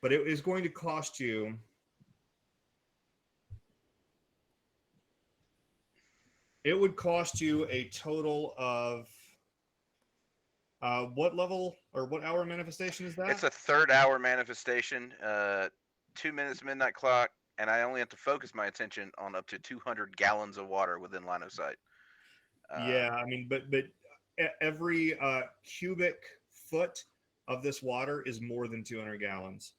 but it is going to cost you. It would cost you a total of what level or what hour manifestation is that? It's a 3rd hour manifestation, 2 minutes midnight clock, and I only have to focus my attention on up to 200 gallons of water within line of sight. Yeah, I mean, but every cubic foot of this water is more than 200 gallons.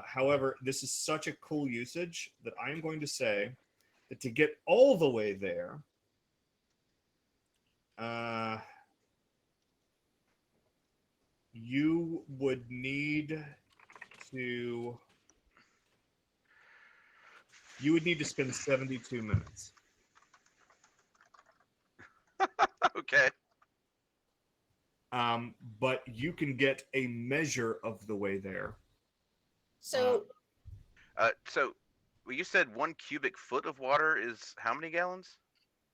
However, this is such a cool usage that I am going to say that to get all the way there, you would need to spend 72 minutes. Okay. But you can get a measure of the way there. So So you said 1 cubic foot of water is how many gallons?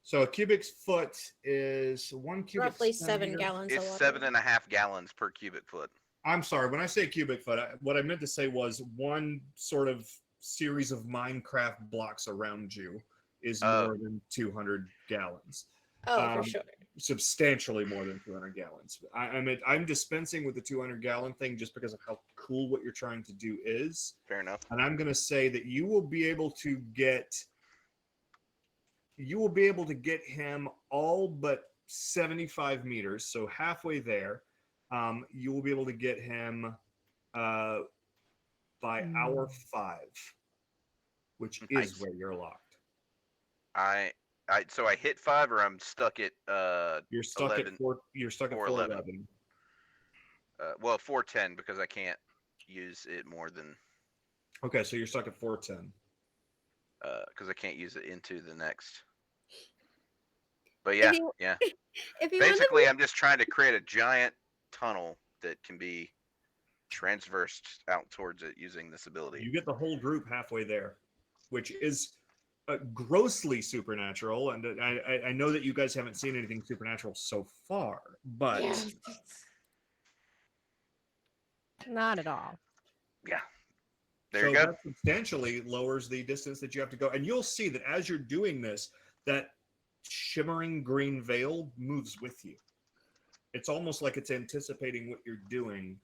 So a cubic foot is 1 cubic. roughly 7 centimeter. gallons It's of water. 7.5 gallons per cubic foot. I'm sorry. When I say cubic foot, what I meant to say was 1 sort of series of Minecraft blocks around you is Oh. more than 200 gallons. Oh, for sure. Substantially more than 200 gallons. I'm dispensing with the 200-gallon thing just because of how cool what you're trying to do is. Fair enough. And I'm going to say that you will be able to get him all but 75 meters, so halfway there. You will be able to get him by hour 5, which Nice. is where you're locked. So I hit 5, or I'm stuck at You're stuck 11, at 4. You're stuck at 411. well, 410, because I can't use it more than Okay, so you're stuck at 410. because I can't use it into the next. But yeah, you- yeah. If you want to Basically, I'm just trying to create a giant tunnel that can be transversed out towards it using this ability. You get the whole group halfway there, which is grossly supernatural. And I know that you guys haven't seen anything supernatural so far, but Yes. Not at all. Yeah. There so you go. that substantially lowers the distance that you have to go. And you'll see that as you're doing this, that shimmering green veil moves with you. It's almost like it's anticipating what you're doing,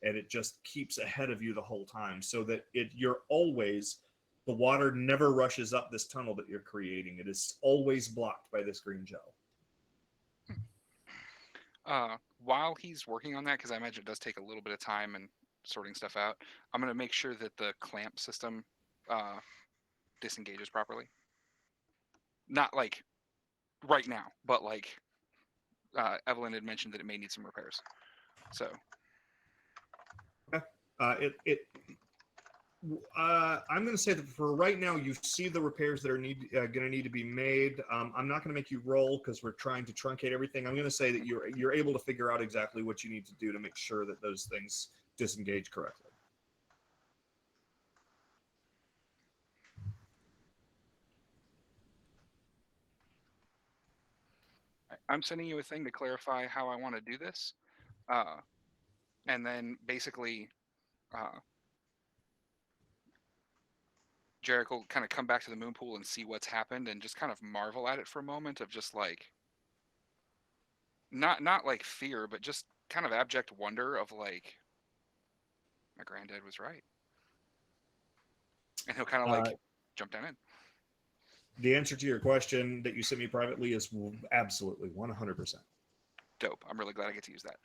and it just keeps ahead of you the whole time, so that you're always, the water never rushes up this tunnel that you're creating. It is always blocked by this green gel. While he's working on that, because I imagine it does take a little bit of time and sorting stuff out, I'm going to make sure that the clamp system disengages properly. Not like right now, but like Evelyn had mentioned that it may need some repairs. So I'm going to say that for right now, you see the repairs that are going to need to be made. I'm not going to make you roll because we're trying to truncate everything. I'm going to say that you're able to figure out exactly what you need to do to make sure that those things disengage correctly. I'm sending you a thing to clarify how I want to do this. And then basically Jerrick will kind of come back to the moon pool and see what's happened and just kind of marvel at it for a moment of just like, not like fear, but just kind of abject wonder of like, my granddad was right. And he'll kind of like jump down in. The answer to your question that you sent me privately is absolutely 100%. Dope. I'm really glad I get to use that.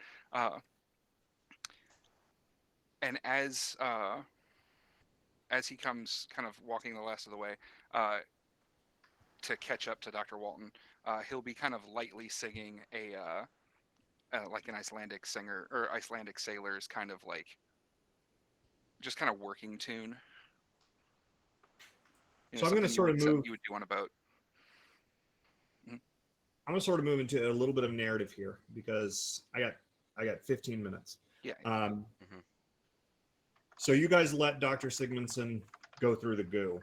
And as he comes kind of walking the last of the way to catch up to Dr. Walton, he'll be kind of lightly singing like an Icelandic singer or Icelandic sailor's kind of like just kind of working tune. So I'm going to sort of move. You would do on a boat. I'm going to sort of move into a little bit of narrative here because I got 15 minutes. Yeah. So you guys let Dr. Sigmundsen go through the goo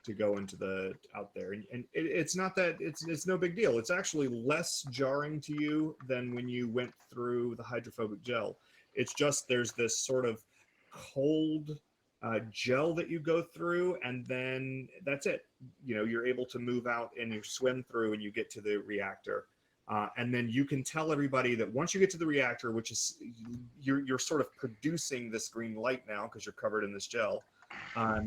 to go into the out there, and it's not that it's no big deal. It's actually less jarring to you than when you went through the hydrophobic gel. It's just there's this sort of cold gel that you go through, and then that's it. You know, you're able to move out and you swim through and you get to the reactor. And then you can tell everybody that once you get to the reactor, which is you're sort of producing this green light now because you're covered in this gel. What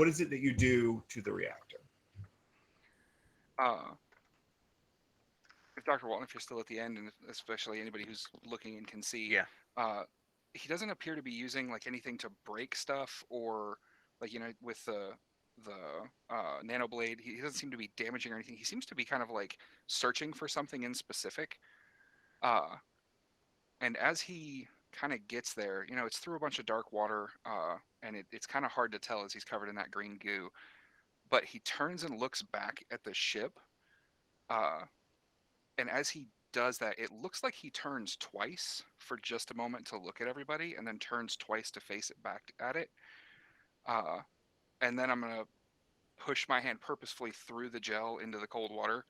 is it that you do to the reactor? If Dr. Walton, if you're still at the end, and especially anybody who's looking and can see, he doesn't appear to be using like anything to break stuff or like, you know, with the nano blade, he doesn't seem to be damaging or anything. He seems to be kind of like searching for something in specific. And as he kind of gets there, you know, it's through a bunch of dark water, and it's kind of hard to tell as he's covered in that green goo. But he turns and looks back at the ship, and as he does that, it looks like he turns twice for just a moment to look at everybody, and then turns twice to face it back at it. And then I'm gonna push my hand purposefully through the gel into the cold water,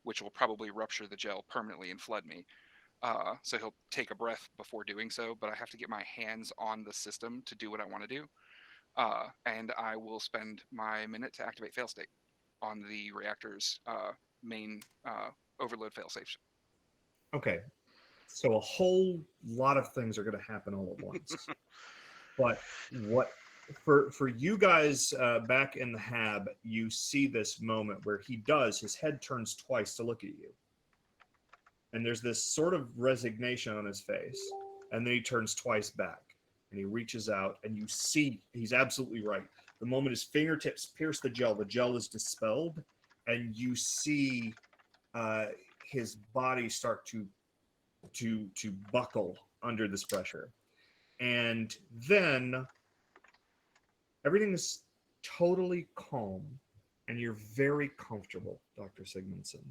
which will probably rupture the gel permanently and flood me. So he'll take a breath before doing so, but I have to get my hands on the system to do what I want to do. And I will spend my minute to activate failstate on the reactor's main overload failsafe. Okay. So a whole lot of things are going to happen all at once. But what for you guys back in the hab, you see this moment where his head turns twice to look at you. And there's this sort of resignation on his face. And then he turns twice back. And he reaches out, and you see he's absolutely right. The moment his fingertips pierce the gel is dispelled, and you see his body start to buckle under this pressure. And then everything is totally calm, and you're very comfortable, Dr. Sigmundsen.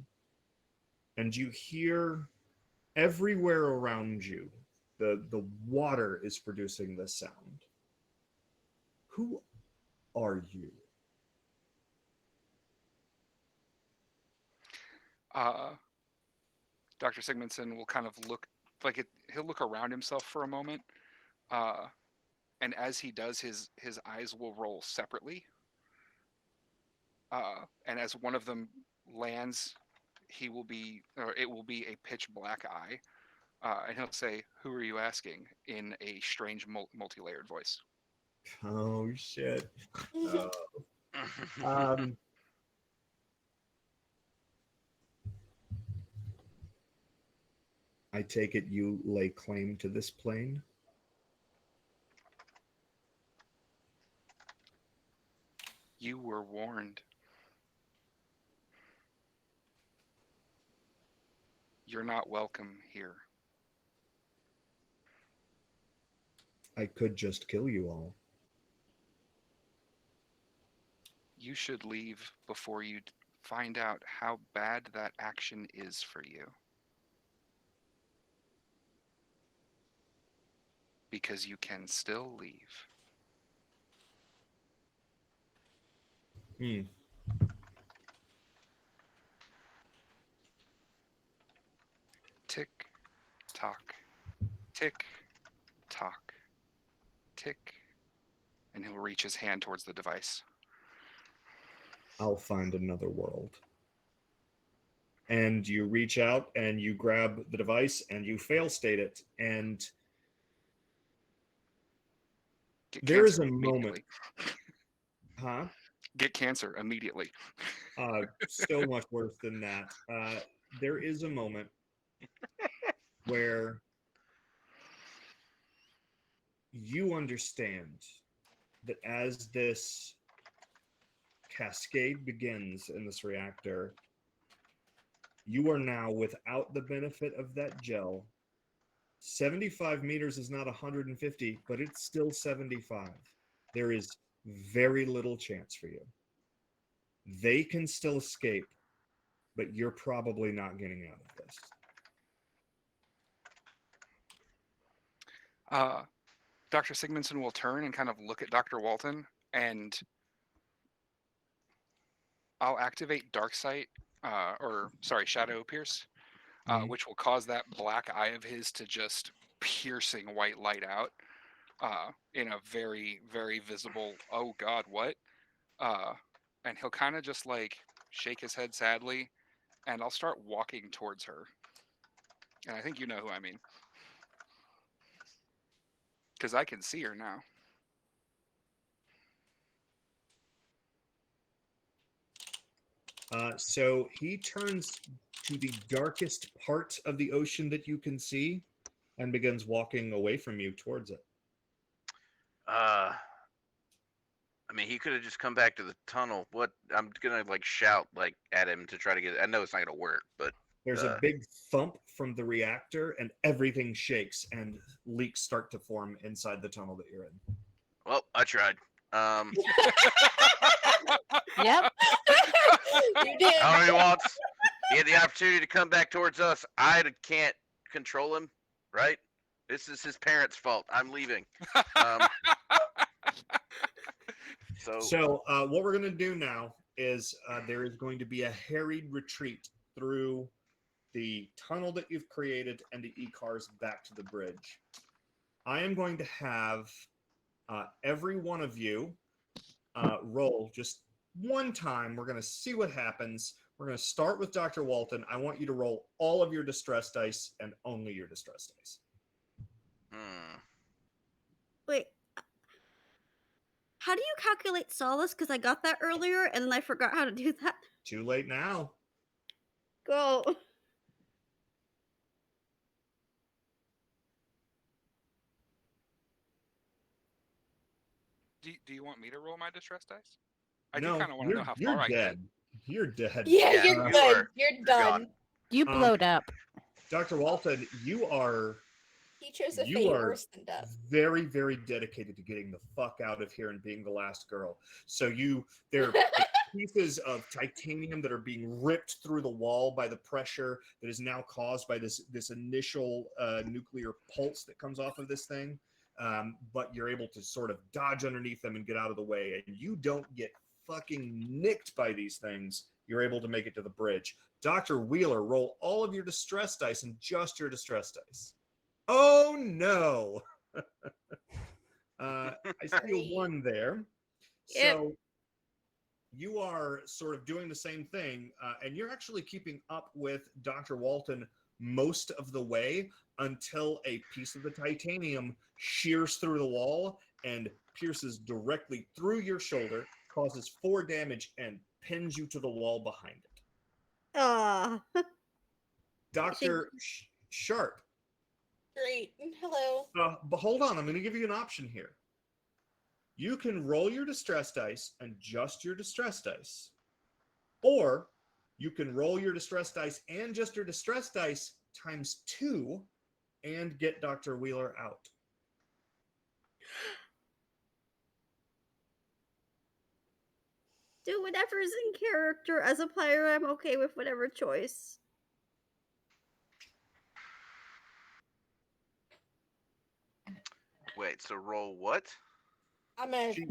And you hear everywhere around you, the water is producing this sound. Who are you? Dr. Sigmundsen will kind of look like it. He'll look around himself for a moment, and as he does, his eyes will roll separately. And as one of them lands, it will be a pitch black eye, and he'll say, "Who are you asking?" in a strange multi-layered voice. Oh shit. I take it you lay claim to this plane? You were warned. You're not welcome here. I could just kill you all. You should leave before you find out how bad that action is for you. Because you can still leave. Tick, tock, tick, tock, tick. And he'll reach his hand towards the device. I'll find another world. And you reach out and you grab the device and you fail state it. And there is a moment. Huh? Get cancer immediately. So much worse than that. There is a moment where you understand that as this cascade begins in this reactor, you are now, without the benefit of that gel, 75 meters is not 150, but it's still 75. There is very little chance for you. They can still escape, but you're probably not getting out of this. Dr. Sigmundsen will turn and kind of look at Dr. Walton, and I'll activate Dark Sight, Shadow Pierce, which will cause that black eye of his to just piercing white light out in a very, very visible, oh God, what? And he'll kind of just like shake his head sadly, and I'll start walking towards her. And I think you know who I mean. Because I can see her now. So he turns to the darkest part of the ocean that you can see and begins walking away from you towards it. I mean, he could have just come back to the tunnel. What? I'm gonna like shout like at him to try to get. I know it's not gonna work, but there's a big thump from the reactor, and everything shakes, and leaks start to form inside the tunnel that you're in. Well, I tried. Yep. You did. However he wants. He had the opportunity to come back towards us. I can't control him, right? This is his parents' fault. I'm leaving. So what we're going to do now is there is going to be a harried retreat through the tunnel that you've created and the e-cars back to the bridge. I am going to have every one of you roll just one time. We're going to see what happens. We're going to start with Dr. Walton. I want you to roll all of your distress dice and only your distress dice. Wait. How do you calculate solace? Because I got that earlier and then I forgot how to do that. Too late now. Go. Do you want me to roll my distress dice? I do No, kind of want to know how you're far I dead. get. You're dead. Yeah, Yeah, you're you good. are- You're you're done. gone. You blowed up. Dr. Walton, you are He chose a You fate are worse than death. very, very dedicated to getting the fuck out of here and being the last girl. So there are like pieces of titanium that are being ripped through the wall by the pressure that is now caused by this initial nuclear pulse that comes off of this thing. But you're able to sort of dodge underneath them and get out of the way, and you don't get fucking nicked by these things. You're able to make it to the bridge. Dr. Wheeler, roll all of your distress dice and just your distress dice. Oh no! I see a 1 there. Yep. So you are sort of doing the same thing, and you're actually keeping up with Dr. Walton most of the way until a piece of the titanium shears through the wall and pierces directly through your shoulder, causes 4 damage, and pins you to the wall behind it. Ah. Dr. Sharpe. Great. Hello. But hold on, I'm going to give you an option here. You can roll your distress dice and just your distress dice. Or you can roll your distress dice and just your distress dice times 2 and get Dr. Wheeler out. Do whatever's in character. As a player, I'm okay with whatever choice. Wait, so roll what? I'm gonna She-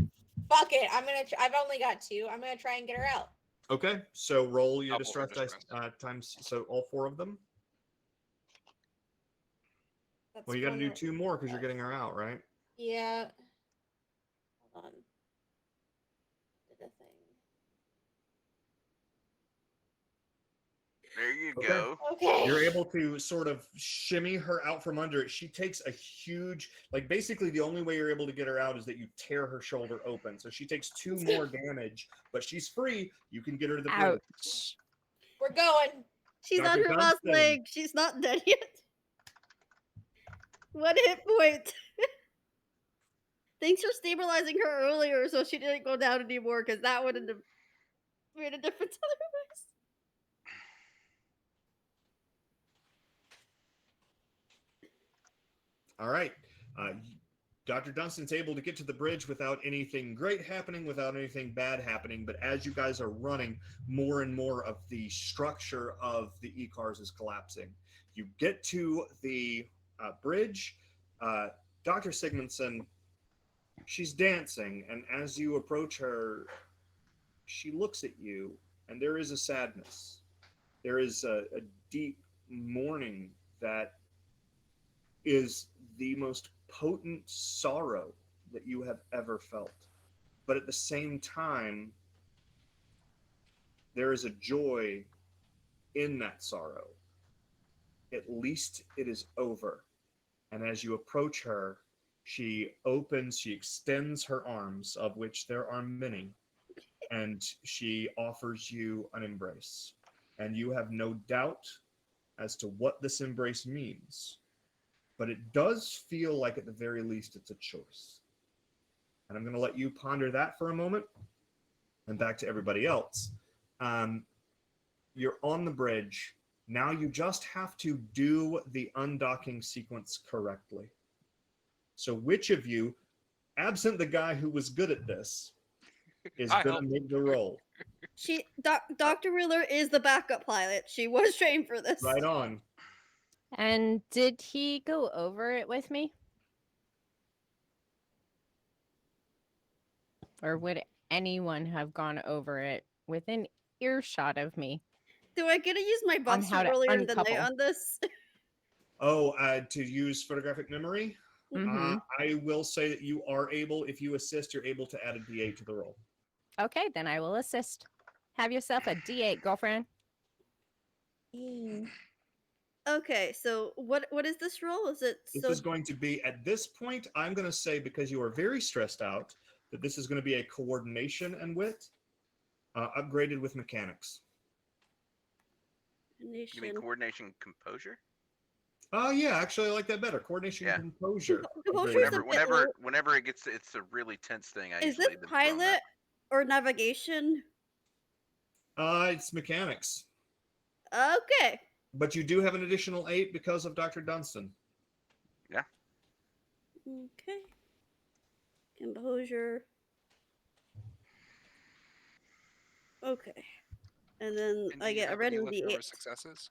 fuck it. I've only got 2. I'm gonna try and get her out. Okay, so roll your Double her distress dice times, so all 4 of them. That's Well, you got to do one- 2 more because you're getting her out, right? Yeah. Hold on. Did a thing. There you Okay. go. Okay. You're able to sort of shimmy her out from under it. She takes a huge, like basically the only way you're able to get her out is that you tear her shoulder open. So she takes 2 more damage, but she's free. You can get her to the bridge. Ouch. We're going. She's Dr. on her last Dundston. leg. She's not dead yet. 1 hit point. Thanks for stabilizing her earlier so she didn't go down anymore, because that would have made a difference otherwise. All right. Dr. Dunstan's able to get to the bridge without anything great happening, without anything bad happening. But as you guys are running, more and more of the structure of the e-cars is collapsing. You get to the bridge. Dr. Sigmundsen, she's dancing. And as you approach her, she looks at you, and there is a sadness. There is a deep mourning that is the most potent sorrow that you have ever felt. But at the same time, there is a joy in that sorrow. At least it is over. And as you approach her, she extends her arms, of which there are many, and she offers you an embrace. And you have no doubt as to what this embrace means. But it does feel like, at the very least, it's a choice. And I'm going to let you ponder that for a moment. And back to everybody else. You're on the bridge. Now you just have to do the undocking sequence correctly. So which of you, absent the guy who was good at this, is I going to helped. make the roll? Dr. Wheeler is the backup pilot. She was trained for this. Right on. And did he go over it with me? Or would anyone have gone over it within earshot of me? Do I get to use my buff how from to earlier in the night uncouple. on this? Oh, to use photographic memory? Mhm. I will say that you are able, if you assist, you're able to add a d8 to the roll. Okay, then I will assist. Have yourself a D8, girlfriend. Okay, so what is this roll? Is it This so? is going to be, at this point, I'm going to say, because you are very stressed out, that this is going to be a coordination and wit, upgraded with mechanics. You mean Nation. coordination, composure? Oh, yeah, actually, I like that better. Coordination and Yeah. composure. Composure is a upgraded. bit low. Whenever it gets, it's a really tense thing. I Is this usually been thrown pilot that. or navigation? It's mechanics. Okay. But you do have an additional 8 because of Dr. Dundston. Yeah. Okay. Composure. Okay. And then And do I you get a have any random leftover D8. successes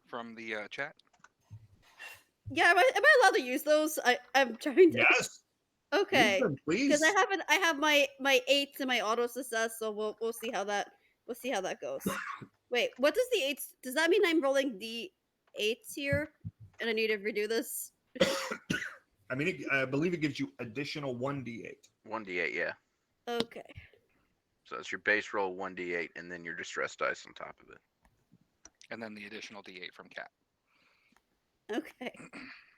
from the chat? Yeah, am I allowed to use those? I'm trying to. Yes. Okay. Use them, Because please. I have my 8s and my auto success, so we'll see how that goes. Wait, what does the 8s? Does that mean I'm rolling D8s here, and I need to redo this? I mean, I believe it gives you additional 1d8. 1d8, yeah. Okay. So it's your base roll 1d8, and then your distress dice on top of it. And then the additional D8 from cat. Okay.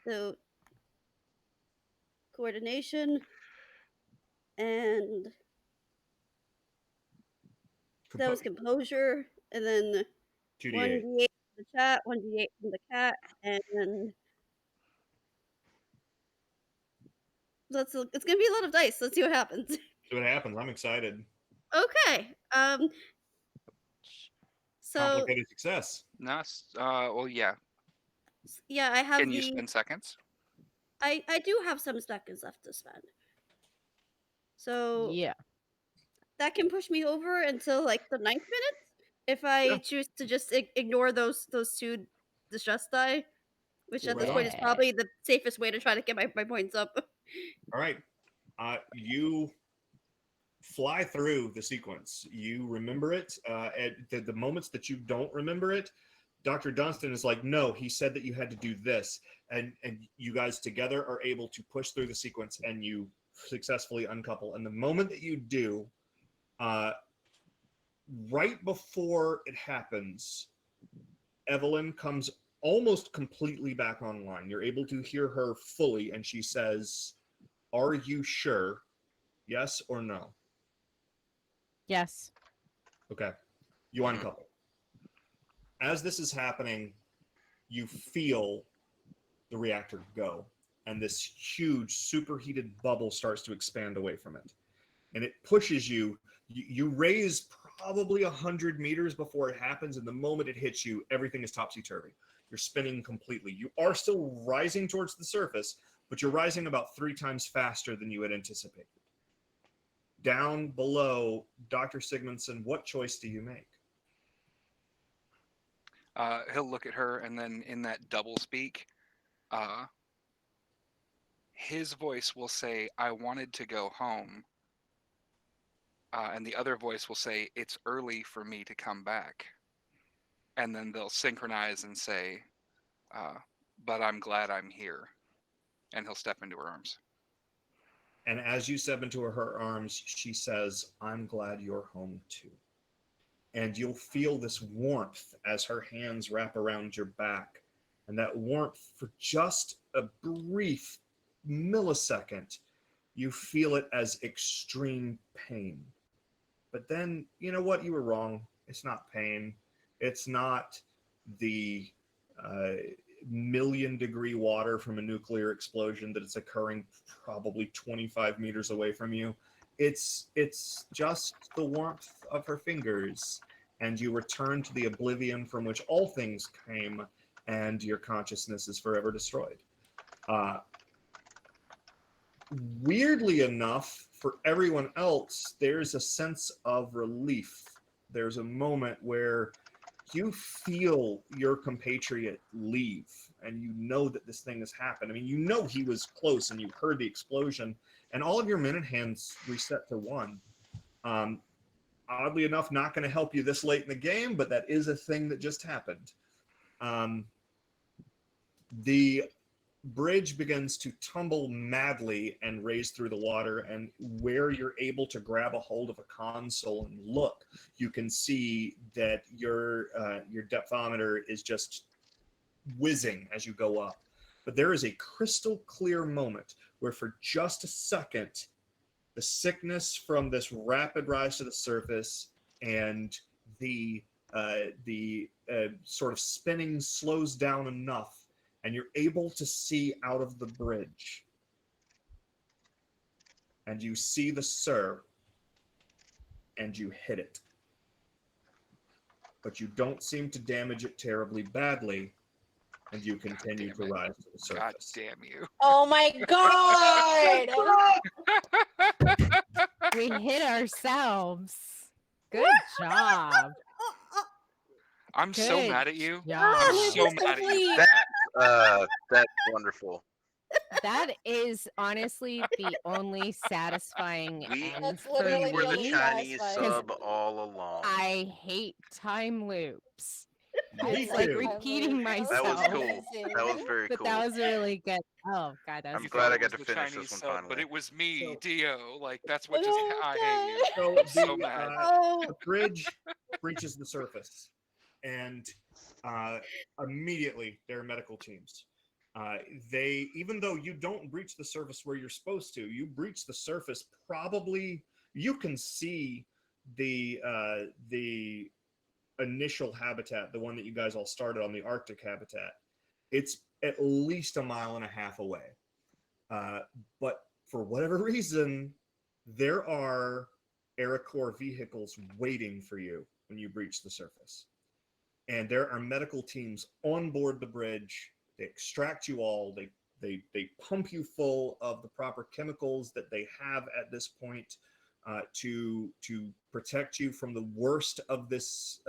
So coordination and that was composure, and then 2d8. 1d8 from the chat, 1d8 from the cat, and then it's gonna be a lot of dice. Let's see what happens. See what happens. I'm excited. Okay. So Complicated success. No, well, yeah. yeah, I have Can you spend seconds? I do have some seconds left to spend. So Yeah. that can push me over until like the 9th minute if I choose to just ignore those 2 distress die, which at this point is Yeah. probably the safest way to try to get my points up. All right. You fly through the sequence. You remember it. At the moments that you don't remember it, Dr. Dundston is like, no, he said that you had to do this. And you guys together are able to push through the sequence and you successfully uncouple. And the moment that you do, right before it happens, Evelyn comes almost completely back online. You're able to hear her fully, and she says, "Are you sure? Yes or no?" Yes. Okay. You uncouple. As this is happening, you feel the reactor go, and this huge superheated bubble starts to expand away from it. And it pushes you. You raise probably 100 meters before it happens, and the moment it hits you, everything is topsy-turvy. You're spinning completely. You are still rising towards the surface, but you're rising about 3 times faster than you had anticipated. Down below, Dr. Sigmundsen, what choice do you make? He'll look at her, and then in that double speak, his voice will say, "I wanted to go home." And the other voice will say, "It's early for me to come back." And then they'll synchronize and say, "But I'm glad I'm here." And he'll step into her arms. And as you step into her arms, she says, "I'm glad you're home too." And you'll feel this warmth as her hands wrap around your back. And that warmth, for just a brief millisecond, you feel it as extreme pain. But then, you know what? You were wrong. It's not pain. It's not the million-degree water from a nuclear explosion that is occurring probably 25 meters away from you. It's just the warmth of her fingers, and you return to the oblivion from which all things came, and your consciousness is forever destroyed. Weirdly enough, for everyone else, there's a sense of relief. There's a moment where you feel your compatriot leave, and you know that this thing has happened. I mean, you know he was close, and you heard the explosion, and all of your minute hands reset to 1. oddly enough, not going to help you this late in the game, but that is a thing that just happened. The bridge begins to tumble madly and race through the water, and where you're able to grab a hold of a console and look, you can see that your depthometer is just whizzing as you go up. But there is a crystal clear moment where for just a second, the sickness from this rapid rise to the surface and the sort of spinning slows down enough, and you're able to see out of the bridge. And you see the Sir, and you hit it. But you don't seem to damage it terribly badly, and you continue to rise to the God surface. damn you. Oh my god! We hit ourselves. Good job. I'm so Good mad at you. job. I'm Oh, so it's mad at you. complete. That's wonderful. That is honestly the only satisfying We- end That's for literally We were the only me. Chinese satisfying. sub all along. I hate time loops. Me It's like too. repeating That was myself. cool. amazing. That was very But cool. that was really good. Oh god, that was I'm You glad thought I it got was to the finish Chinese this one sub, finally. but it was me, So- Dio. Like that's what just Oh, I hate you. So I'm so mad. the bridge breaches the surface, and immediately there are medical teams. They, even though you don't breach the surface where you're supposed to, you breach the surface. Probably you can see the initial habitat, the one that you guys all started on, the Arctic habitat. It's at least a mile and a half away. But for whatever reason, there are AeroCorps vehicles waiting for you when you breach the surface. And there are medical teams on board the bridge. They extract you all. They pump you full of the proper chemicals that they have at this point to protect you from the worst of these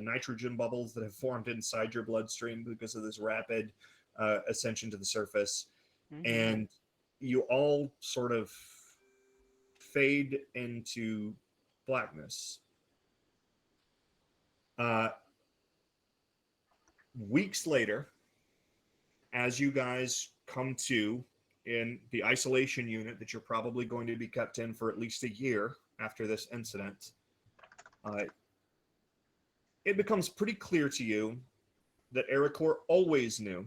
nitrogen bubbles that have formed inside your bloodstream because of this rapid ascension to the surface. Mhm. And you all sort of fade into blackness. Weeks later, as you guys come to in the isolation unit that you're probably going to be kept in for at least a year after this incident, it becomes pretty clear to you that AeroCorps always knew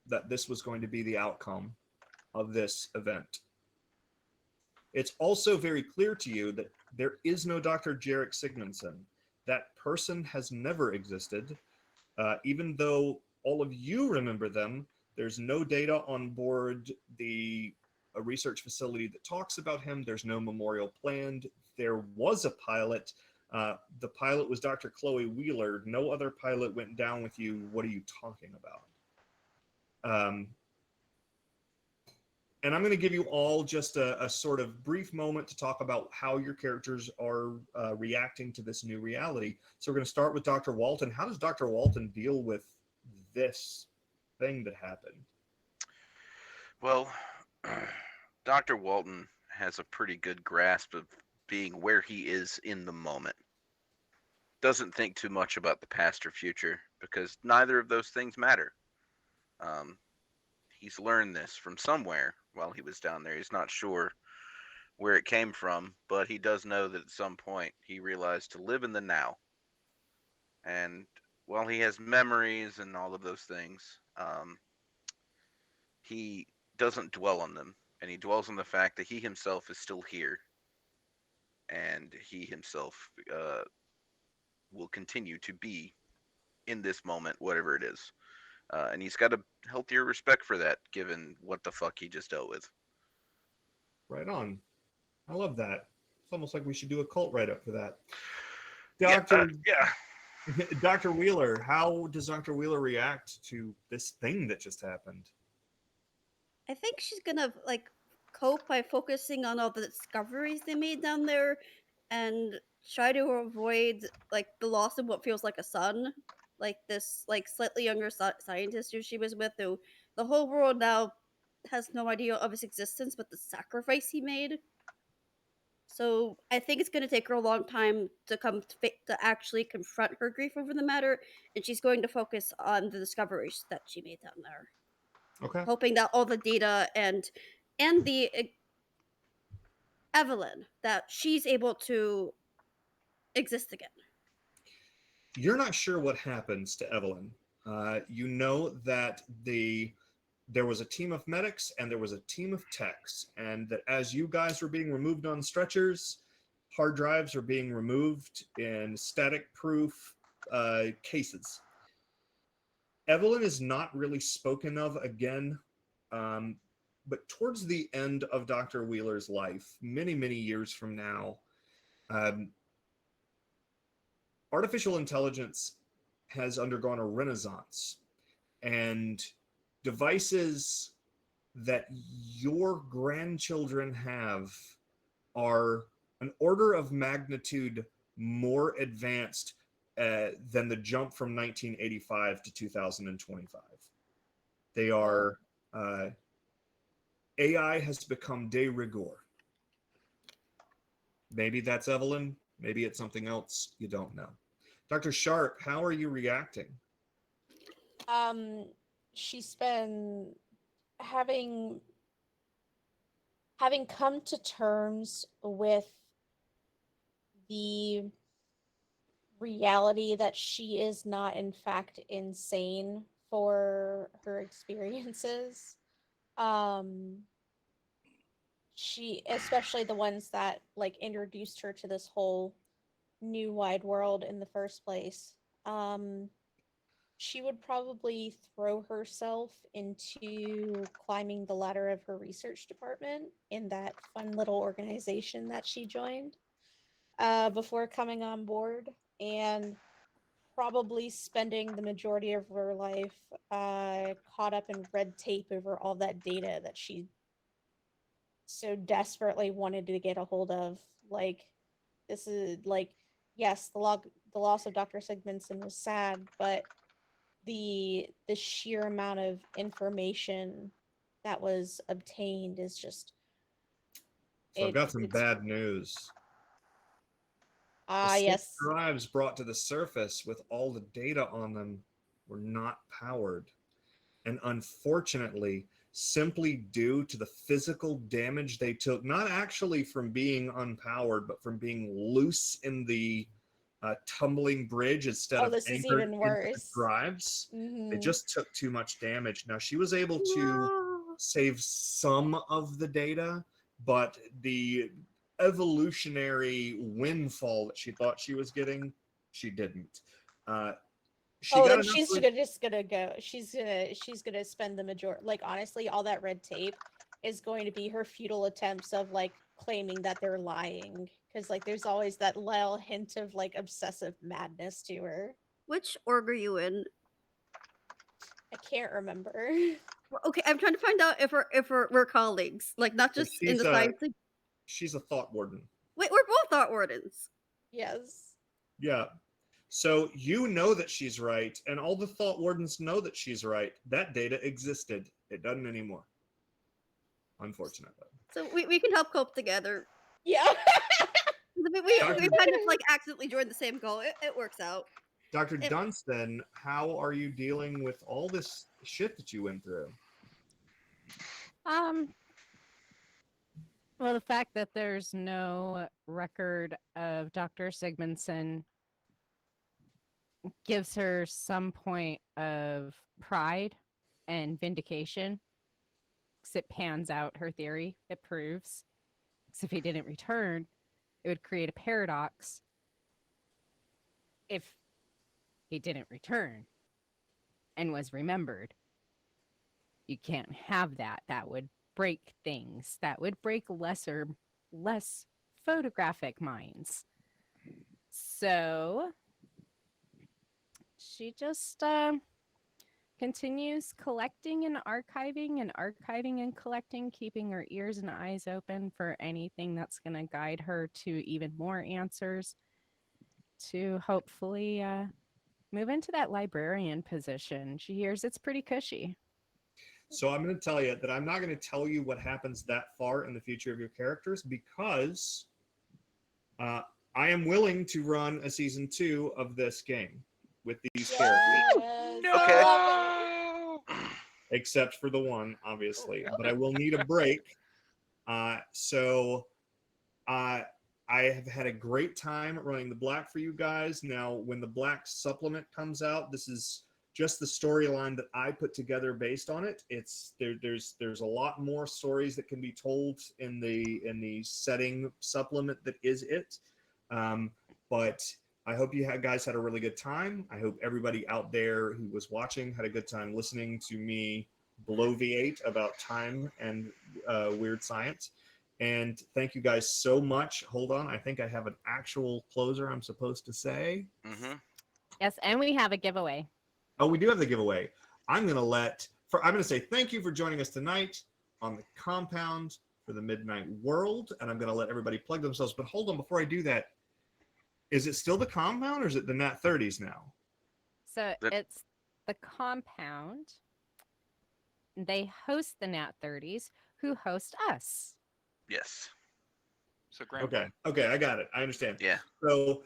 that this was going to be the outcome of this event. It's also very clear to you that there is no Dr. Jerrick Sigmundsen. That person has never existed. Even though all of you remember them, there's no data on board the research facility that talks about him. There's no memorial planned. There was a pilot. The pilot was Dr. Chloe Wheeler. No other pilot went down with you. What are you talking about? And I'm going to give you all just a sort of brief moment to talk about how your characters are reacting to this new reality. So we're going to start with Dr. Walton. How does Dr. Walton deal with this thing that happened? Well, Dr. Walton has a pretty good grasp of being where he is in the moment. Doesn't think too much about the past or future because neither of those things matter. He's learned this from somewhere while he was down there. He's not sure where it came from, but he does know that at some point he realized to live in the now. And while he has memories and all of those things, he doesn't dwell on them. And he dwells on the fact that he himself is still here. And he himself will continue to be in this moment, whatever it is. And he's got a healthier respect for that, given what the fuck he just dealt with. Right on. I love that. It's almost like we should do a cult write-up for that. Yeah, Dr. Wheeler, how does Dr. Wheeler react to this thing that just happened? I think she's gonna cope by focusing on all the discoveries they made down there, and try to avoid the loss of what feels like a son, this slightly younger scientist who she was with, who the whole world now has no idea of his existence, but the sacrifice he made. So I think it's going to take her a long time to to actually confront her grief over the matter, and she's going to focus on the discoveries that she made down there, Okay. hoping that all the data and the Evelyn that she's able to exist again. You're not sure what happens to Evelyn. You know that there was a team of medics and there was a team of techs, and that as you guys were being removed on stretchers, hard drives are being removed in static-proof cases. Evelyn is not really spoken of again, but towards the end of Dr. Wheeler's life, many, many years from now, um, artificial intelligence has undergone a renaissance, and devices that your grandchildren have are an order of magnitude more advanced than the jump from 1985 to 2025. They are AI has become de rigueur. Maybe that's Evelyn. Maybe it's something else. You don't know. Dr. Sharpe, how are you reacting? She's been having come to terms with the reality that she is not in fact insane for her experiences. She, especially the ones that like introduced her to this whole new wide world in the first place. She would probably throw herself into climbing the ladder of her research department in that fun little organization that she joined before coming on board, and probably spending the majority of her life caught up in red tape over all that data that she so desperately wanted to get a hold of. Like, this is like, yes, the loss of Dr. Sigmundsen was sad, but the sheer amount of information that was obtained is just So I've got some it's bad news. The 6 yes. drives brought to the surface with all the data on them were not powered. And unfortunately, simply due to the physical damage they took, not actually from being unpowered, but from being loose in the tumbling bridge instead of This is anchored even into the worse. drives, they Mhm. just took too much damage. Now, she was able to No. save some of the data, but the evolutionary windfall that she thought she was getting, she didn't. She got Then enough. she's just gonna go. She's gonna spend the majority. Like, honestly, all that red tape is going to be her futile attempts of like claiming that they're lying, because like there's always that little hint of like obsessive madness to her. Which org are you in? I can't remember. Okay, I'm trying to find out if we're colleagues, like not So just in the science. she's a thought warden. Wait, we're both thought wardens. Yes. Yeah. So you know that she's right, and all the thought wardens know that she's right. That data existed. It doesn't anymore. Unfortunately. So we can help cope together. Yeah. We kind of like accidentally joined the same goal. It works out. Dr. Dundston, how are you dealing with all this shit that you went through? Well, the fact that there's no record of Dr. Sigmundsen gives her some point of pride and vindication. Because it pans out her theory. It proves. Because if he didn't return, it would create a paradox. If he didn't return and was remembered, you can't have that. That would break things. That would break less photographic minds. So she just continues collecting and archiving and collecting, keeping her ears and eyes open for anything that's going to guide her to even more answers, to hopefully move into that librarian position. She hears it's pretty cushy. So I'm going to tell you that I'm not going to tell you what happens that far in the future of your characters, because I am willing to run a season 2 of this game with these characters, Yes. No. Okay. Love it. except for the one, obviously. But I will need a break. So I have had a great time running the black for you guys. Now, when the black supplement comes out, this is just the storyline that I put together based on it. It's there's a lot more stories that can be told in the setting supplement that is it. But I hope you guys had a really good time. I hope everybody out there who was watching had a good time listening to me bloviate about time and weird science. And thank you guys so much. Hold on, I think I have an actual closer I'm supposed to say. Mm-hmm. Yes, and we have a giveaway. Oh, we do have the giveaway. I'm gonna say thank you for joining us tonight on the compound for the Midnight World, and I'm gonna let everybody plug themselves. But hold on, before I do that, is it still the compound or is it the Nat 30s now? So That- it's the compound. They host the Nat 30s, who host us. Yes. So Graham. Okay, I got it. I understand. Yeah. So,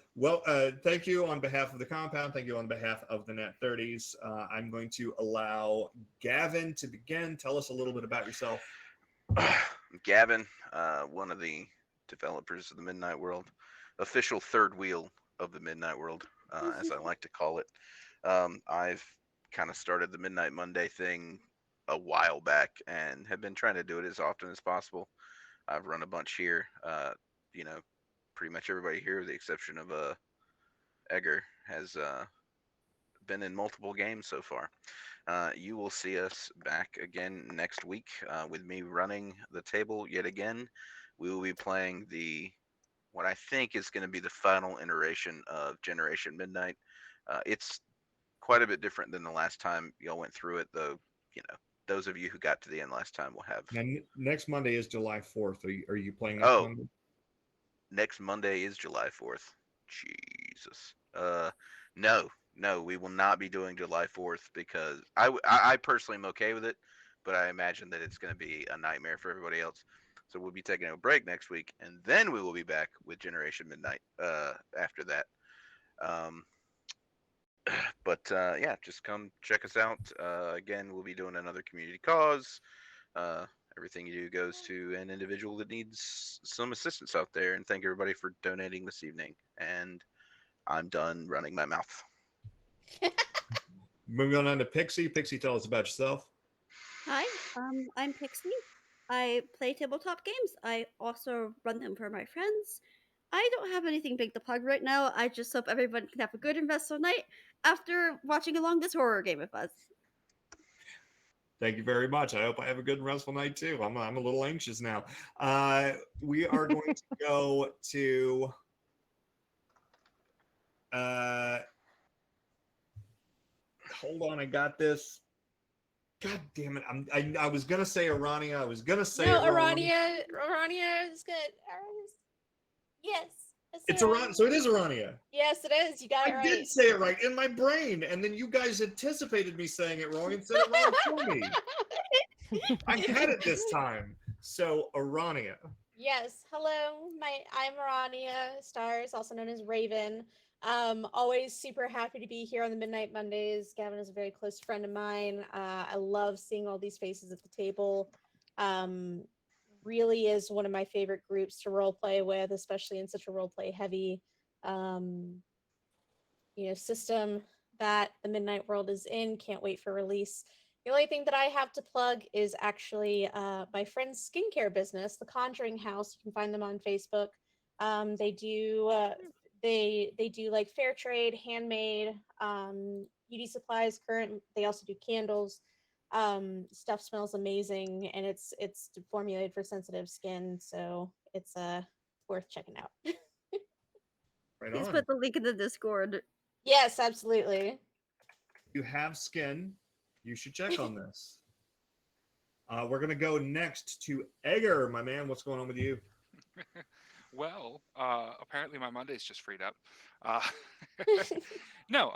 thank you on behalf of the compound. Thank you on behalf of the Nat 30s. I'm going to allow Gavin to begin. Tell us a little bit about yourself. Gavin, one of the developers of the Midnight World, official third wheel of the Midnight World, as I like to call it. I've kind of started the Midnight Monday thing a while back and have been trying to do it as often as possible. I've run a bunch here. Pretty much everybody here, with the exception of Egger, has been in multiple games so far. You will see us back again next week with me running the table yet again. We will be playing what I think is going to be the final iteration of Generation Midnight. It's quite a bit different than the last time y'all went through it, though. Those of you who got to the end last time will have. Now, next Monday is July 4th. Are you playing next Oh. Monday? Next Monday is July 4th. Jesus. No, we will not be doing July 4th because I personally am okay with it, but I imagine that it's going to be a nightmare for everybody else. So we'll be taking a break next week, and then we will be back with Generation Midnight after that. Yeah, just come check us out. Again, we'll be doing another community cause. Everything you do goes to an individual that needs some assistance out there. And thank everybody for donating this evening. And I'm done running my mouth. Moving on to Pixie. Pixie, tell us about yourself. Hi, I'm Pixie. I play tabletop games. I also run them for my friends. I don't have anything big to plug right now. I just hope everyone can have a good and restful night after watching along this horror game with us. Thank you very much. I hope I have a good and restful night too. I'm a little anxious now. We are going to go to hold on, I got this. God damn it! I was gonna say Ourania. I was gonna say No, it wrong. Ourania is good. Yes. It's Ourania. So it is Ourania. Yes, it is. You got it I right. did say it right in my brain, and then you guys anticipated me saying it wrong and said it wrong for me. I had it this time. So Ourania. Yes. Hello. I'm Ourania Stars, also known as Raven. Always super happy to be here on the Midnight Mondays. Gavin is a very close friend of mine. I love seeing all these faces at the table. Really is one of my favorite groups to role play with, especially in such a role play heavy system that the Midnight World is in. Can't wait for release. The only thing that I have to plug is actually my friend's skincare business, The Conjuring House. You can find them on Facebook. They do like fair trade, handmade, beauty supplies. They also do candles. Stuff smells amazing, and it's formulated for sensitive skin, so it's worth checking out. Right Please on. put the link in the Discord. Yes, absolutely. If you have skin, you should check on this. We're gonna go next to Egger, my man. What's going on with you? Well, apparently my Monday's just freed up. No,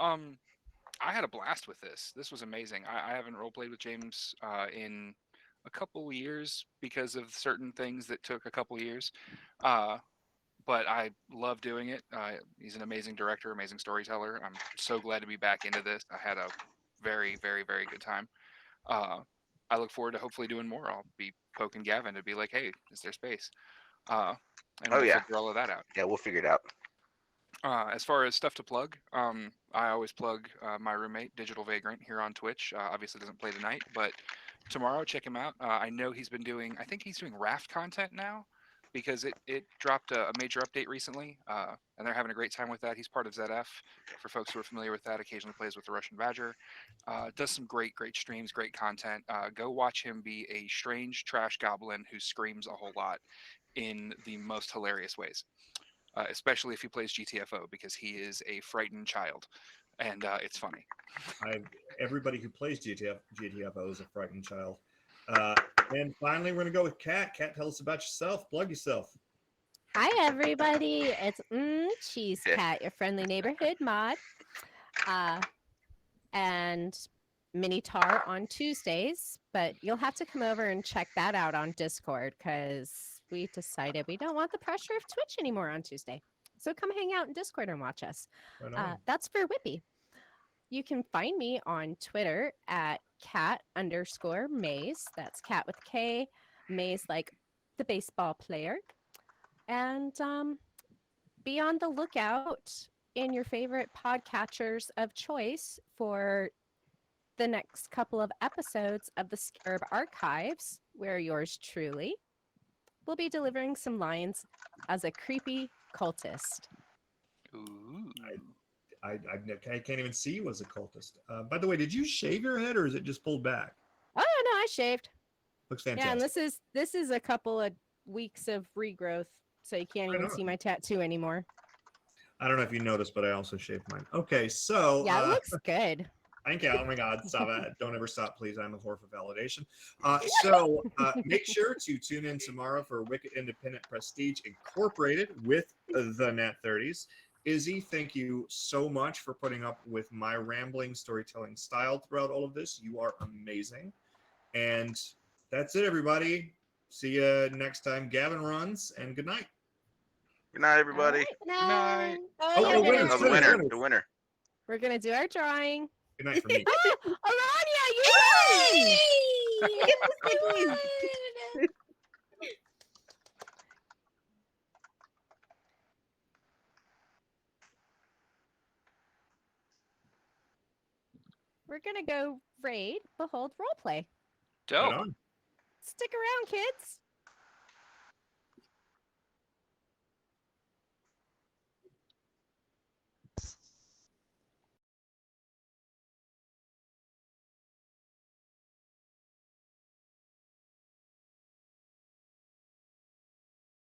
I had a blast with this. This was amazing. I haven't role played with James in a couple years because of certain things that took a couple years. but I love doing it. He's an amazing director, amazing storyteller. I'm so glad to be back into this. I had a very, very, very good time. I look forward to hopefully doing more. I'll be poking Gavin to be like, "Hey, is there space?" And Oh we'll yeah, figure all of that out. yeah, we'll figure it out. As far as stuff to plug, I always plug my roommate, Digital Vagrant, here on Twitch. Obviously, doesn't play tonight, but tomorrow, check him out. I know he's been doing, I think he's doing raft content now because it dropped a major update recently, and they're having a great time with that. He's part of ZF. For folks who are familiar with that, occasionally plays with the Russian Badger. Does some great streams, great content. Go watch him be a strange trash goblin who screams a whole lot in the most hilarious ways. Especially if he plays GTFO because he is a frightened child, and it's funny. Everybody who plays GTFO is a frightened child. And finally, we're gonna go with Kat. Kat, tell us about yourself. Plug yourself. Hi, everybody. It's Cheese Cat, your friendly neighborhood mod. And Minotaur on Tuesdays, but you'll have to come over and check that out on Discord because we decided we don't want the pressure of Twitch anymore on Tuesday. So come hang out in Discord and watch us. Right That's for Whippy. You can find me on Twitter at cat_Maze. That's cat with K, Maze like the baseball player. And be on the lookout in your favorite podcatchers of choice for the next couple of episodes of the Scarab Archives, where yours truly will be delivering some lines as a creepy cultist. Ooh. I can't even see you as a cultist. By the way, did you shave your head or is it just pulled back? Oh no, I shaved. Looks fantastic. Yeah, and this is a couple of weeks of regrowth, so you can't even see my tattoo anymore. I don't know if you noticed, but I also shaved mine. Okay, so yeah, it looks good. Thank you. Oh my God, stop it. Don't ever stop, please. I'm a whore for validation. So make sure to tune in tomorrow for Wicked Independent Prestige Incorporated with the Nat 30s. Izzy, thank you so much for putting up with my rambling storytelling style throughout all of this. You are amazing. And that's it, everybody. See you next time. Gavin runs, and good night. Good night, everybody. Right, Good night. Oh, winners, Oh, the winner. winners. The winner. we're gonna do our drawing. Good night for me. Ourania, you won! I won! We're gonna go raid Behold Roleplay. Dope. Right on. Stick around, kids.